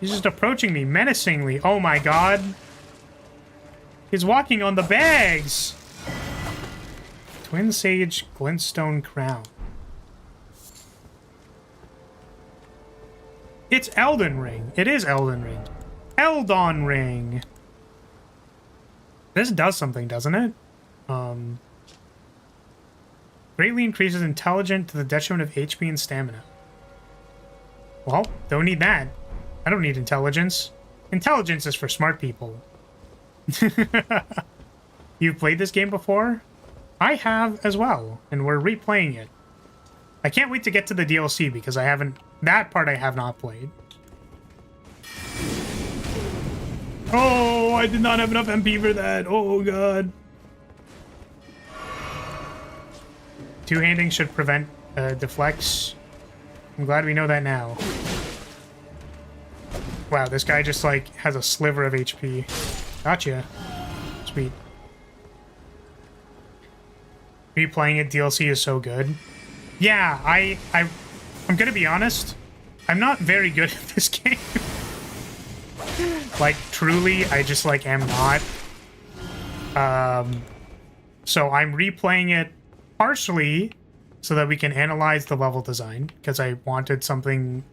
He's just approaching me menacingly. Oh my god. He's walking on the bags. Twin Sage Glintstone Crown. It's Elden Ring. It is Elden Ring. Elden Ring. This does something, doesn't it? Greatly increases intelligence to the detriment of HP and stamina. Well, don't need that. I don't need intelligence. Intelligence is for smart people. You've played this game before? I have as well, and we're replaying it. I can't wait to get to the DLC because I haven't... That part I have not played. Oh, I did not have enough MP for that. Oh, God. Two-handing should prevent deflects. I'm glad we know that now. Wow, this guy just, like, has a sliver of HP. Gotcha. Sweet. Replaying it DLC is so good. Yeah, I'm gonna be honest. I'm not very good at this game. Like, truly, I just, like, am not. So I'm replaying it partially so that we can analyze the level design, because I wanted something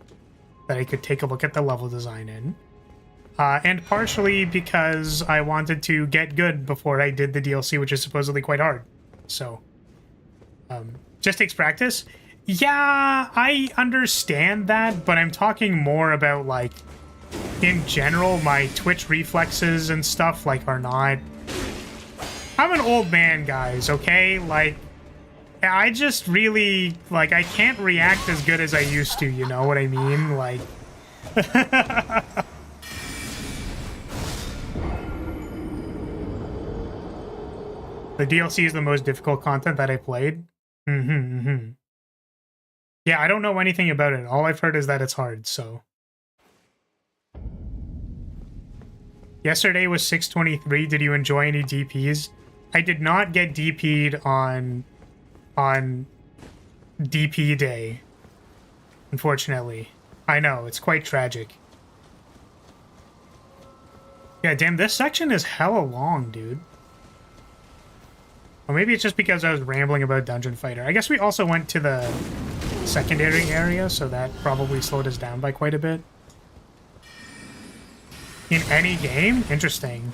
that I could take a look at the level design in. And partially because I wanted to get good before I did the DLC, which is supposedly quite hard. So, just takes practice. Yeah, I understand that, but I'm talking more about, like, in general, my Twitch reflexes and stuff, like, are not... I'm an old man, guys, okay? Like, I just really, like, I can't react as good as I used to, you know what I mean? Like... The DLC is the most difficult content that I played. Yeah, I don't know anything about it. All I've heard is that it's hard, so... Yesterday was 623. Did you enjoy any DPs? I did not get DP'd on DP day. Unfortunately. I know, it's quite tragic. Yeah, damn, this section is hella long, dude. Or maybe it's just because I was rambling about Dungeon Fighter. I guess we also went to the secondary area, so that probably slowed us down by quite a bit. In any game? Interesting.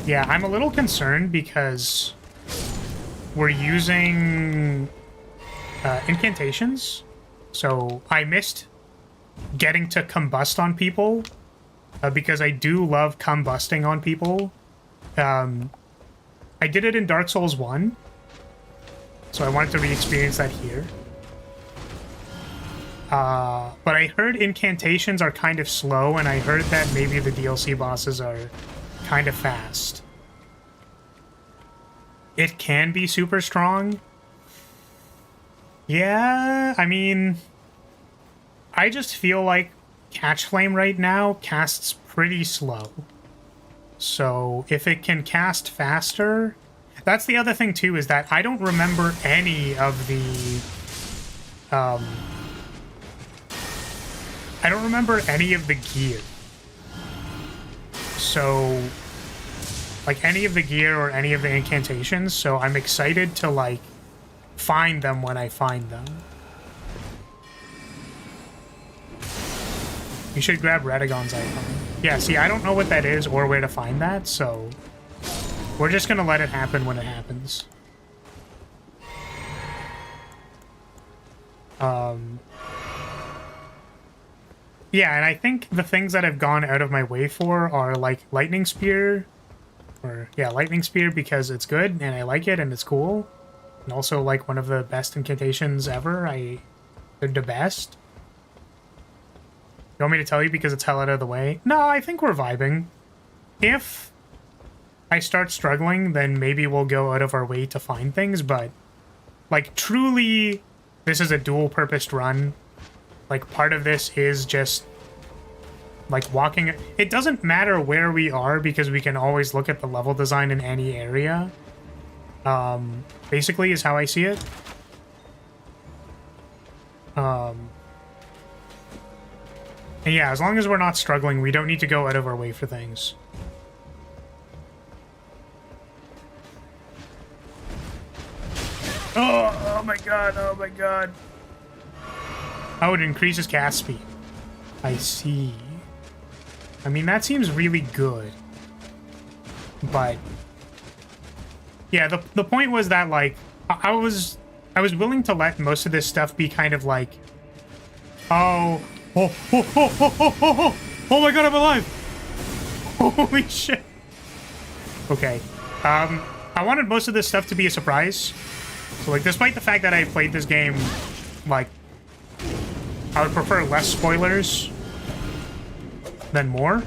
Yeah, I'm a little concerned because we're using incantations. So I missed getting to combust on people because I do love combusting on people. I did it in Dark Souls 1, so I wanted to re-experience that here. But I heard incantations are kind of slow, and I heard that maybe the DLC bosses are kind of fast. It can be super strong. Yeah, I mean, I just feel like Catch Flame right now casts pretty slow. So if it can cast faster... That's the other thing, too, is that I don't remember any of the... I don't remember any of the gear. So... like, any of the gear or any of the incantations, so I'm excited to, like, find them when I find them. You should grab Radagon's icon. Yeah, see, I don't know what that is or where to find that, so we're just gonna let it happen when it happens. Yeah, and I think the things that I've gone out of my way for are, like, Lightning Spear. Or, yeah, Lightning Spear because it's good, and I like it, and it's cool. And also, like, one of the best incantations ever. They're the best. You want me to tell you because it's hell out of the way? No, I think we're vibing. If I start struggling, then maybe we'll go out of our way to find things, but, like, truly, this is a dual-purposed run. Like, part of this is just, like, walking... It doesn't matter where we are because we can always look at the level design in any area. Basically is how I see it. And yeah, as long as we're not struggling, we don't need to go out of our way for things. Oh my god, oh my god. Oh, it increases cast speed. I see. I mean, that seems really good. But... yeah, the point was that, like, I was willing to let most of this stuff be kind of like... Oh my god, I'm alive! Holy shit. Okay. I wanted most of this stuff to be a surprise. So, like, despite the fact that I played this game, like, I would prefer less spoilers than more.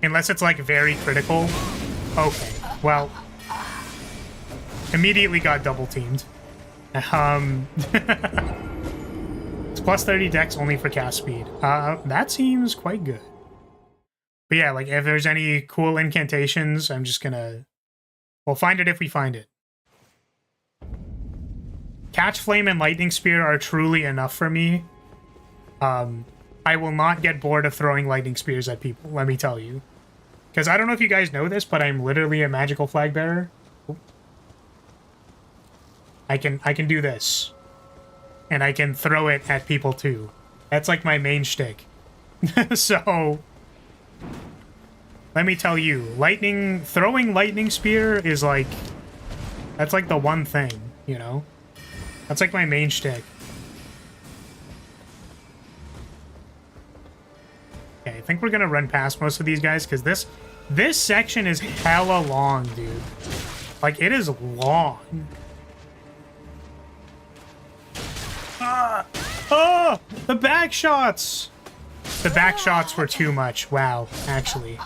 Unless it's, like, very critical. Okay, well... immediately got double-teamed. It's plus 30 dex only for cast speed. That seems quite good. But yeah, like, if there's any cool incantations, I'm just gonna... we'll find it if we find it. Catch Flame and Lightning Spear are truly enough for me. I will not get bored of throwing Lightning Spears at people, let me tell you. Because I don't know if you guys know this, but I'm literally a magical flag bearer. I can do this. And I can throw it at people too. That's like my main shtick. So, let me tell you, throwing Lightning Spear is like, that's like the one thing, you know? That's like my main shtick. Okay, I think we're gonna run past most of these guys because this section is hella long, dude. Like, it is long. Oh, the back shots! The back shots were too much. Wow, actually.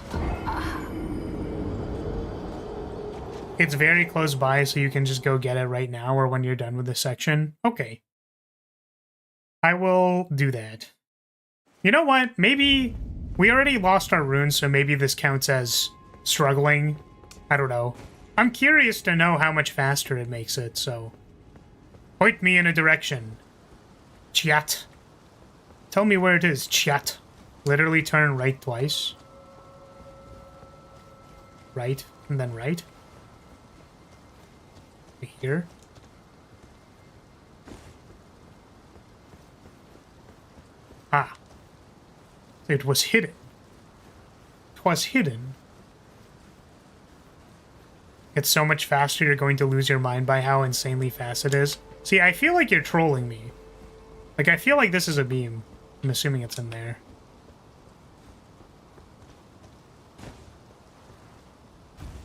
It's very close by, so you can just go get it right now or when you're done with this section. Okay. I will do that. You know what? Maybe we already lost our runes, so maybe this counts as struggling. I don't know. I'm curious to know how much faster it makes it, so... point me in a direction. Chat. Tell me where it is, chat. Literally turn right twice. Right, and then right. Here. Ah. It was hidden. It was hidden. It's so much faster, you're going to lose your mind by how insanely fast it is. See, I feel like you're trolling me. Like, I feel like this is a beam. I'm assuming it's in there.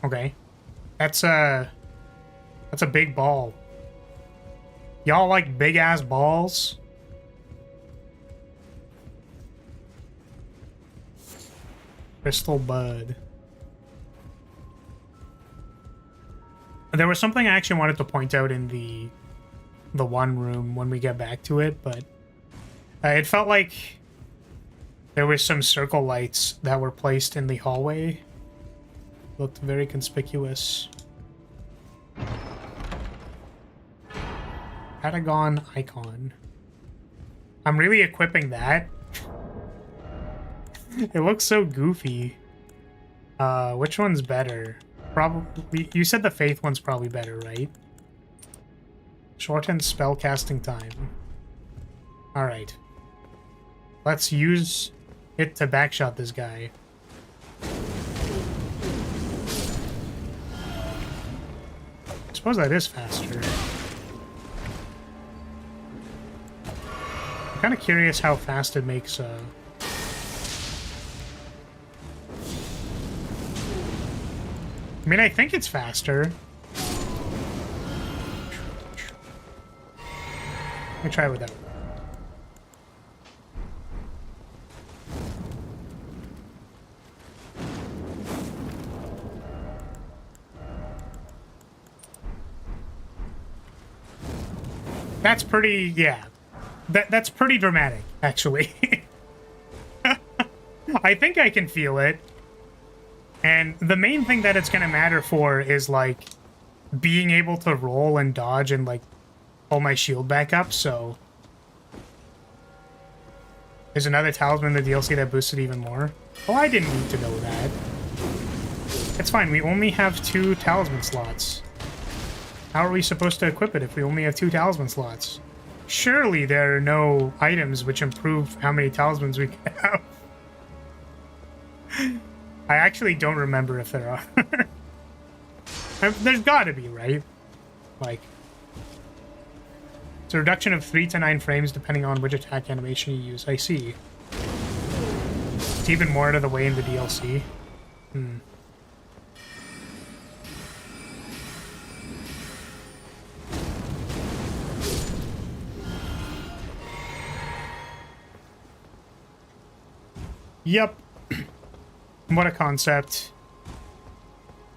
Okay. That's a big ball. Y'all like big-ass balls? Crystal Bud. There was something I actually wanted to point out in the one room when we get back to it, but it felt like there were some circle lights that were placed in the hallway. Looked very conspicuous. Patagon icon. I'm really equipping that. It looks so goofy. Which one's better? Probably. You said the Faith one's probably better, right? Shortened spell casting time. Alright. Let's use it to backshot this guy. I suppose that is faster. I'm kind of curious how fast it makes I mean, I think it's faster. Let me try with that. That's pretty, yeah. That's pretty dramatic, actually. I think I can feel it. And the main thing that it's going to matter for is, like, being able to roll and dodge and, like, pull my shield back up, so... There's another talisman in the DLC that boosted even more. Oh, I didn't need to know that. It's fine, we only have 2 talisman slots. How are we supposed to equip it if we only have 2 talisman slots? Surely there are no items which improve how many talismans we can have. I actually don't remember if there are. There's gotta be, right? Like... It's a reduction of 3 to 9 frames depending on which attack animation you use. I see. It's even more out of the way in the DLC. Hmm. Yep. What a concept.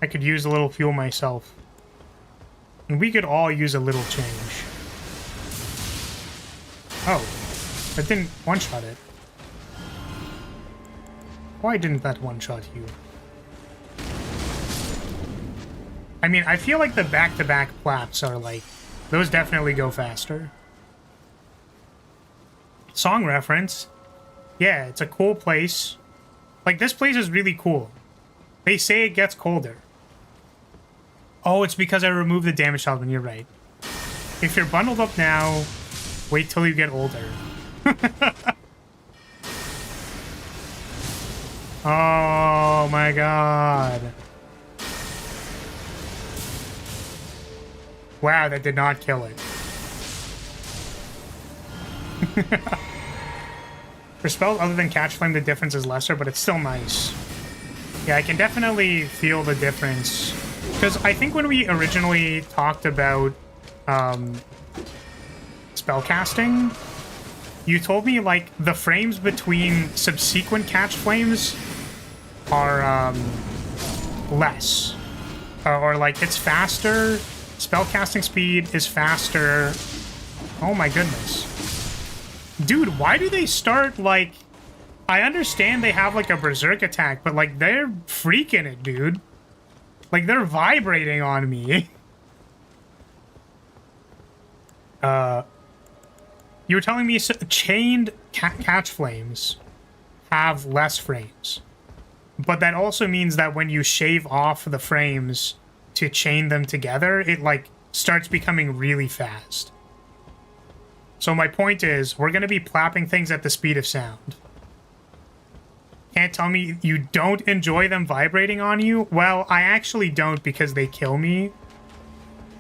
I could use a little fuel myself. And we could all use a little change. Oh. That didn't one-shot it. Why didn't that one-shot you? I mean, I feel like the back-to-back flaps are like... Those definitely go faster. Song reference. Yeah, it's a cool place. Like, this place is really cool. They say it gets colder. Oh, it's because I removed the damage talisman. You're right. If you're bundled up now, wait till you get older. Oh my god. Wow, that did not kill it. For spells other than Catch Flame, the difference is lesser, but it's still nice. Yeah, I can definitely feel the difference. Because I think when we originally talked about spellcasting, you told me, like, the frames between subsequent Catch Flames are less. Or, like, it's faster. Spellcasting speed is faster. Oh my goodness. Dude, why do they start, like... I understand they have, like, a berserk attack, but, like, they're freaking it, dude. Like, they're vibrating on me. You were telling me chained catch flames have less frames. But that also means that when you shave off the frames to chain them together, it, like, starts becoming really fast. So my point is, we're going to be plapping things at the speed of sound. Can't tell me you don't enjoy them vibrating on you? Well, I actually don't because they kill me.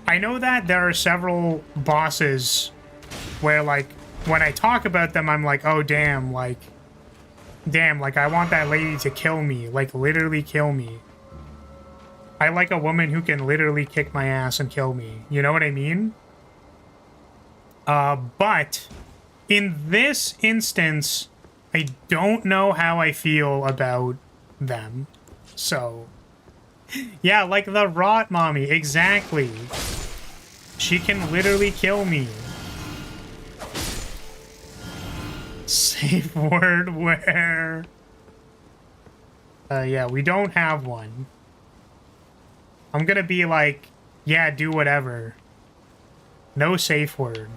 I know that there are several bosses where, like, when I talk about them, I'm like, oh, damn, like, I want that lady to kill me, like, literally kill me. I like a woman who can literally kick my ass and kill me. You know what I mean? But in this instance, I don't know how I feel about them. So, yeah, like the rot mommy, exactly. She can literally kill me. Safe word where? Yeah, we don't have one. I'm gonna be like, yeah, do whatever. No safe word.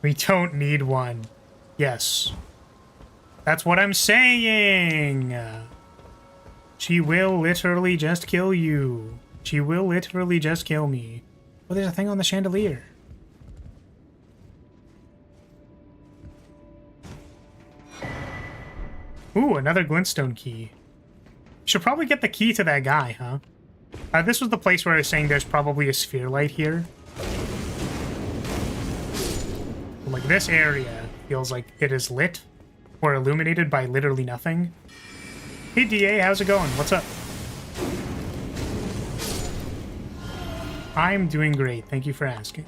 We don't need one. Yes. That's what I'm saying! She will literally just kill you. She will literally just kill me. Oh, there's a thing on the chandelier. Ooh, another glintstone key. Should probably get the key to that guy, huh? This was the place where I was saying there's probably a sphere light here. Like, this area feels like it is lit or illuminated by literally nothing. Hey, DA, how's it going? What's up? I'm doing great. Thank you for asking.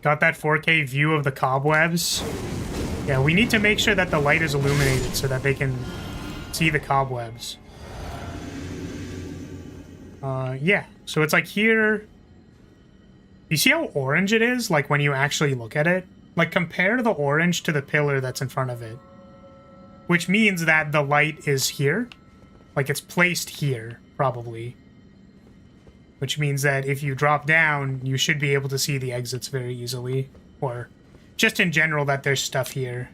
Got that 4K view of the cobwebs? Yeah, we need to make sure that the light is illuminated so that they can see the cobwebs. Yeah. So it's like here. You see how orange it is? Like when you actually look at it? Like compare the orange to the pillar that's in front of it. Which means that the light is here. Like it's placed here, probably. Which means that if you drop down, you should be able to see the exits very easily. Or just in general that there's stuff here.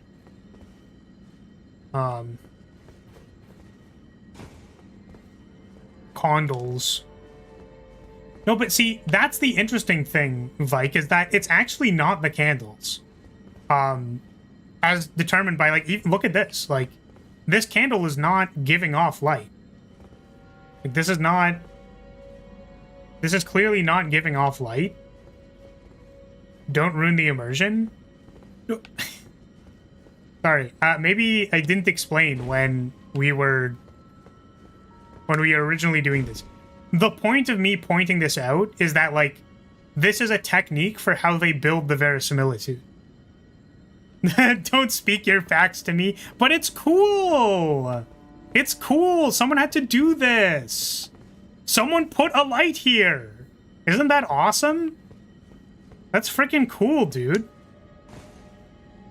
Condals. No, but see, that's the interesting thing, Vike, is that it's actually not the candles. As determined by, like, look at this. Like, this candle is not giving off light. Like, this is not... This is clearly not giving off light. Don't ruin the immersion. Sorry, maybe I didn't explain when we were originally doing this. The point of me pointing this out is that, like, this is a technique for how they build the verisimilitude. Don't speak your facts to me, but it's cool! It's cool! Someone had to do this! Someone put a light here! Isn't that awesome? That's freaking cool, dude.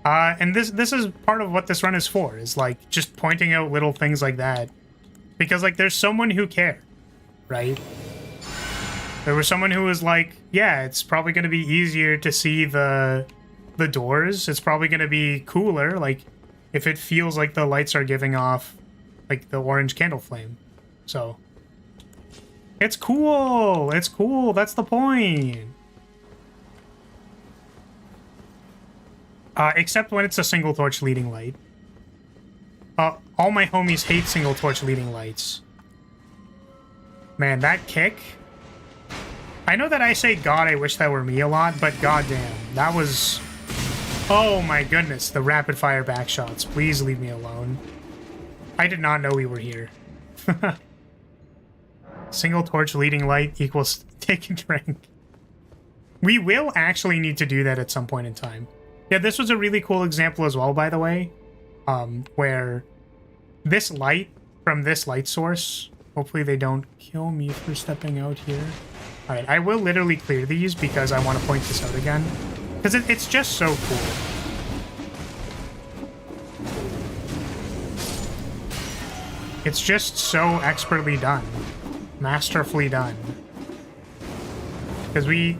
And this is part of what this run is for, is, like, just pointing out little things like that. Because, like, there's someone who cared. Right? There was someone who was like, yeah, it's probably going to be easier to see the doors. It's probably going to be cooler, like, if it feels like the lights are giving off, like, the orange candle flame. So, it's cool! It's cool! That's the point! Except when it's a single torch leading light. All my homies hate single torch leading lights. Man, that kick. I know that I say, God, I wish that were me a lot, but goddamn, that was... Oh my goodness, the rapid fire back shots. Please leave me alone. I did not know we were here. Single torch leading light equals take a drink. We will actually need to do that at some point in time. Yeah, this was a really cool example as well, by the way. Where this light from this light source... Hopefully they don't kill me for stepping out here. Alright, I will literally clear these because I want to point this out again. Because it's just so cool. It's just so expertly done. Masterfully done. Because we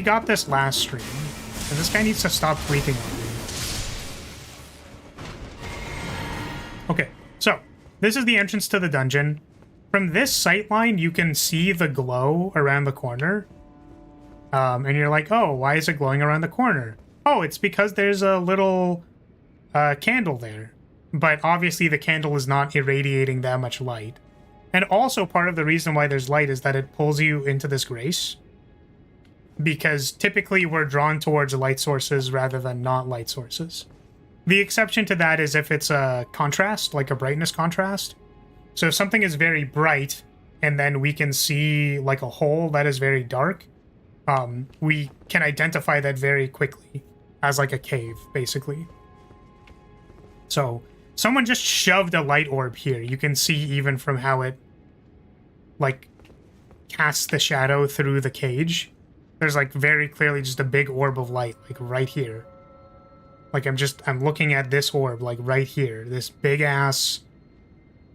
got this last stream. And this guy needs to stop tweaking on me. this is the entrance to the dungeon. From this sightline, you can see the glow around the corner. And you're like, oh, why is it glowing around the corner? Oh, it's because there's a little candle there. But obviously the candle is not irradiating that much light. And also part of the reason why there's light is that it pulls you into this grace. Because typically we're drawn towards light sources rather than not light sources. The exception to that is if it's a contrast, like a brightness contrast. So if something is very bright, and then we can see like a hole that is very dark, we can identify that very quickly as like a cave, basically. So someone just shoved a light orb here. You can see even from how it like casts the shadow through the cage. There's like very clearly just a big orb of light, like right here. Like I'm looking at this orb, like right here. This big ass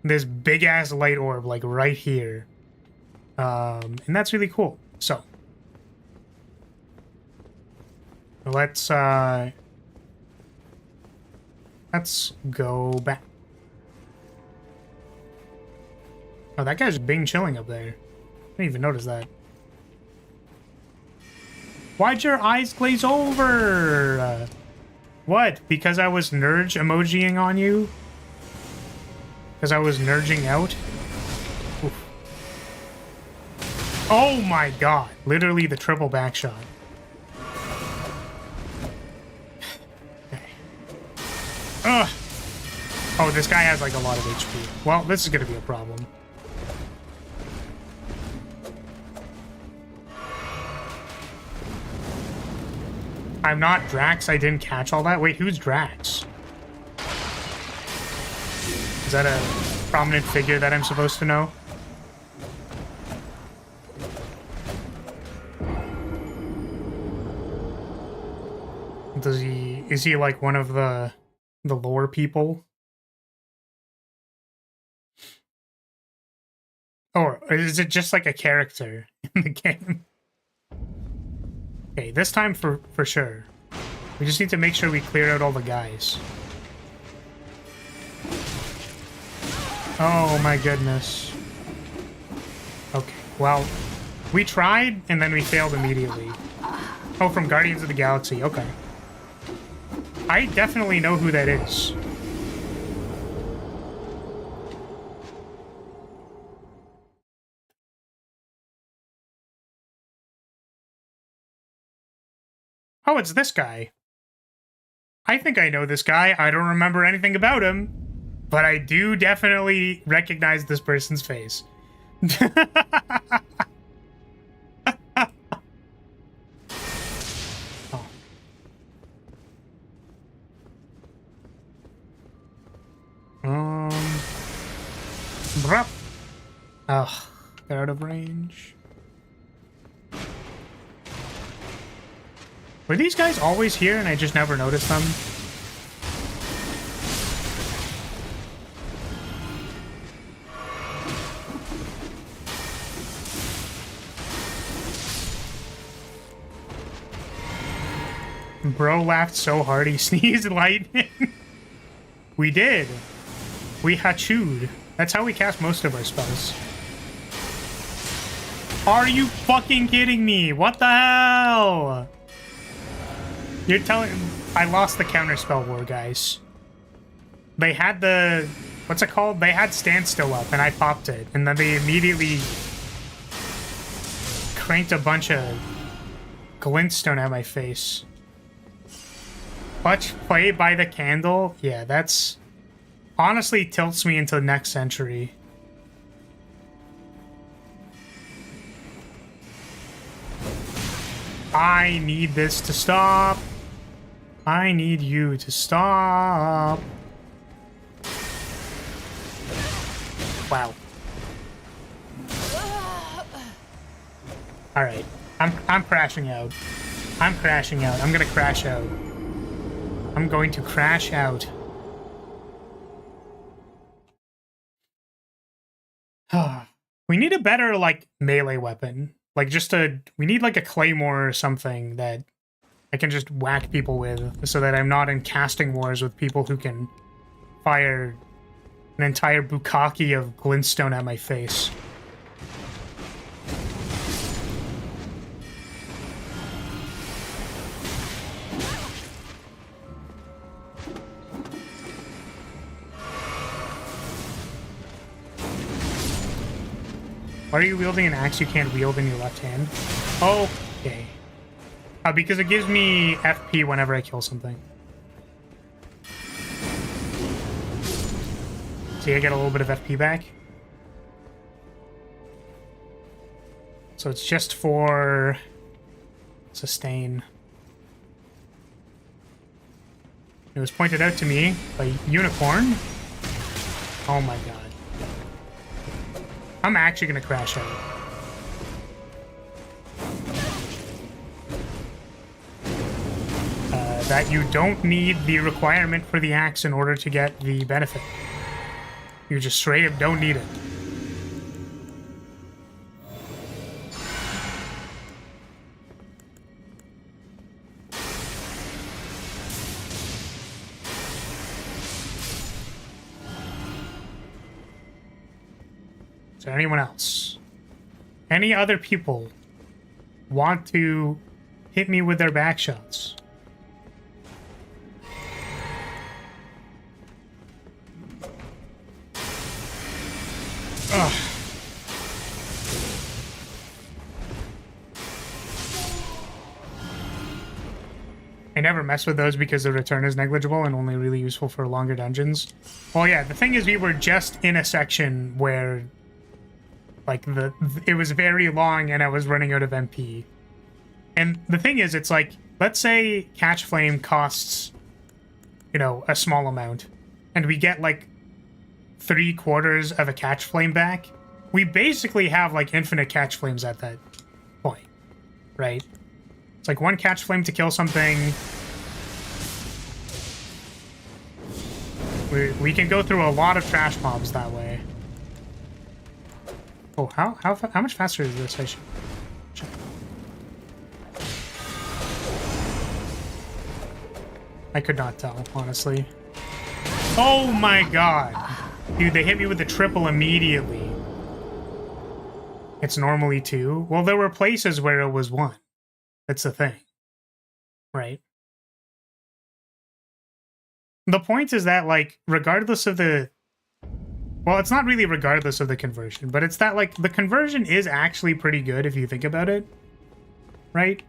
light orb, like right here. And that's really cool. So let's go back. Oh, that guy's being chilling up there. I didn't even notice that. Why'd your eyes glaze over? What? Because I was nurge emojiing on you? Because I was nurging out? Oof. Oh my god. Literally the triple back shot. Okay. Ugh. Oh, this guy has like a lot of HP. Well, this is gonna be a problem. I'm not Drax, I didn't catch all that. Wait, who's Drax? Is that a prominent figure that I'm supposed to know? Is he like one of the lore people? Or is it just like a character in the game? Okay, this time for sure. We just need to make sure we clear out all the guys. Oh my goodness. Okay, well, we tried and then we failed immediately. Oh, from Guardians of the Galaxy, okay. I definitely know who that is. Oh, it's this guy. I think I know this guy. I don't remember anything about him, but I do definitely recognize this person's face. Oh. Bruh. Ugh, they're out of range. Were these guys always here and I just never noticed them? Bro laughed so hard he sneezed lightning. We did. We hachooed. That's how we cast most of our spells. Are you fucking kidding me? What the hell? You're telling... I lost the counterspell war, guys. They had the... What's it called? They had standstill up, and I popped it. And then they immediately cranked a bunch of glintstone at my face. Clutch play by the candle? Yeah, that's... Honestly tilts me into the next century. I need this to stop. I need you to stop. Wow. All right. I'm crashing out. I'm crashing out. I'm gonna crash out. I'm going to crash out. We need a better, like, melee weapon. Like, we need, like, a claymore or something that I can just whack people with so that I'm not in casting wars with people who can fire an entire bukkake of glintstone at my face. Why are you wielding an axe you can't wield in your left hand? Okay. Because it gives me FP whenever I kill something. See, I get a little bit of FP back. So it's just for sustain. It was pointed out to me by Unicorn. Oh my god. I'm actually gonna crash out. That you don't need the requirement for the axe in order to get the benefit. You just straight up don't need it. Is there anyone else? Any other people want to hit me with their back shots? Ugh. I never mess with those because the return is negligible and only really useful for longer dungeons. Well, yeah, the thing is we were just in a section where like it was very long and I was running out of MP. And the thing is, it's like, let's say Catch Flame costs, you know, a small amount and we get like 3/4 of a Catch Flame back. We basically have like infinite Catch Flames at that point, right? It's like one Catch Flame to kill something. We can go through a lot of trash mobs that way. Oh, how much faster is this? I should check. I could not tell, honestly. Oh my god. Dude, they hit me with the triple immediately. It's normally 2. Well, there were places where it was 1. That's the thing. Right? The point is that, like, regardless of the... Well, it's not really regardless of the conversion, but it's that, like, the conversion is actually pretty good if you think about it. Right?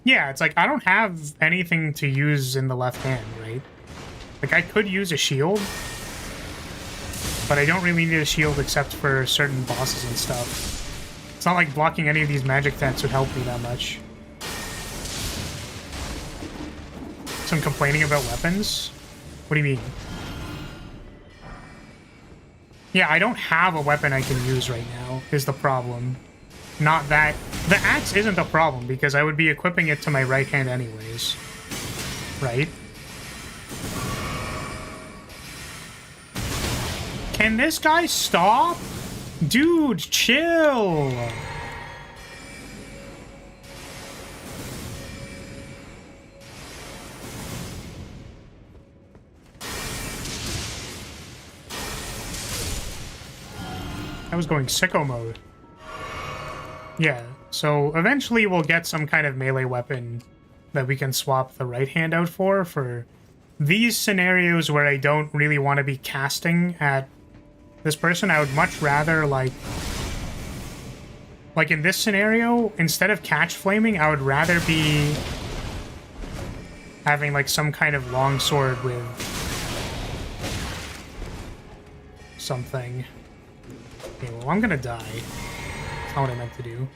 Yeah, it's like, I don't have anything to use in the left hand, right? Like, I could use a shield, but I don't really need a shield except for certain bosses and stuff. It's not like blocking any of these magic tents would help me that much. So I'm complaining about weapons? What do you mean? Yeah, I don't have a weapon I can use right now, is the problem. Not that... The axe isn't the problem, because I would be equipping it to my right hand anyways. Right? Can this guy stop? Dude, chill! I was going sicko mode. Yeah, so eventually we'll get some kind of melee weapon that we can swap the right hand out for these scenarios where I don't really want to be casting at this person. I would much rather, like in this scenario, instead of catch flaming, I would rather be having like some kind of longsword with something. Okay, well, I'm gonna die. That's not what I meant to do.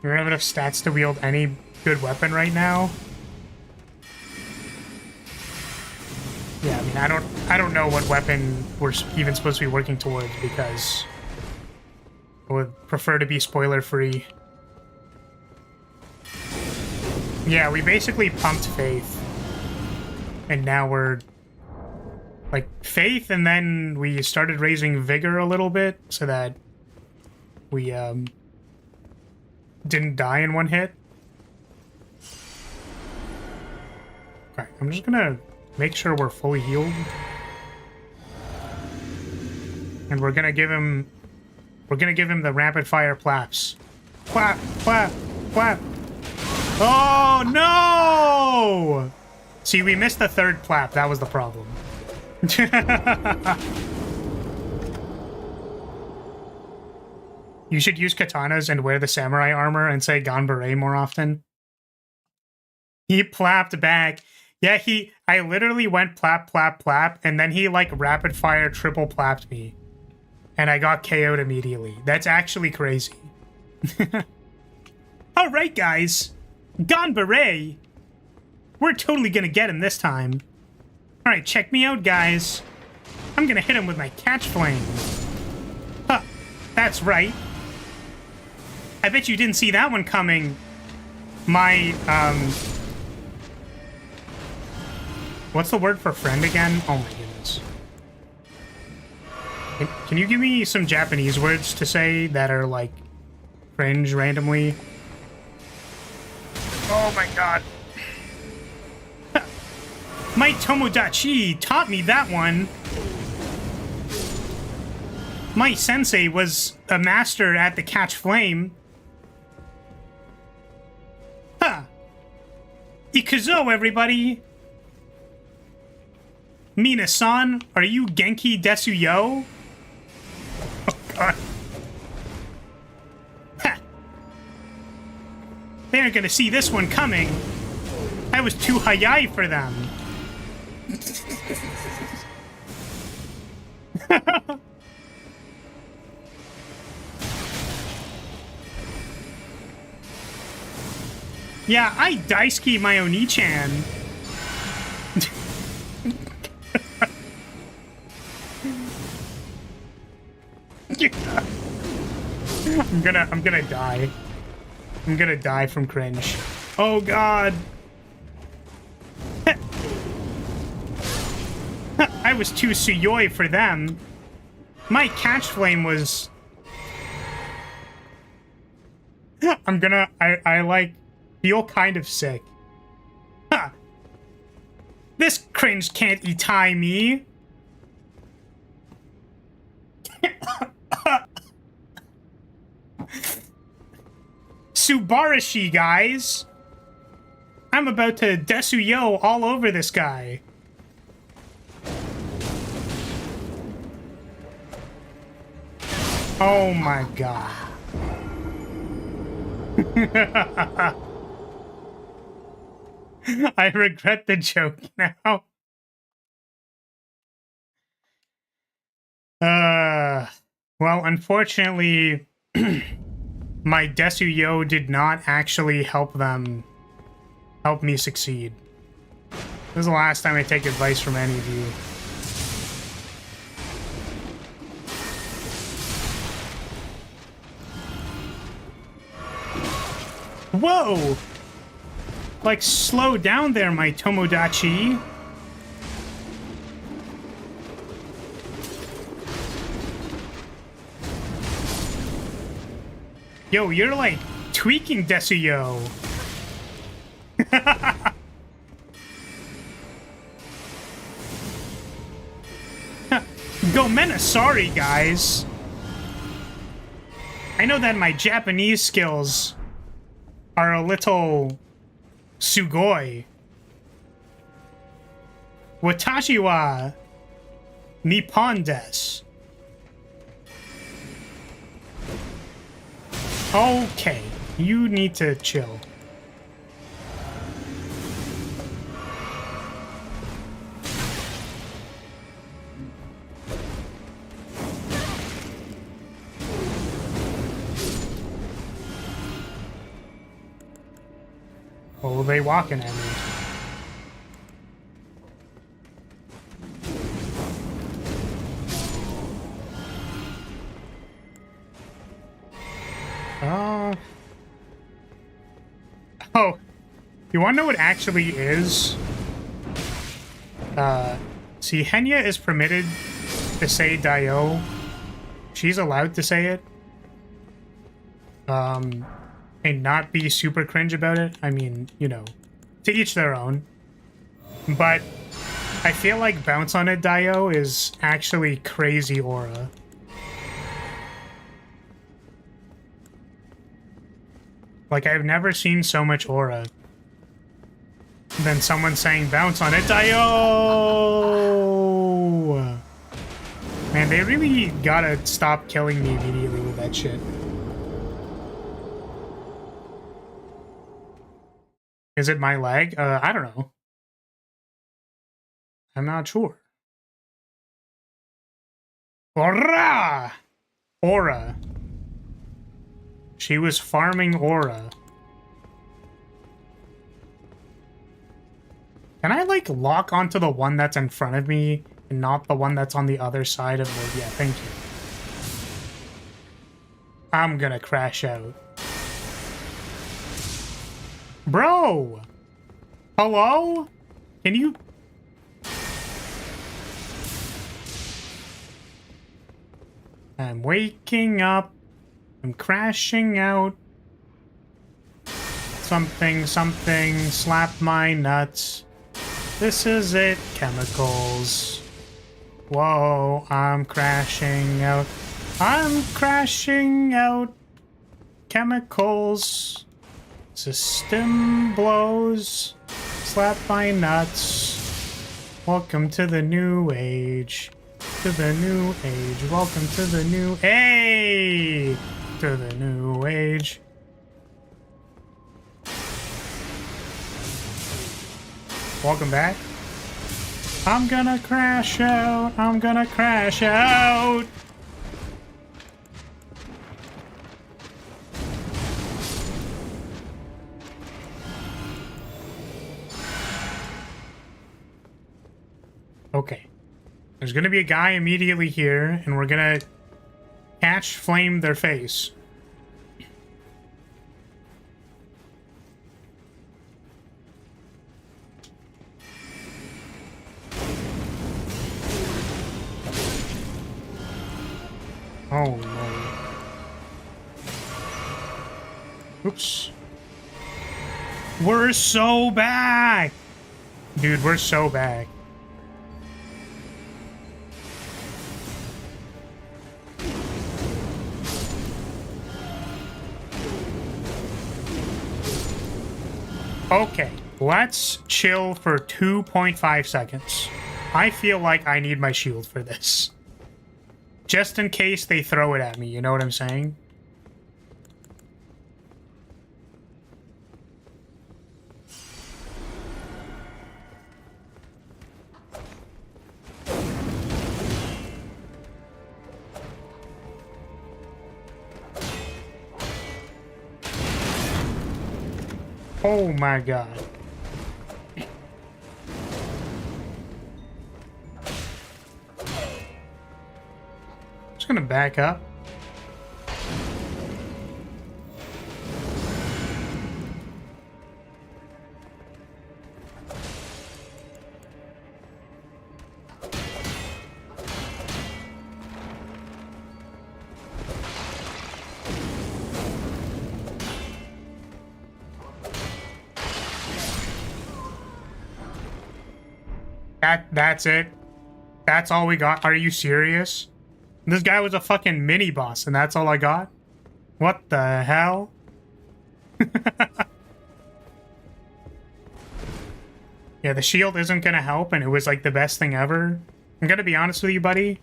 You don't have enough stats to wield any good weapon right now? Yeah, I mean, I don't know what weapon we're even supposed to be working towards, because I would prefer to be spoiler-free. Yeah, we basically pumped Faith. And now we're like faith, and then we started raising vigor a little bit so that we didn't die in one hit. Okay, I'm just gonna make sure we're fully healed. And we're gonna give him the rapid fire plaps. Clap, clap, clap. Oh no! See, we missed the third clap. That was the problem. You should use katanas and wear the samurai armor and say Ganbare more often. He plapped back. Yeah, I literally went plap, plap, plap, and then he like rapid fire triple plapped me. And I got KO'd immediately. That's actually crazy. Alright, guys. Ganbare. We're totally gonna get him this time. Alright, check me out, guys. I'm gonna hit him with my catch flame. Huh, that's right. I bet you didn't see that one coming. My, what's the word for friend again? Oh my goodness. Can you give me some Japanese words to say that are, like, cringe randomly? Oh my god. My Tomodachi taught me that one. My sensei was a master at the catch flame. Huh. Ikuzo, everybody. Mina-san, are you Genki Desu Yo? Oh god. Ha. They aren't gonna see this one coming. I was too hayai for them. Yeah, I daisuke my Oni-chan. I'm gonna die. I'm gonna die from cringe. Oh god. I was too suyoi for them. My catch flame was... I like, feel kind of sick. Huh. This cringe can't itai me. Subarashi, guys. I'm about to Desu-yo all over this guy. Oh my god. I regret the joke now. Well, unfortunately, my Desu-yo did not actually help me succeed. This is the last time I take advice from any of you. Whoa! Like, slow down there, my Tomodachi. Yo, you're like tweaking Desu-yo. Gomena, sorry, guys. I know that my Japanese skills are a little sugoi. Watashi wa Nippon desu. Okay, you need to chill. What were they walking at me? Oh, you want to know what actually is? See, Henya is permitted to say Dio. She's allowed to say it. And not be super cringe about it. I mean, you know, to each their own. But I feel like Bounce on It Dio is actually crazy aura. Like, I've never seen so much aura than someone saying Bounce on It Dio! Man, they really gotta stop killing me immediately with that shit. Is it my lag? I don't know. I'm not sure. Aura! Aura. She was farming aura. Can I, like, lock onto the one that's in front of me and not the one that's on the other side of the... Yeah, thank you. I'm gonna crash out. Bro! Hello? Can you... I'm waking up. I'm crashing out. Something, something, slap my nuts. This is it, chemicals. Whoa, I'm crashing out. I'm crashing out. Chemicals. System blows. Slap my nuts. Welcome to the new age. To the new age. Welcome to the new... Hey! To the new age. Welcome back. I'm gonna crash out. I'm gonna crash out. Okay. There's gonna be a guy immediately here, and we're gonna catch flame their face. Oh no. Oops. We're so back! Dude, we're so back. Okay, let's chill for 2.5 seconds. I feel like I need my shield for this. Just in case they throw it at me, you know what I'm saying? Oh my god. Just gonna back up. That's it? That's all we got? Are you serious? This guy was a fucking mini-boss, and that's all I got? What the hell? Yeah, the shield isn't gonna help, and it was like the best thing ever. I'm gonna be honest with you, buddy.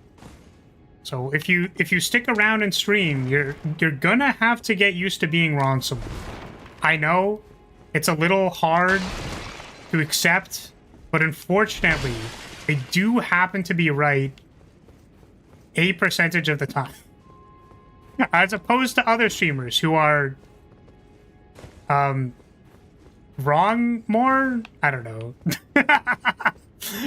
So if you stick around and stream, you're gonna have to get used to being wrong somewhere. I know it's a little hard to accept, but unfortunately, I do happen to be right a percentage of the time. As opposed to other streamers who are wrong more? I don't know.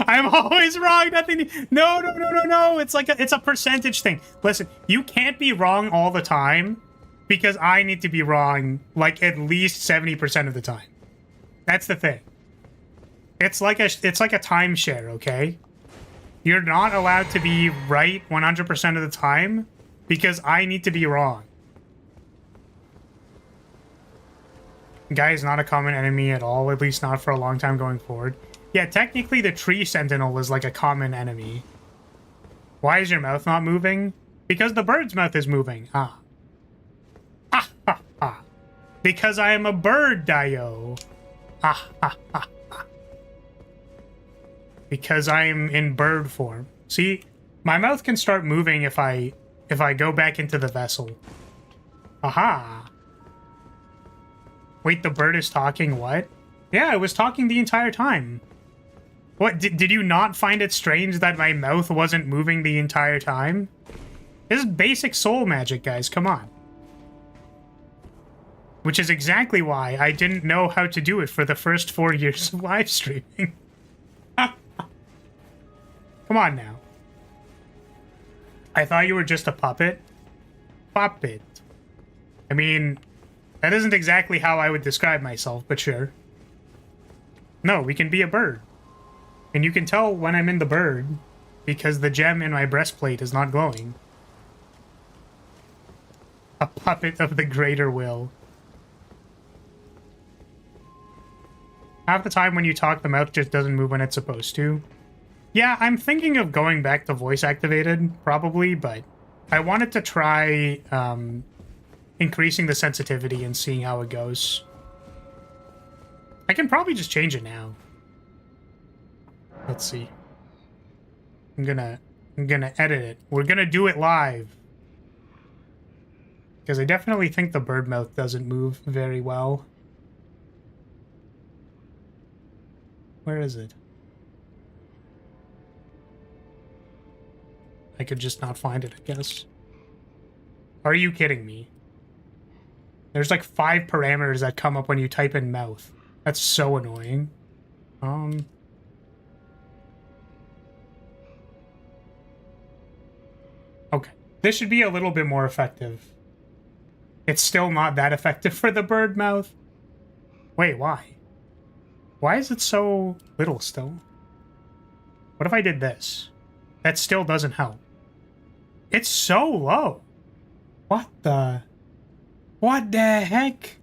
I'm always wrong. Nothing. No. It's like it's a percentage thing. Listen, you can't be wrong all the time because I need to be wrong like at least 70% of the time. That's the thing. It's like a timeshare, okay? You're not allowed to be right 100% of the time because I need to be wrong. Guy is not a common enemy at all, at least not for a long time going forward. Yeah, technically the tree sentinel is like a common enemy. Why is your mouth not moving? Because the bird's mouth is moving. Ah. Ah, ha, ha. Because I am a bird, Dio. Ah, ha, ha, ha. Because I am in bird form. See, my mouth can start moving if I go back into the vessel. Aha. Wait, the bird is talking what? Yeah, it was talking the entire time. What, did you not find it strange that my mouth wasn't moving the entire time? This is basic soul magic, guys, come on. Which is exactly why I didn't know how to do it for the first 4 years of live streaming. Come on now. I thought you were just a puppet. Puppet. I mean, that isn't exactly how I would describe myself, but sure. No, we can be a bird. And you can tell when I'm in the bird because the gem in my breastplate is not glowing. A puppet of the greater will. Half the time when you talk, the mouth just doesn't move when it's supposed to. Yeah, I'm thinking of going back to voice activated, probably, but I wanted to try increasing the sensitivity and seeing how it goes. I can probably just change it now. Let's see. I'm gonna edit it. We're gonna do it live. Because I definitely think the bird mouth doesn't move very well. Where is it? I could just not find it, I guess. Are you kidding me? There's like 5 parameters that come up when you type in mouth. That's so annoying. Okay. This should be a little bit more effective. It's still not that effective for the bird mouth. Wait, why? Why is it so little still? What if I did this? That still doesn't help. It's so low. What the heck?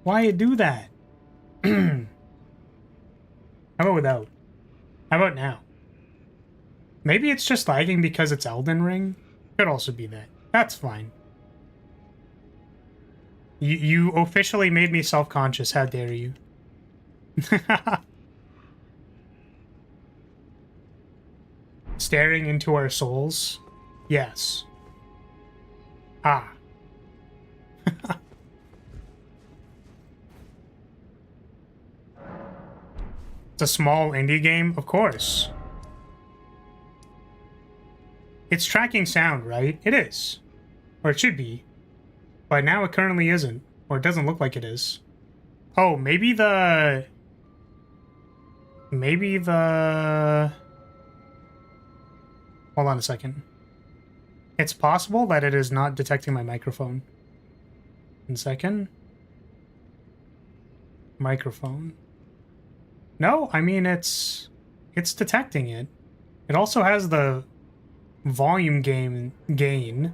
Why it do that? How about without? How about now? Maybe it's just lagging because it's Elden Ring? Could also be that. That's fine. You officially made me self-conscious. How dare you? Staring into our souls? Yes. Ah. It's a small indie game? Of course. It's tracking sound, right? It is. Or it should be. But now it currently isn't. Or it doesn't look like it is. Oh, maybe the... Hold on a second. It's possible that it is not detecting my microphone. 1 second. Microphone. No, I mean, it's detecting it. It also has the volume gain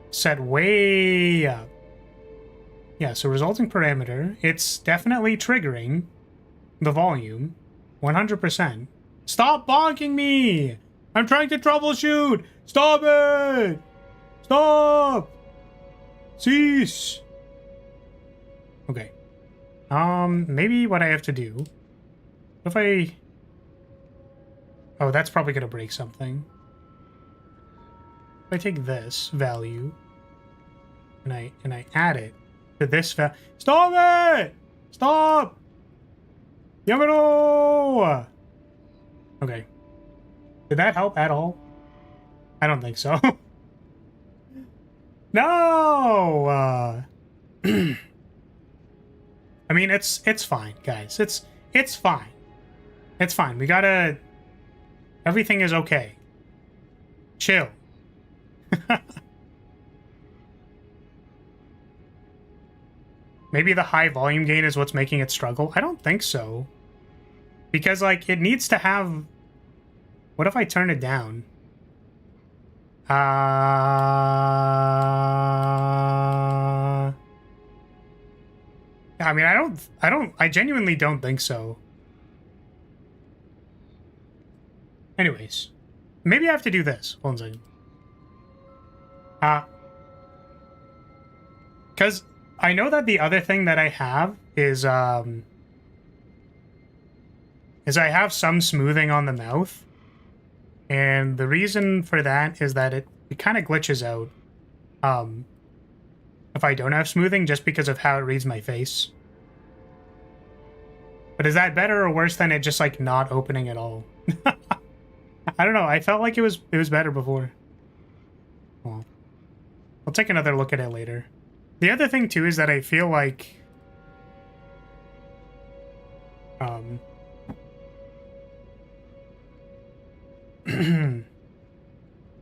set way up. Yeah, so resulting parameter, it's definitely triggering the volume 100%. Stop bonking me! I'm trying to troubleshoot! Stop it! Stop! Cease! Okay. Maybe what I have to do... If I... Oh, that's probably gonna break something. If I take this value and I add it to this value... Stop it! Stop! Yamano! Okay. Did that help at all? I don't think so. No! I mean, it's fine, guys. It's fine. It's fine. We gotta... Everything is okay. Chill. Maybe the high volume gain is what's making it struggle? I don't think so. Because, like, it needs to have... What if I turn it down? I mean, I genuinely don't think so. Anyways. Maybe I have to do this. Hold on a second. Because I know that the other thing that I have is I have some smoothing on the mouth. And the reason for that is that it kind of glitches out if I don't have smoothing, just because of how it reads my face. But is that better or worse than it just like not opening at all? I don't know. I felt like it was better before. Well, I'll take another look at it later. The other thing too is that I feel like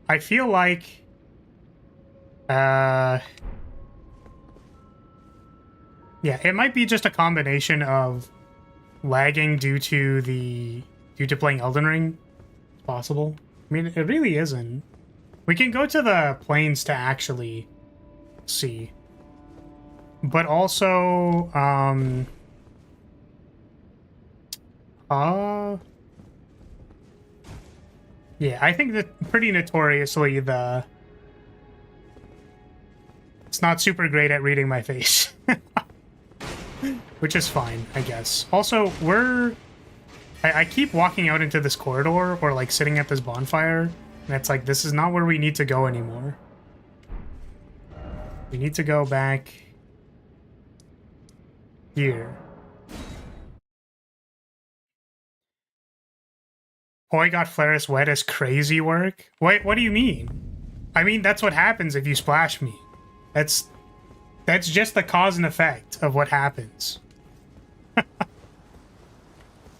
I feel like yeah, it might be just a combination of lagging due to playing Elden Ring. It's possible. I mean, it really isn't. We can go to the plains to actually see. But also, yeah, I think that pretty notoriously it's not super great at reading my face. Which is fine, I guess. Also, I keep walking out into this corridor or like sitting at this bonfire, and it's like, this is not where we need to go anymore. We need to go back here. Boy got Flaris wet as crazy work? Wait, what do you mean? I mean, that's what happens if you splash me. That's just the cause and effect of what happens.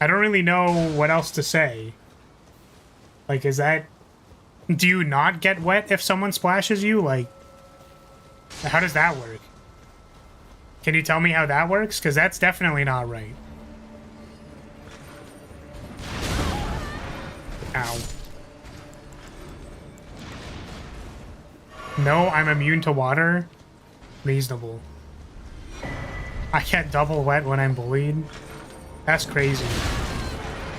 I don't really know what else to say. Like, is that... Do you not get wet if someone splashes you? Like, how does that work? Can you tell me how that works? Because that's definitely not right. Ow. No, I'm immune to water? Reasonable. I get double wet when I'm bullied? That's crazy.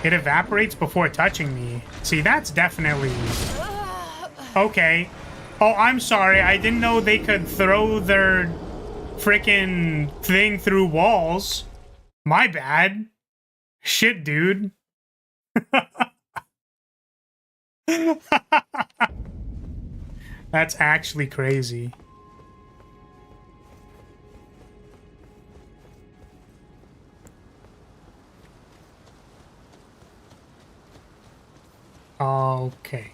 It evaporates before touching me. See, that's definitely... Okay. Oh, I'm sorry. I didn't know they could throw their frickin' thing through walls. My bad. Shit, dude. That's actually crazy. Okay.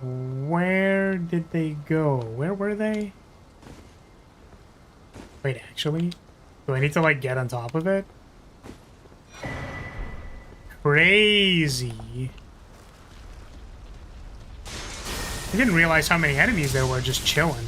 Where did they go? Where were they? Wait, actually? Do I need to, like, get on top of it? Crazy. I didn't realize how many enemies there were just chilling.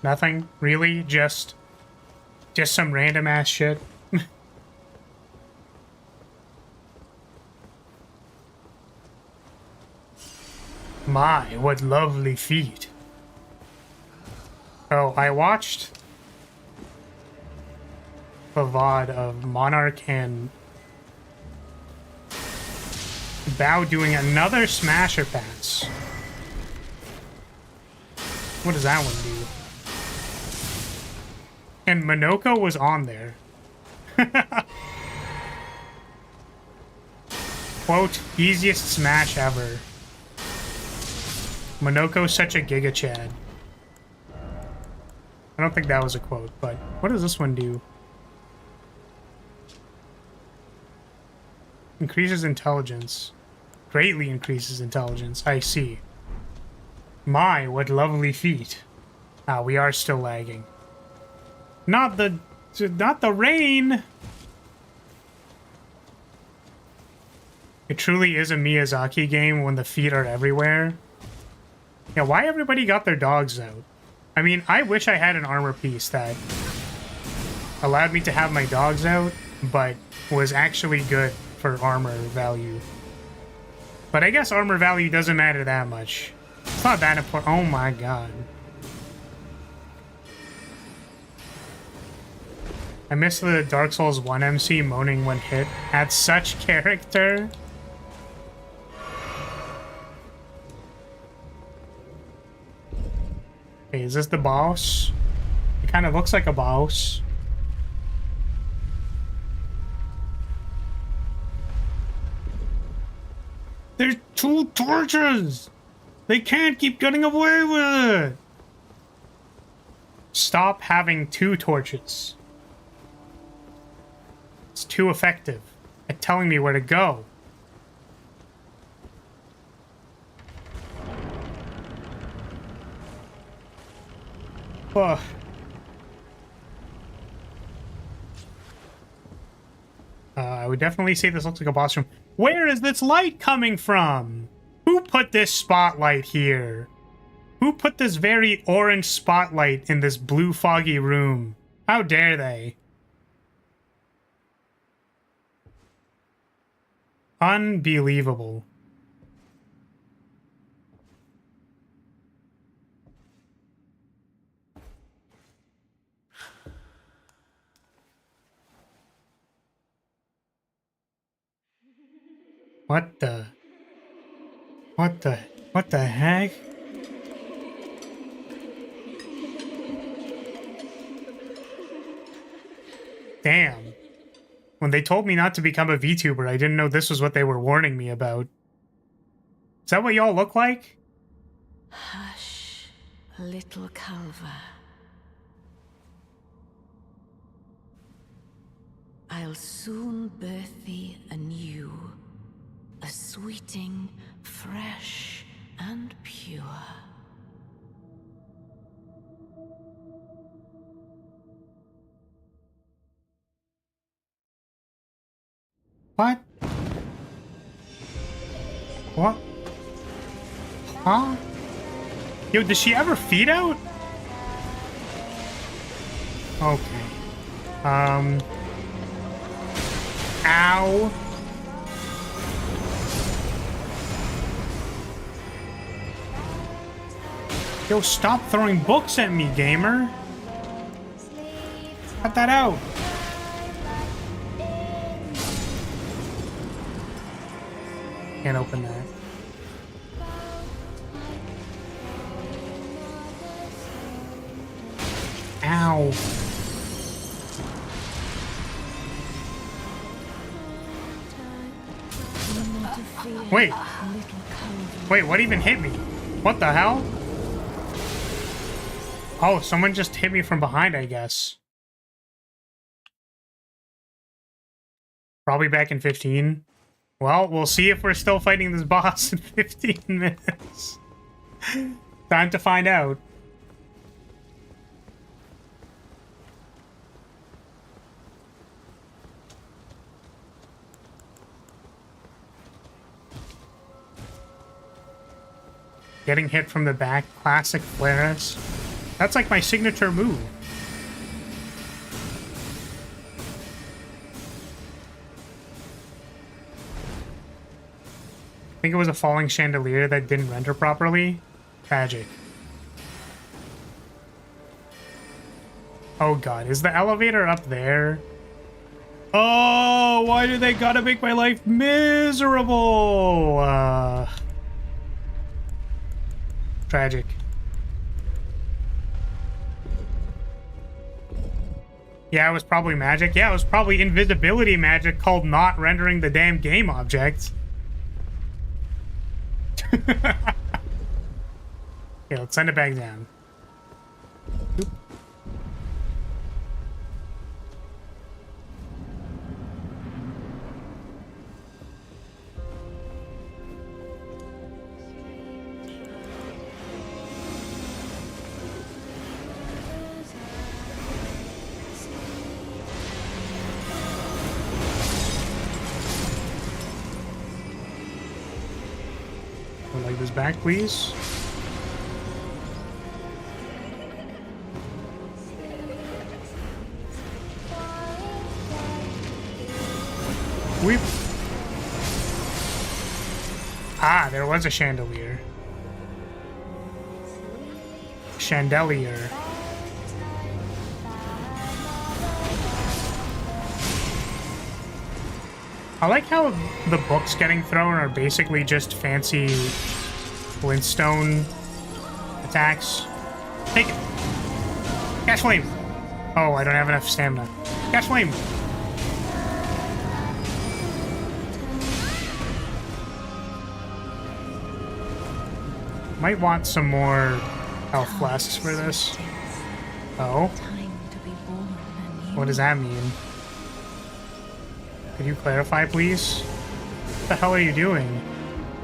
Nothing? Really? Just some random ass shit? My, what lovely feet. Oh, I watched the VOD of Monarch and Bao doing another Smasher Pass. What does that one do? And Minoko was on there. Quote, easiest smash ever. Minoko's such a Giga Chad. I don't think that was a quote, but what does this one do? Increases intelligence. Greatly increases intelligence. I see. My, what lovely feet. Ah, we are still lagging. Not the rain! It truly is a Miyazaki game when the feet are everywhere. Yeah, why everybody got their dogs out? I mean, I wish I had an armor piece that allowed me to have my dogs out, but was actually good for armor value. But I guess armor value doesn't matter that much. It's not that important. Oh my god. I miss the Dark Souls 1 MC moaning when hit. Had such character. Okay, is this the boss? It kind of looks like a boss. There's 2 torches! They can't keep getting away with it! Stop having 2 torches. It's too effective at telling me where to go. Ugh. I would definitely say this looks like a boss room. Where is this light coming from? Who put this spotlight here? Who put this very orange spotlight in this blue foggy room? How dare they? Unbelievable. What the heck? Damn. When they told me not to become a VTuber, I didn't know this was what they were warning me about. Is that what y'all look like? Hush, little Culver. I'll soon birth thee anew, a sweeting, fresh and pure. What? What? Huh? Yo, does she ever feed out? Okay. Ow. Yo, stop throwing books at me, gamer. Cut that out. Can't open that. Ow. Wait. Wait, what even hit me? What the hell? Oh, someone just hit me from behind, I guess. Probably back in 15. Well, we'll see if we're still fighting this boss in 15 minutes. Time to find out. Getting hit from the back, classic Flares. That's like my signature move. I think it was a falling chandelier that didn't render properly. Tragic. Oh god, is the elevator up there? Oh, why do they gotta make my life miserable? Tragic. Yeah, it was probably magic. Yeah, it was probably invisibility magic called not rendering the damn game object. Okay, let's send it back down. Oop. Would like this back, please. Weep. Ah, there was a chandelier. Chandelier. I like how the books getting thrown are basically just fancy Flintstone attacks. Take it. Cash flame. Oh, I don't have enough stamina. Cash flame. Might want some more health flasks for this. Oh. What does that mean? Could you clarify, please? What the hell are you doing?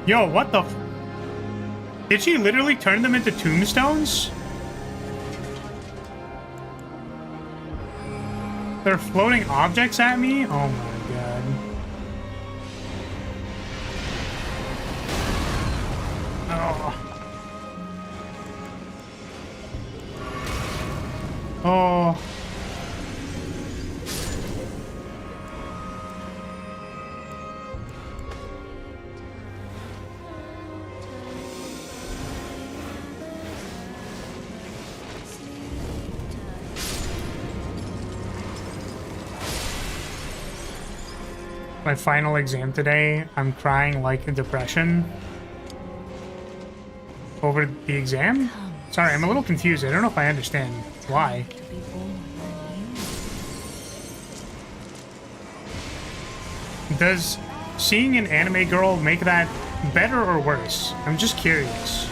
Yo, what the f— Did she literally turn them into tombstones? They're floating objects at me? Oh my god. Oh. Oh. My final exam today, I'm crying like a depression over the exam? Sorry, I'm a little confused. I don't know if I understand why. Does seeing an anime girl make that better or worse? I'm just curious.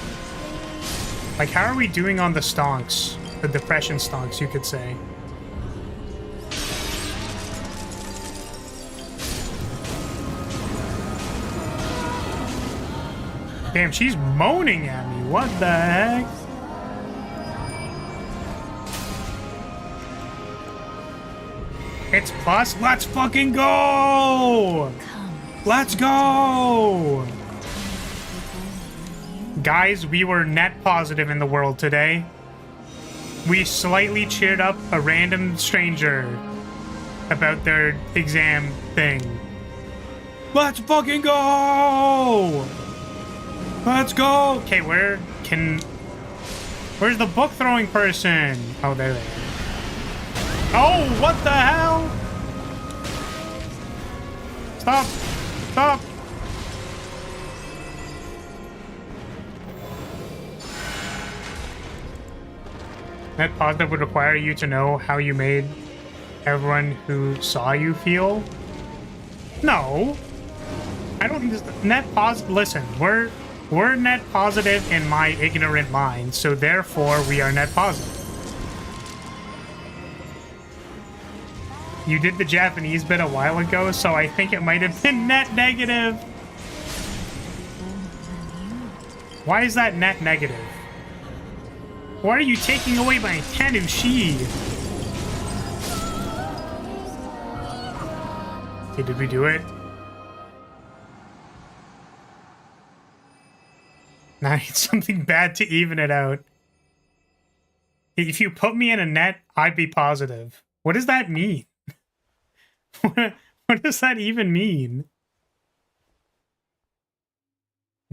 Like, how are we doing on the stonks? The depression stonks, you could say. Damn, she's moaning at me. What the heck? It's plus. Let's fucking go! Let's go! Guys, we were net positive in the world today. We slightly cheered up a random stranger about their exam thing. Let's fucking go! Let's go! Okay, where's the book throwing person? Oh, there they are. Oh, what the hell? Stop! Stop! Net positive would require you to know how you made everyone who saw you feel? No. I don't think this— net positive— listen, we're net positive in my ignorant mind, so therefore we are net positive. You did the Japanese bit a while ago, so I think it might have been net negative. Why is that net negative? Why are you taking away my Tanushi? Okay, did we do it? Now I need something bad to even it out. If you put me in a net, I'd be positive. What does that mean? What does that even mean?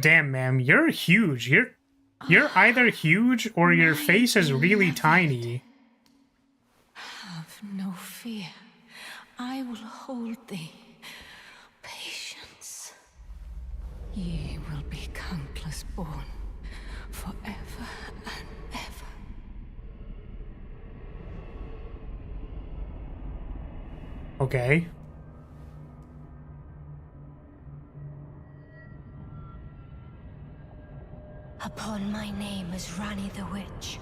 Damn, ma'am, you're huge. You're either huge or your face is really tiny. Have no fear. I will hold thee. Patience. Ye will be countless born, forever and ever. Okay. Upon my name is Rani the Witch.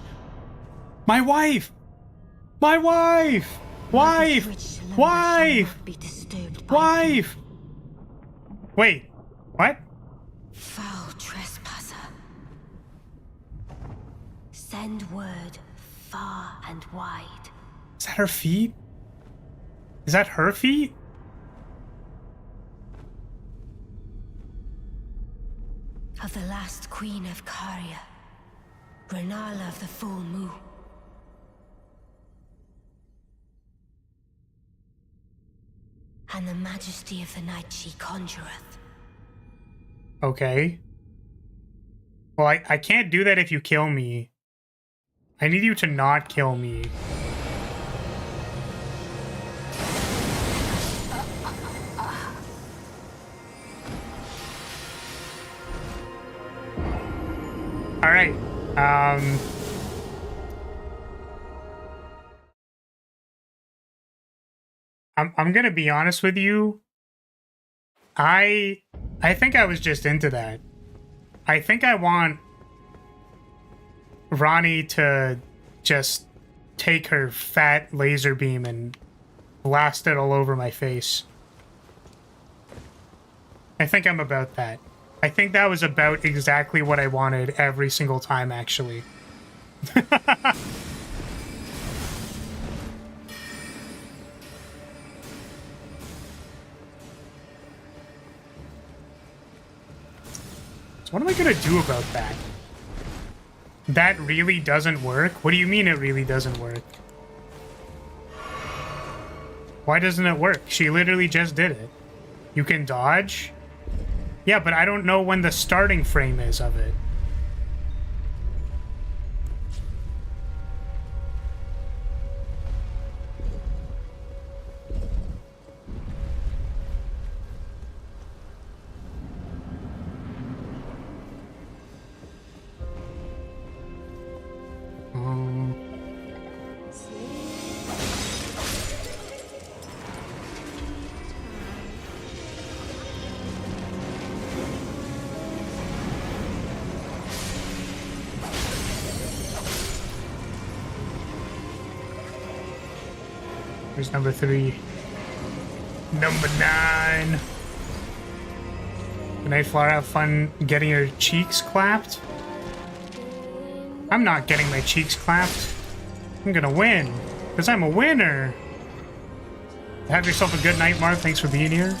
My wife! My wife! Wife! Wife! Be disturbed by Wife! Wait, what? foul trespasser. Send word far and wide. Is that her feet? Is that her feet? of the last queen of Caria, Renala of the full moon. And the majesty of the night she conjureth. Okay. Well, I can't do that if you kill me. I need you to not kill me. All right. I'm gonna be honest with you. I think I was just into that. I think I want Ronnie to just take her fat laser beam and blast it all over my face. I think I'm about that. I think that was about exactly what I wanted every single time, actually. So what am I gonna do about that? That really doesn't work? What do you mean it really doesn't work? Why doesn't it work? She literally just did it. You can dodge? Yeah, but I don't know when the starting frame is of it. Here's number 3. Number 9. Good night, Flora. Have fun getting your cheeks clapped. I'm not getting my cheeks clapped. I'm gonna win, because I'm a winner. Have yourself a good night, Mark. Thanks for being here.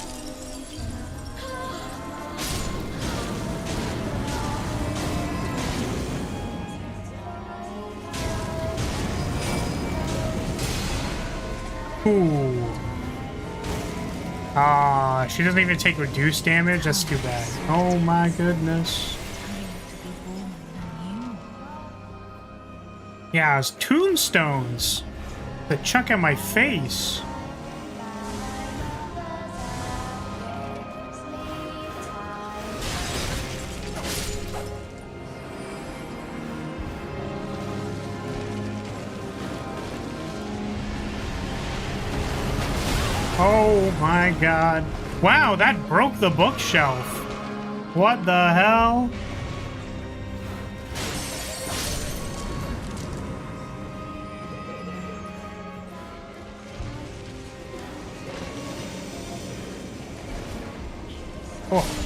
Ooh. Ah, she doesn't even take reduced damage? That's too bad. Oh my goodness. Yeah, it's tombstones. The chuck at my face. Oh my god. Wow, that broke the bookshelf. What the hell? Oh.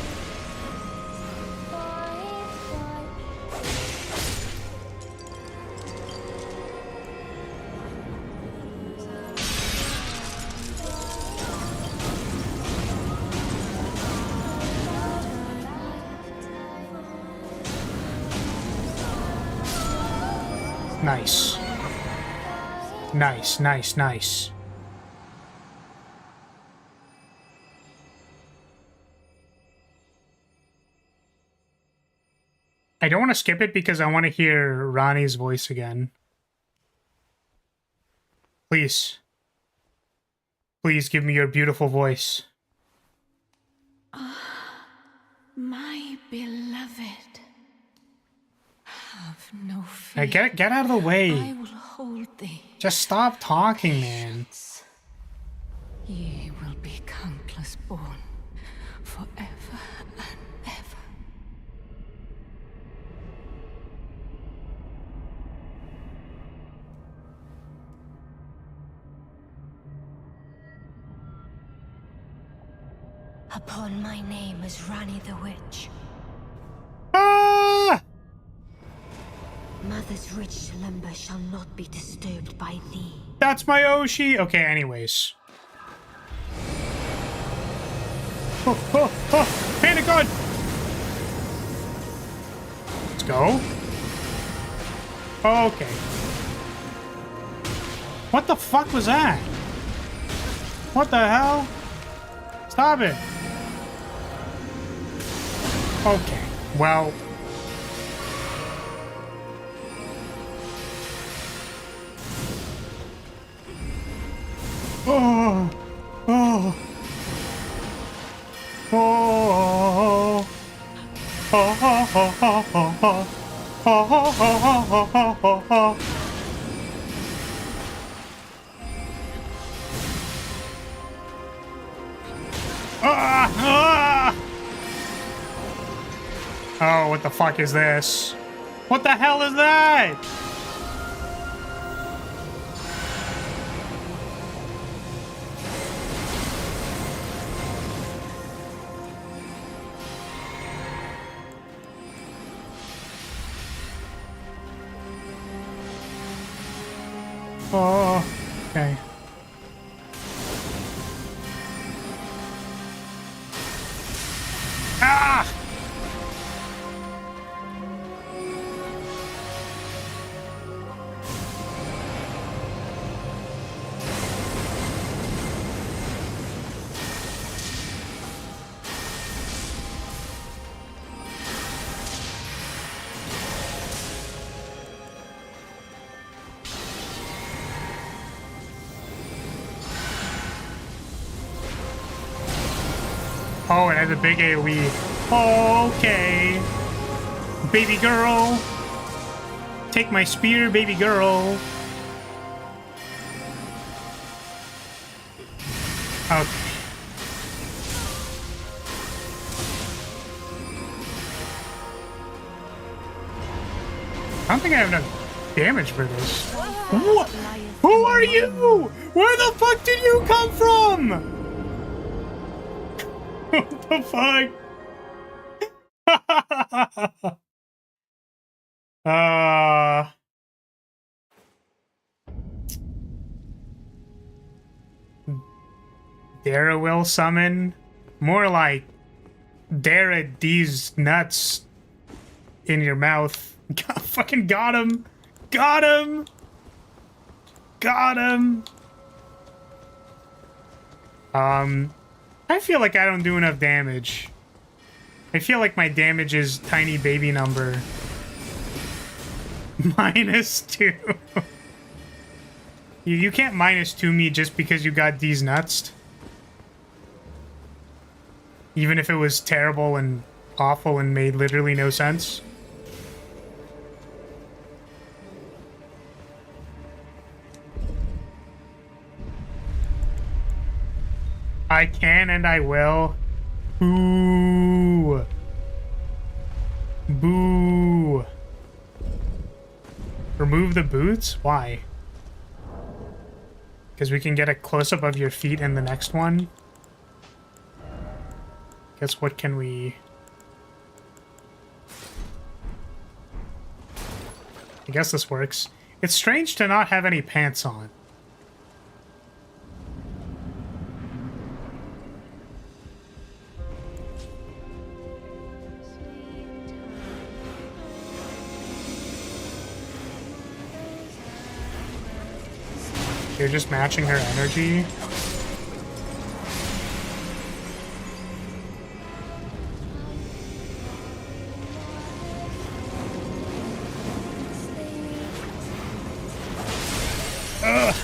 Nice. Nice, nice, nice. I don't want to skip it because I want to hear Ronnie's voice again. Please. Please give me your beautiful voice. My beloved, have no fear. Hey, get out of the way. I will hold thee. Just stop talking, man. Ye will be countless born forever and ever. Upon my name as Rani the Witch. Ah! Mother's rich slumber shall not be disturbed by thee. That's my Oshi. Okay, anyways. Oh, oh, oh! Panic on! Let's go. Okay. What the fuck was that? What the hell? Stop it. Okay. Well. Oh. Oh. Oh. Oh. Oh. Oh. Oh. Oh. Oh. Ah! Ah! Oh, what the fuck is this? What the hell is that? Oh, okay. Ah! Oh, it has a big AoE. Okay. Baby girl. Take my spear, baby girl. Okay. I don't think I have enough damage for this. What? Who are you? Where the fuck did you come from? What the fuck? Dara will summon? More like Dara these nuts in your mouth. Fucking got him! Got him! Got him! I feel like I don't do enough damage. I feel like my damage is tiny baby number. -2. You can't -2 me just because you got these nuts. Even if it was terrible and awful and made literally no sense. I can and I will. Boo. Boo. Remove the boots? Why? Because we can get a close-up of your feet in the next one. Guess what can we... I guess this works. It's strange to not have any pants on. You're just matching her energy. Ugh.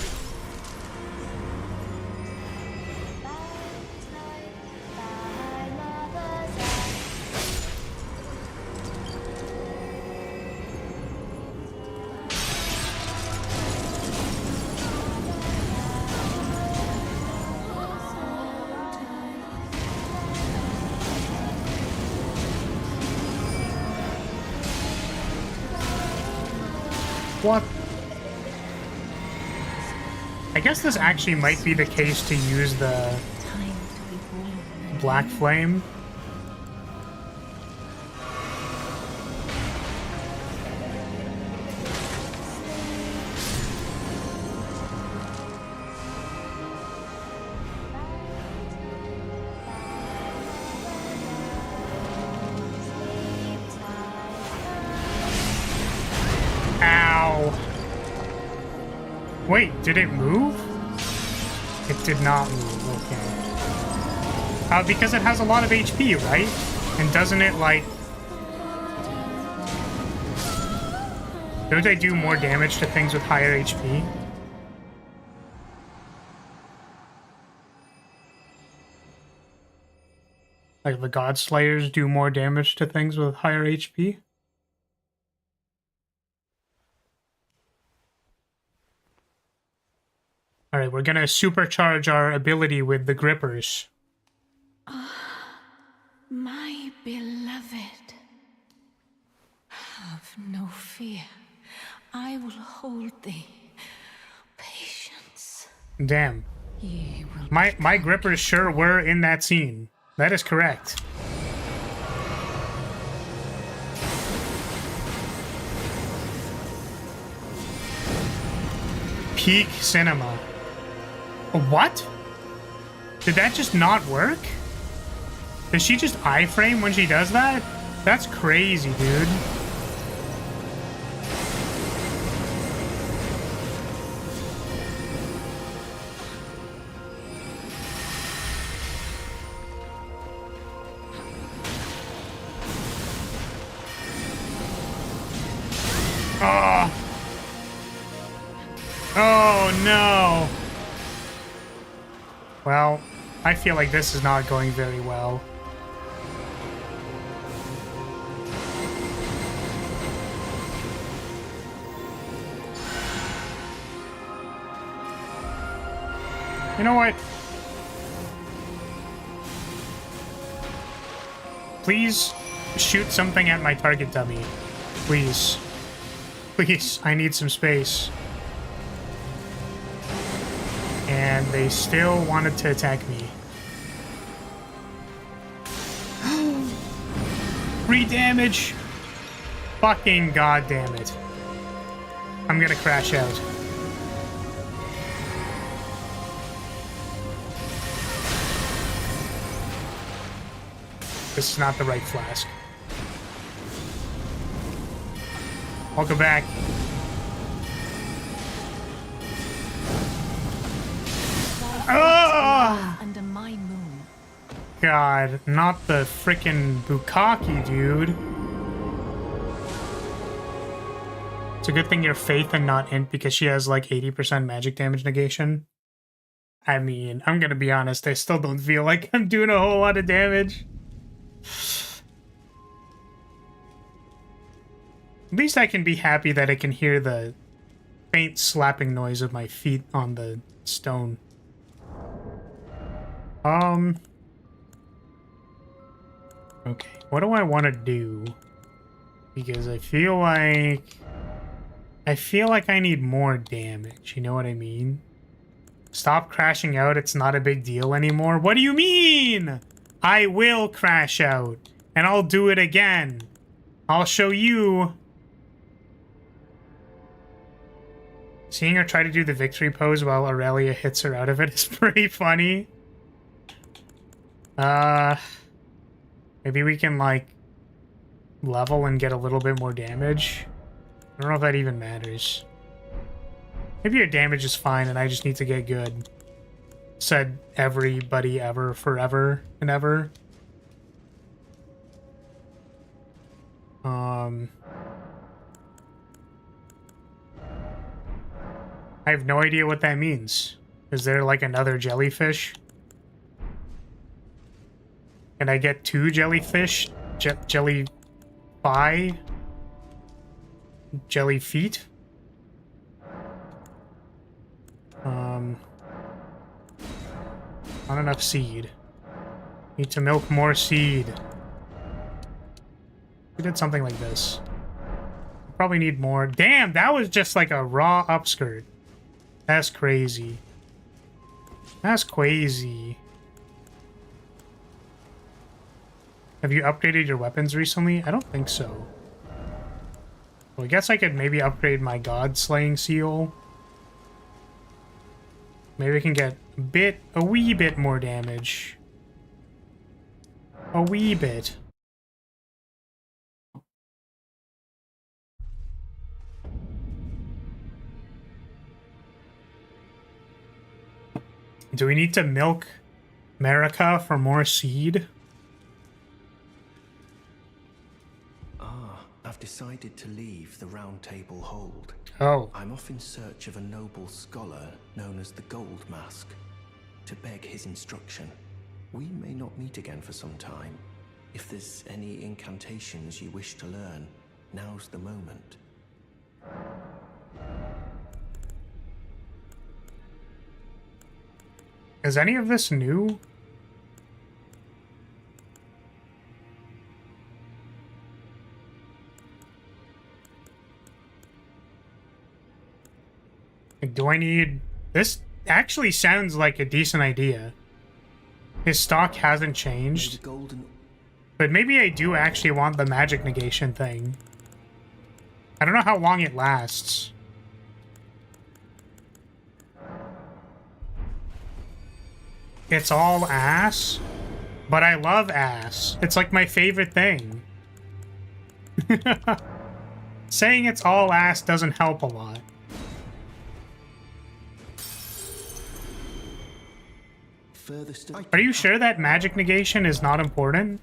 What? I guess this actually might be the case to use the Black Flame. Wait, did it move? It did not move, okay. Because it has a lot of HP, right? And doesn't it, like... Don't they do more damage to things with higher HP? Like the God Slayers do more damage to things with higher HP? Alright, we're gonna supercharge our ability with the grippers. My beloved, have no fear. I will hold thee. Patience. Damn. Ye will My grippers sure were in that scene. That is correct. Peak cinema. What? Did that just not work? Does she just iframe when she does that? That's crazy, dude. Oh. Oh no. Well, I feel like this is not going very well. You know what? Please shoot something at my target dummy. Please. Please, I need some space. And they still wanted to attack me. Free damage! Fucking goddamn it. I'm gonna crash out. This is not the right flask. Welcome back. Oh! under my moon. God, not the frickin' Bukkake, dude. It's a good thing you're Faith and not Int because she has like 80% magic damage negation. I mean, I'm gonna be honest, I still don't feel like I'm doing a whole lot of damage. At least I can be happy that I can hear the faint slapping noise of my feet on the stone. Okay, what do I want to do? Because I feel like I need more damage, you know what I mean? Stop crashing out, it's not a big deal anymore. What do you mean? I will crash out, and I'll do it again. I'll show you. Seeing her try to do the victory pose while Aurelia hits her out of it is pretty funny. Maybe we can, like, level and get a little bit more damage. I don't know if that even matters. Maybe your damage is fine and I just need to get good. Said everybody ever, forever and ever. I have no idea what that means. Is there, like, another jellyfish? Can I get 2 jellyfish? Jelly... Thigh? Jelly feet? Not enough seed. Need to milk more seed. We did something like this. Probably need more. Damn, that was just like a raw upskirt. That's crazy. That's crazy. Have you upgraded your weapons recently? I don't think so. Well, I guess I could maybe upgrade my God Slaying Seal. Maybe I can get a wee bit more damage. A wee bit. Do we need to milk America for more seed? I've decided to leave the Round Table Hold. Oh. I'm off in search of a noble scholar known as the Gold Mask, to beg his instruction. We may not meet again for some time. If there's any incantations you wish to learn, now's the moment. Is any of this new? Do I need... This actually sounds like a decent idea. His stock hasn't changed. But maybe I do actually want the magic negation thing. I don't know how long it lasts. It's all ass, but I love ass. It's like my favorite thing. Saying it's all ass doesn't help a lot. Are you sure that magic negation is not important?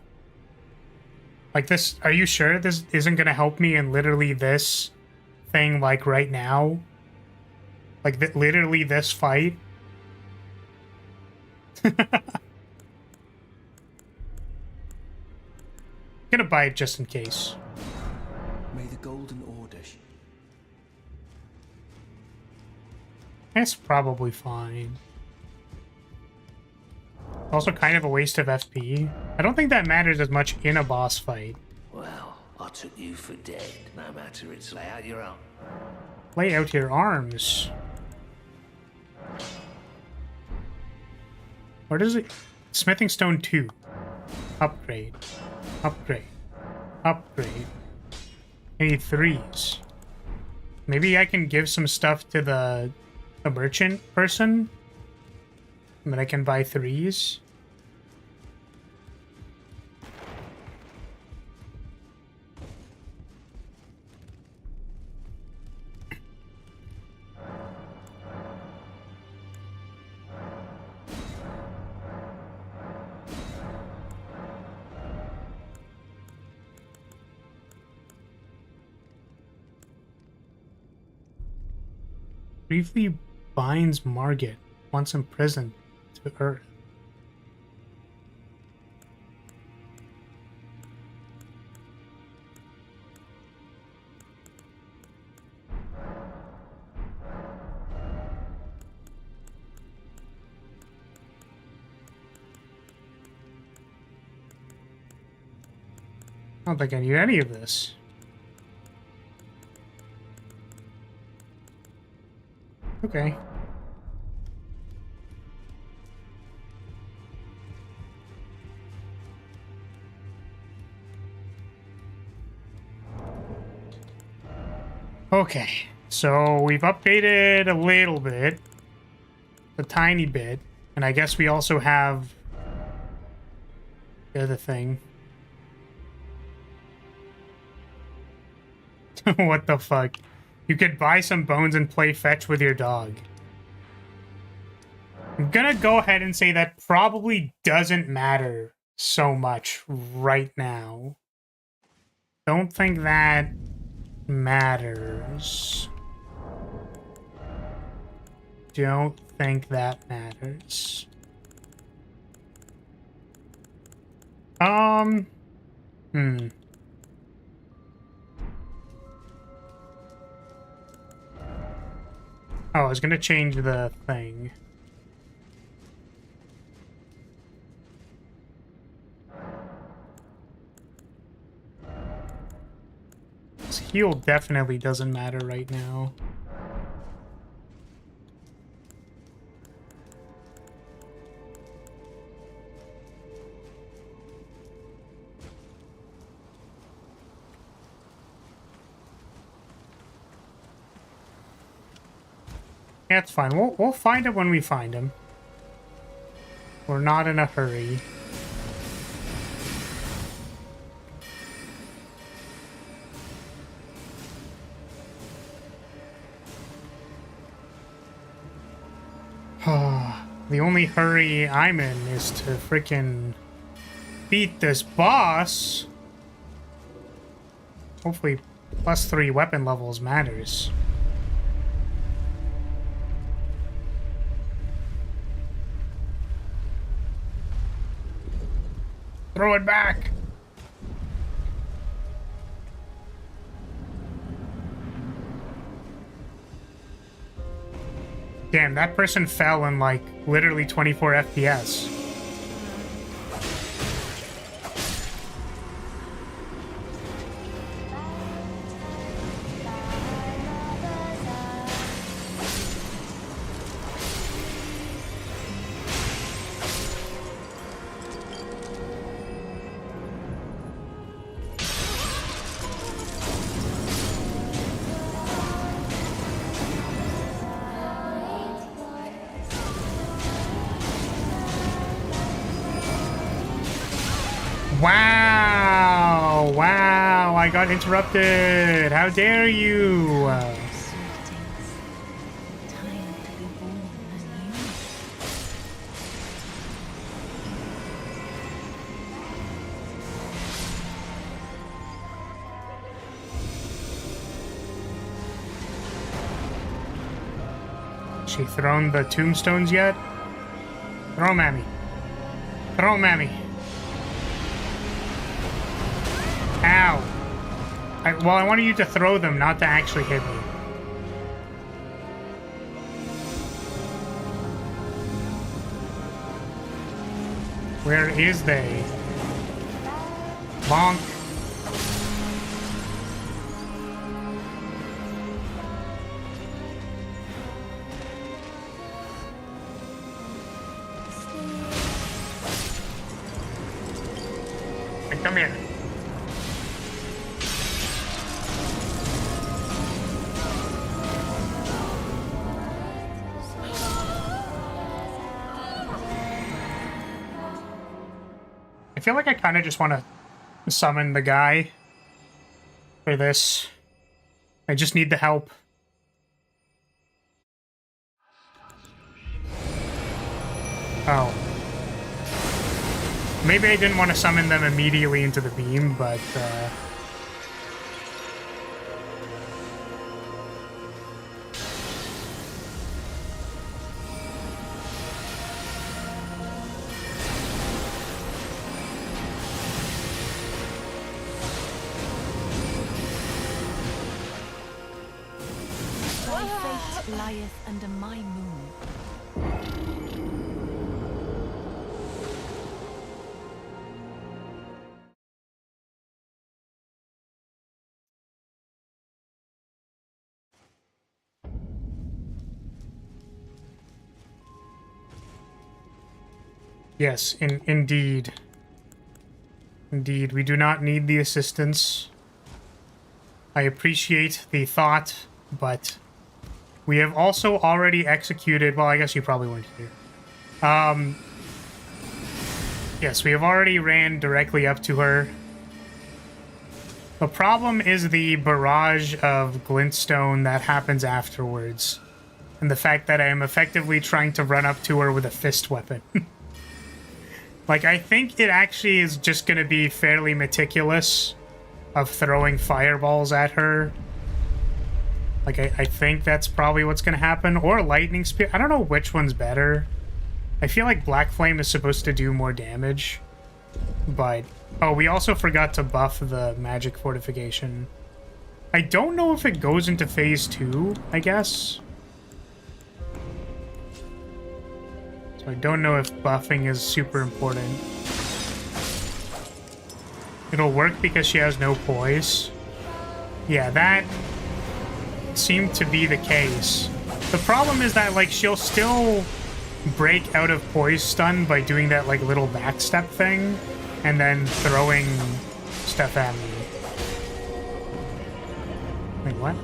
Like this, are you sure this isn't gonna help me in literally this thing, like right now? Like literally this fight? Gonna buy it just in case. May the Golden Order. That's probably fine. Also kind of a waste of FP. I don't think that matters as much in a boss fight. Well, I took you for dead, no matter it's lay out your own. Lay out your arms. What is it? Smithing Stone 2. Upgrade. Upgrade. Upgrade. I need 3s. Maybe I can give some stuff to the merchant person? And then I can buy 3s? Briefly binds Margit, once imprisoned, to Earth. I don't think I need any of this. Okay. Okay, so we've updated a little bit, a tiny bit, and I guess we also have the other thing. What the fuck? You could buy some bones and play fetch with your dog. I'm gonna go ahead and say that probably doesn't matter so much right now. Don't think that matters. Don't think that matters. Oh, I was gonna change the thing. This heal definitely doesn't matter right now. Yeah, it's fine. We'll find it when we find him. We're not in a hurry. The only hurry I'm in is to freaking beat this boss. Hopefully +3 weapon levels matters. Throw it back! Damn, that person fell in like literally 24 FPS. Wow! Wow! I got interrupted! How dare you! She thrown the tombstones yet? Throw 'em at me. Throw 'em at me. Ow. Well, I wanted you to throw them, not to actually hit me. Where is they? Bonk. Hey, come here. I feel like I kind of just want to summon the guy for this. I just need the help. Oh. Maybe I didn't want to summon them immediately into the beam, but Thy fate lieth under my moon. yes, indeed. Indeed, we do not need the assistance. I appreciate the thought, but we have also already executed... Well, I guess you probably weren't here. Yes, we have already ran directly up to her. The problem is the barrage of glintstone that happens afterwards, and the fact that I am effectively trying to run up to her with a fist weapon. Like, I think it actually is just going to be fairly meticulous of throwing fireballs at her. Like, I think that's probably what's going to happen. Or lightning spear. I don't know which one's better. I feel like Black Flame is supposed to do more damage. But... Oh, we also forgot to buff the magic fortification. I don't know if it goes into phase 2, I guess. So I don't know if buffing is super important. It'll work because she has no poise. Yeah, that seemed to be the case. The problem is that, like, she'll still break out of poise stun by doing that, like, little backstep thing, and then throwing stuff at me. Wait, what?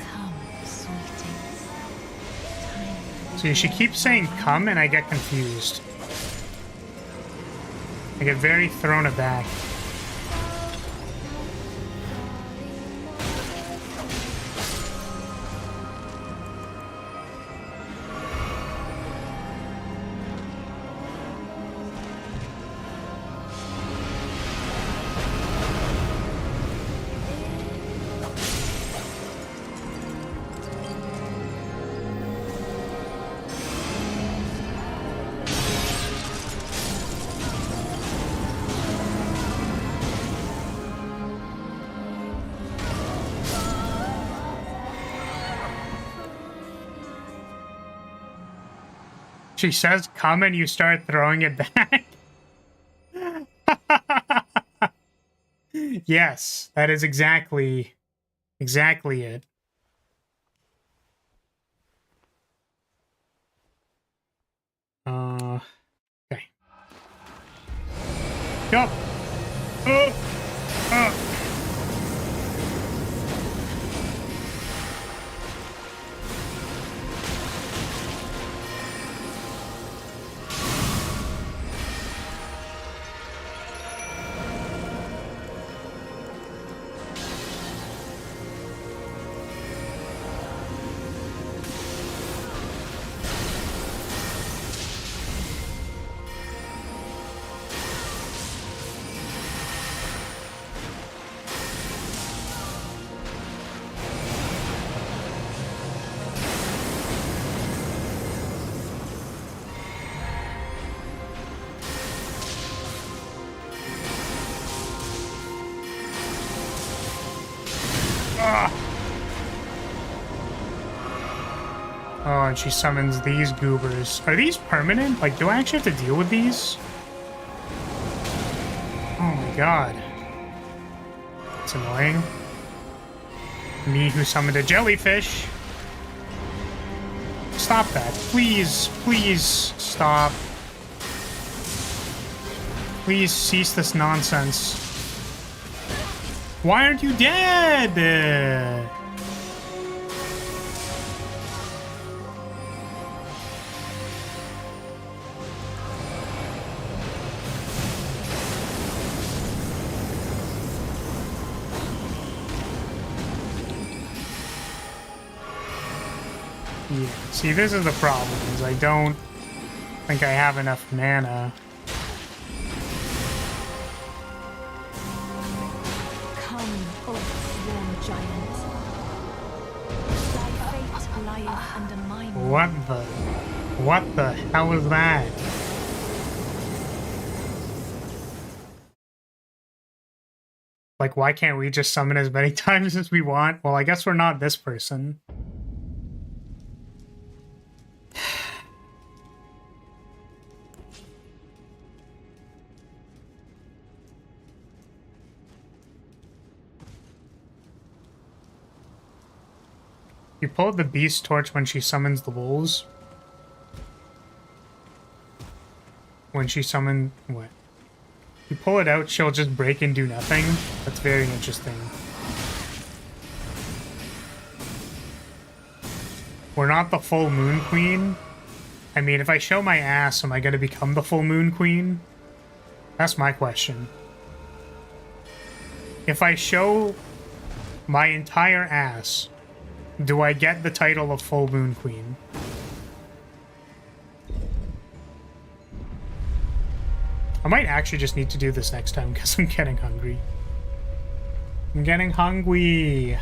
Come, sweetings. See, she keeps saying come and I get confused. I get very thrown aback. She says come and you start throwing it back. Yes, that is exactly it. Okay. Yup. Oh, and she summons these goobers. Are these permanent? Like, do I actually have to deal with these? Oh my god. It's annoying. Me who summoned a jellyfish. Stop that. Please, please stop. Please cease this nonsense. Why aren't you dead? Yeah, see, this is the problem, is I don't think I have enough mana. Come, O sworn giant. Thy fate lieth under mine. What the hell is that? Like, why can't we just summon as many times as we want? Well, I guess we're not this person. You pull the beast torch when she summons the wolves. When she summons... what? You pull it out, she'll just break and do nothing. That's very interesting. We're not the full moon queen. I mean, if I show my ass, am I going to become the full moon queen? That's my question. If I show my entire ass, do I get the title of full moon queen? I might actually just need to do this next time because I'm getting hungry. I'm getting hungry.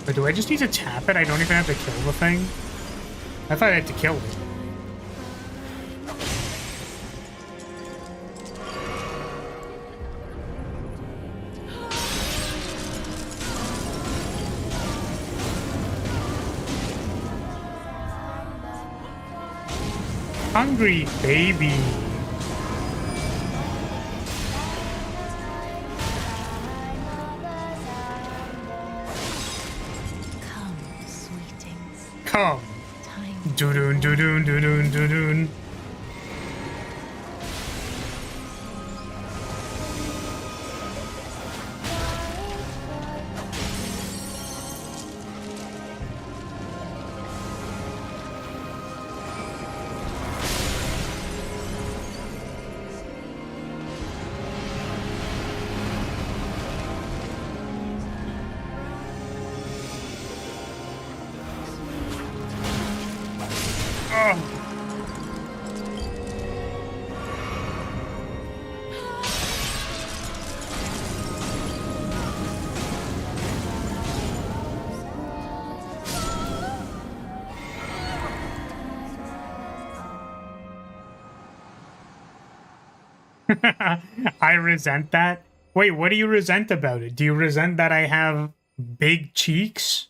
But do I just need to tap it? I don't even have to kill the thing? I thought I had to kill it. hungry baby. Come, sweetings. Come. Time. Doo-doon, doo-doon, doo-doon, doo-doon. I resent that. Wait, what do you resent about it? Do you resent that I have big cheeks?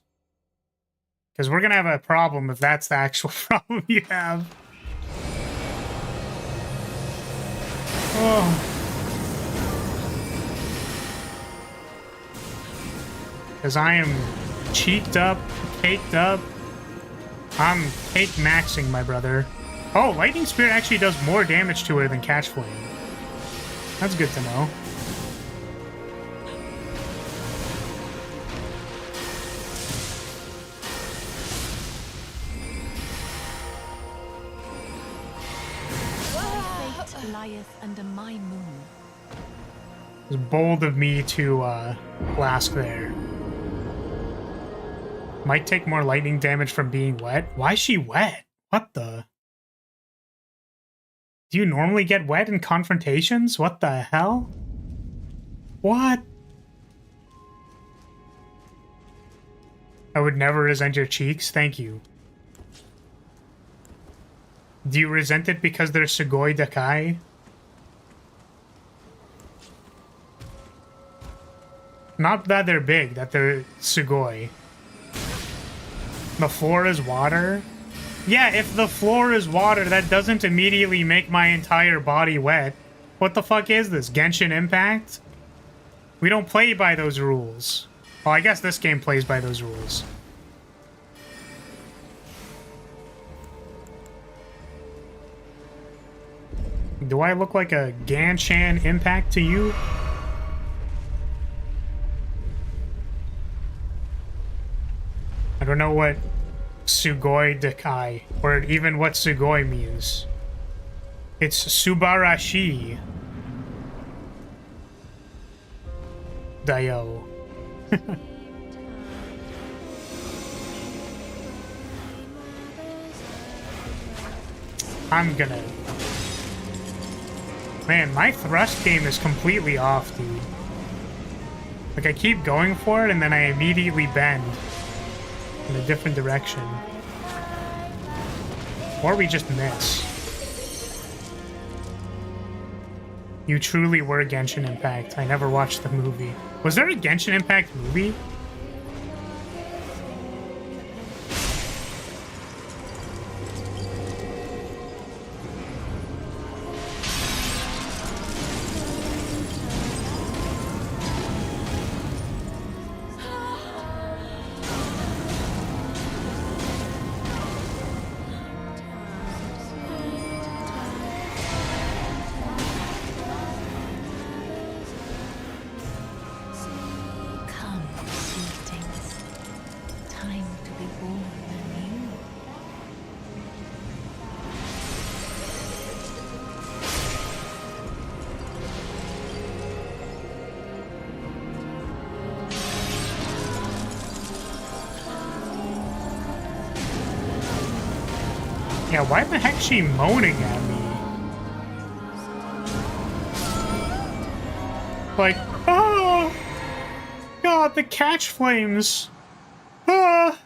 Because we're gonna have a problem if that's the actual problem you have. Oh. Because I am cheeked up, caked up. I'm cake maxing, my brother. Oh, Lightning Spirit actually does more damage to her than Catch Flame. That's good to know. My fate lieth under my moon. It was bold of me to blast there. Might take more lightning damage from being wet. Why is she wet? What the? Do you normally get wet in confrontations? What the hell? What? I would never resent your cheeks. Thank you. Do you resent it because they're Sugoi Dakai? Not that they're big, that they're Sugoi. The floor is water? Yeah, if the floor is water, that doesn't immediately make my entire body wet. What the fuck is this? Genshin Impact? We don't play by those rules. Well, I guess this game plays by those rules. Do I look like a Genshin Impact to you? I don't know what Sugoi Dakai, or even what Sugoi means. It's Subarashi. Dayo. I'm gonna... Man, my thrust game is completely off, dude. Like, I keep going for it, and then I immediately bend in a different direction. Or we just miss. You truly were Genshin Impact. I never watched the movie. Was there a Genshin Impact movie? Yeah, why the heck is she moaning at me? Like, oh! God, the catch flames! Ah!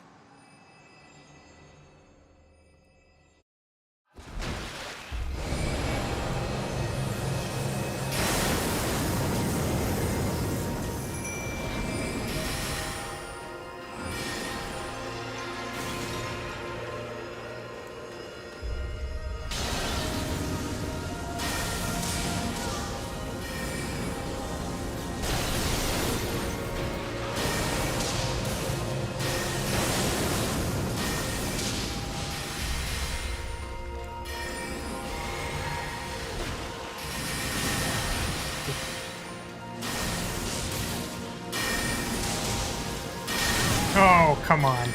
Oh, come on.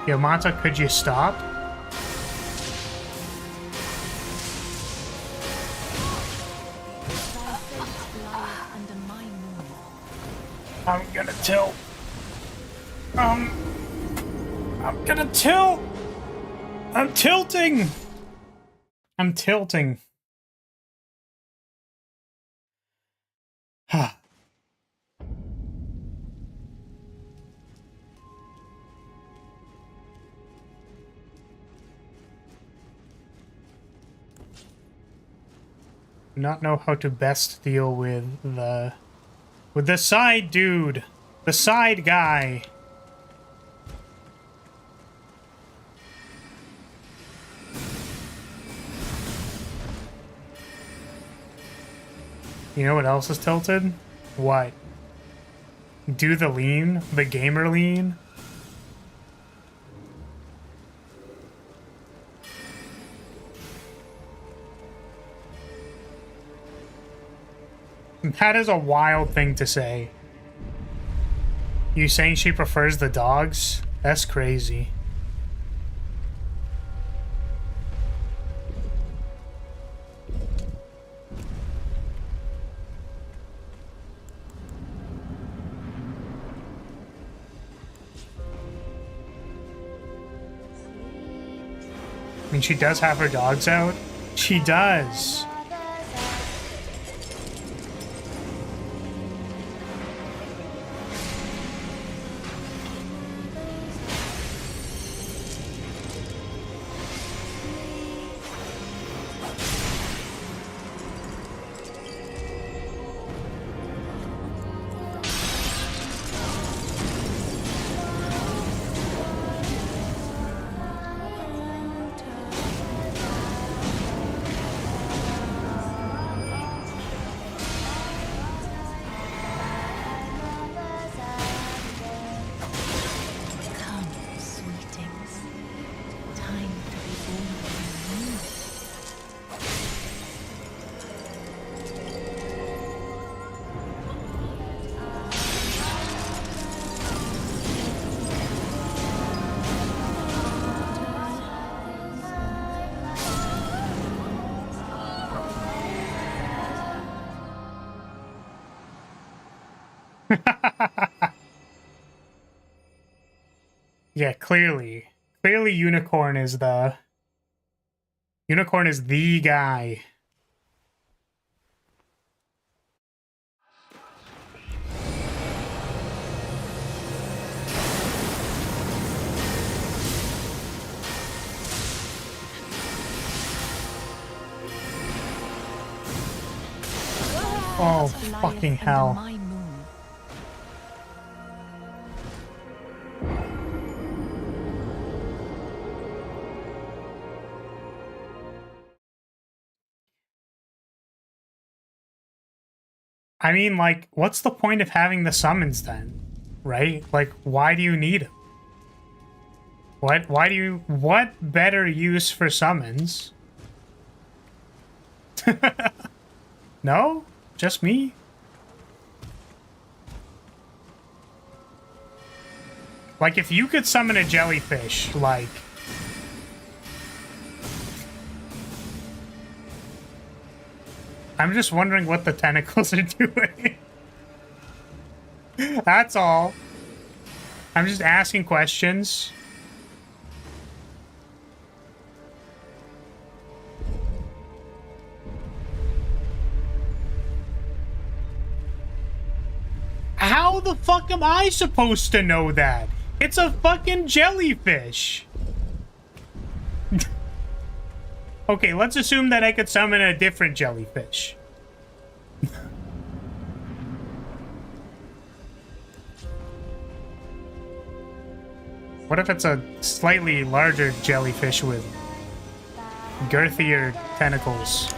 Yamata, could you stop? I'm gonna tilt. I'm gonna tilt. I'm tilting. I'm tilting. Not know how to best deal with the side dude, the side guy. You know what else is tilted? What? Do the lean, the gamer lean. That is a wild thing to say. You saying she prefers the dogs? That's crazy. I mean, she does have her dogs out. She does. Yeah, clearly Unicorn is the guy. Oh, fucking hell. I mean, like, what's the point of having the summons then? Right? Like, why do you need them? What better use for summons? No? Just me? Like, if you could summon a jellyfish, like... I'm just wondering what the tentacles are doing. That's all. I'm just asking questions. How the fuck am I supposed to know that? It's a fucking jellyfish. Okay, let's assume that I could summon a different jellyfish. What if it's a slightly larger jellyfish with girthier tentacles?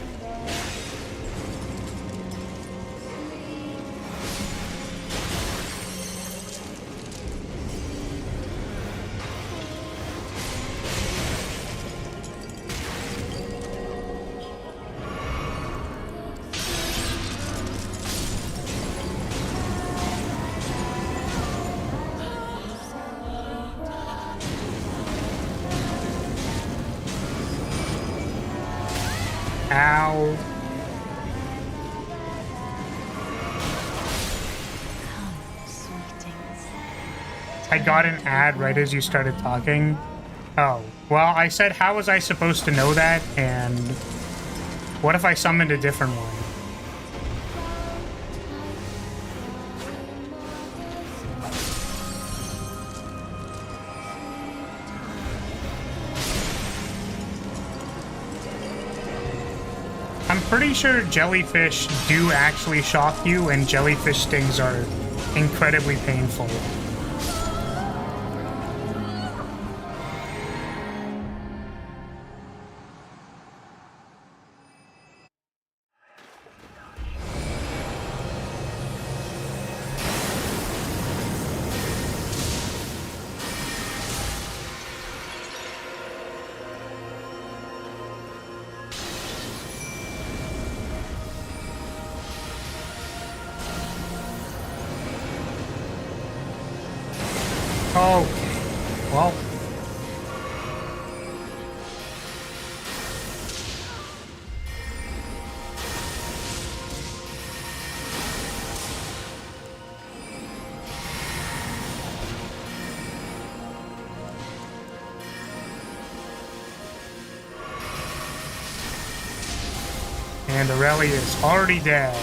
Ow. Come, sweetings. I got an ad right as you started talking. Oh, well, I said, how was I supposed to know that? And what if I summoned a different one? I'm pretty sure jellyfish do actually shock you, and jellyfish stings are incredibly painful. Oh, well. And the rally is already dead.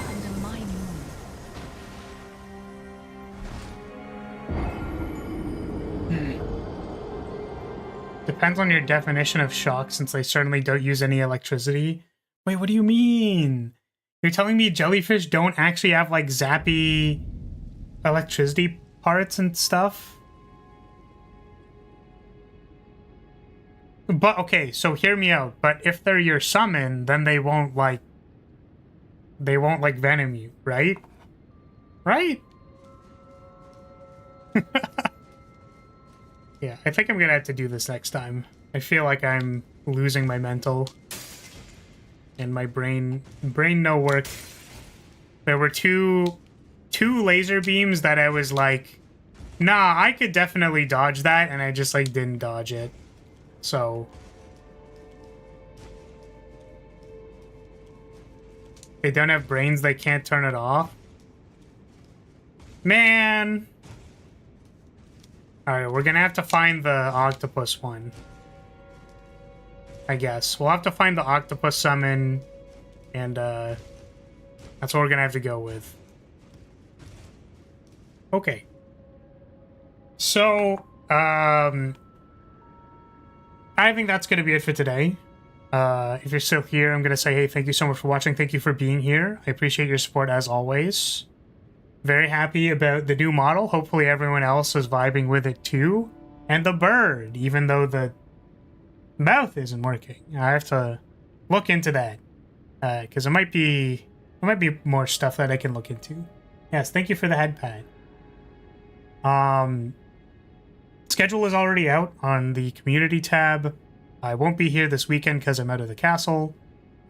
Under my moon. Depends on your definition of shock, since they certainly don't use any electricity. Wait, what do you mean? You're telling me jellyfish don't actually have, like, zappy electricity parts and stuff? But, okay, so hear me out. But if they're your summon, then they won't, like, venom you, right? Right? Yeah, I think I'm gonna have to do this next time. I feel like I'm losing my mental. And my brain no work. There were two laser beams that I was like, nah, I could definitely dodge that, and I just, like, didn't dodge it. So... they don't have brains, they can't turn it off? Man! Alright, we're gonna have to find the octopus one. I guess. We'll have to find the octopus summon, and, that's what we're gonna have to go with. Okay. So, I think that's gonna be it for today. If you're still here, I'm gonna say, hey, thank you so much for watching. Thank you for being here. I appreciate your support as always. Very happy about the new model. Hopefully everyone else is vibing with it too. And the bird, even though the mouth isn't working. I have to look into that. Because there might be more stuff that I can look into. Yes, thank you for the head pad. Schedule is already out on the community tab. I won't be here this weekend because I'm out of the castle.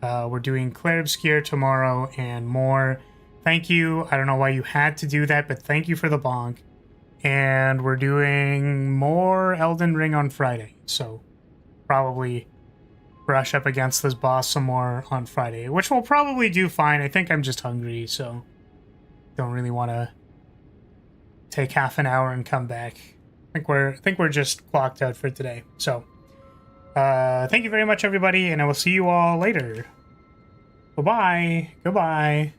We're doing Claire Obscure tomorrow and more. Thank you. I don't know why you had to do that, but thank you for the bonk. And we're doing more Elden Ring on Friday, so probably brush up against this boss some more on Friday, which will probably do fine. I think I'm just hungry, so don't really want to take half an hour and come back. I think we're just clocked out for today. So thank you very much, everybody, and I will see you all later. Bye-bye. Goodbye.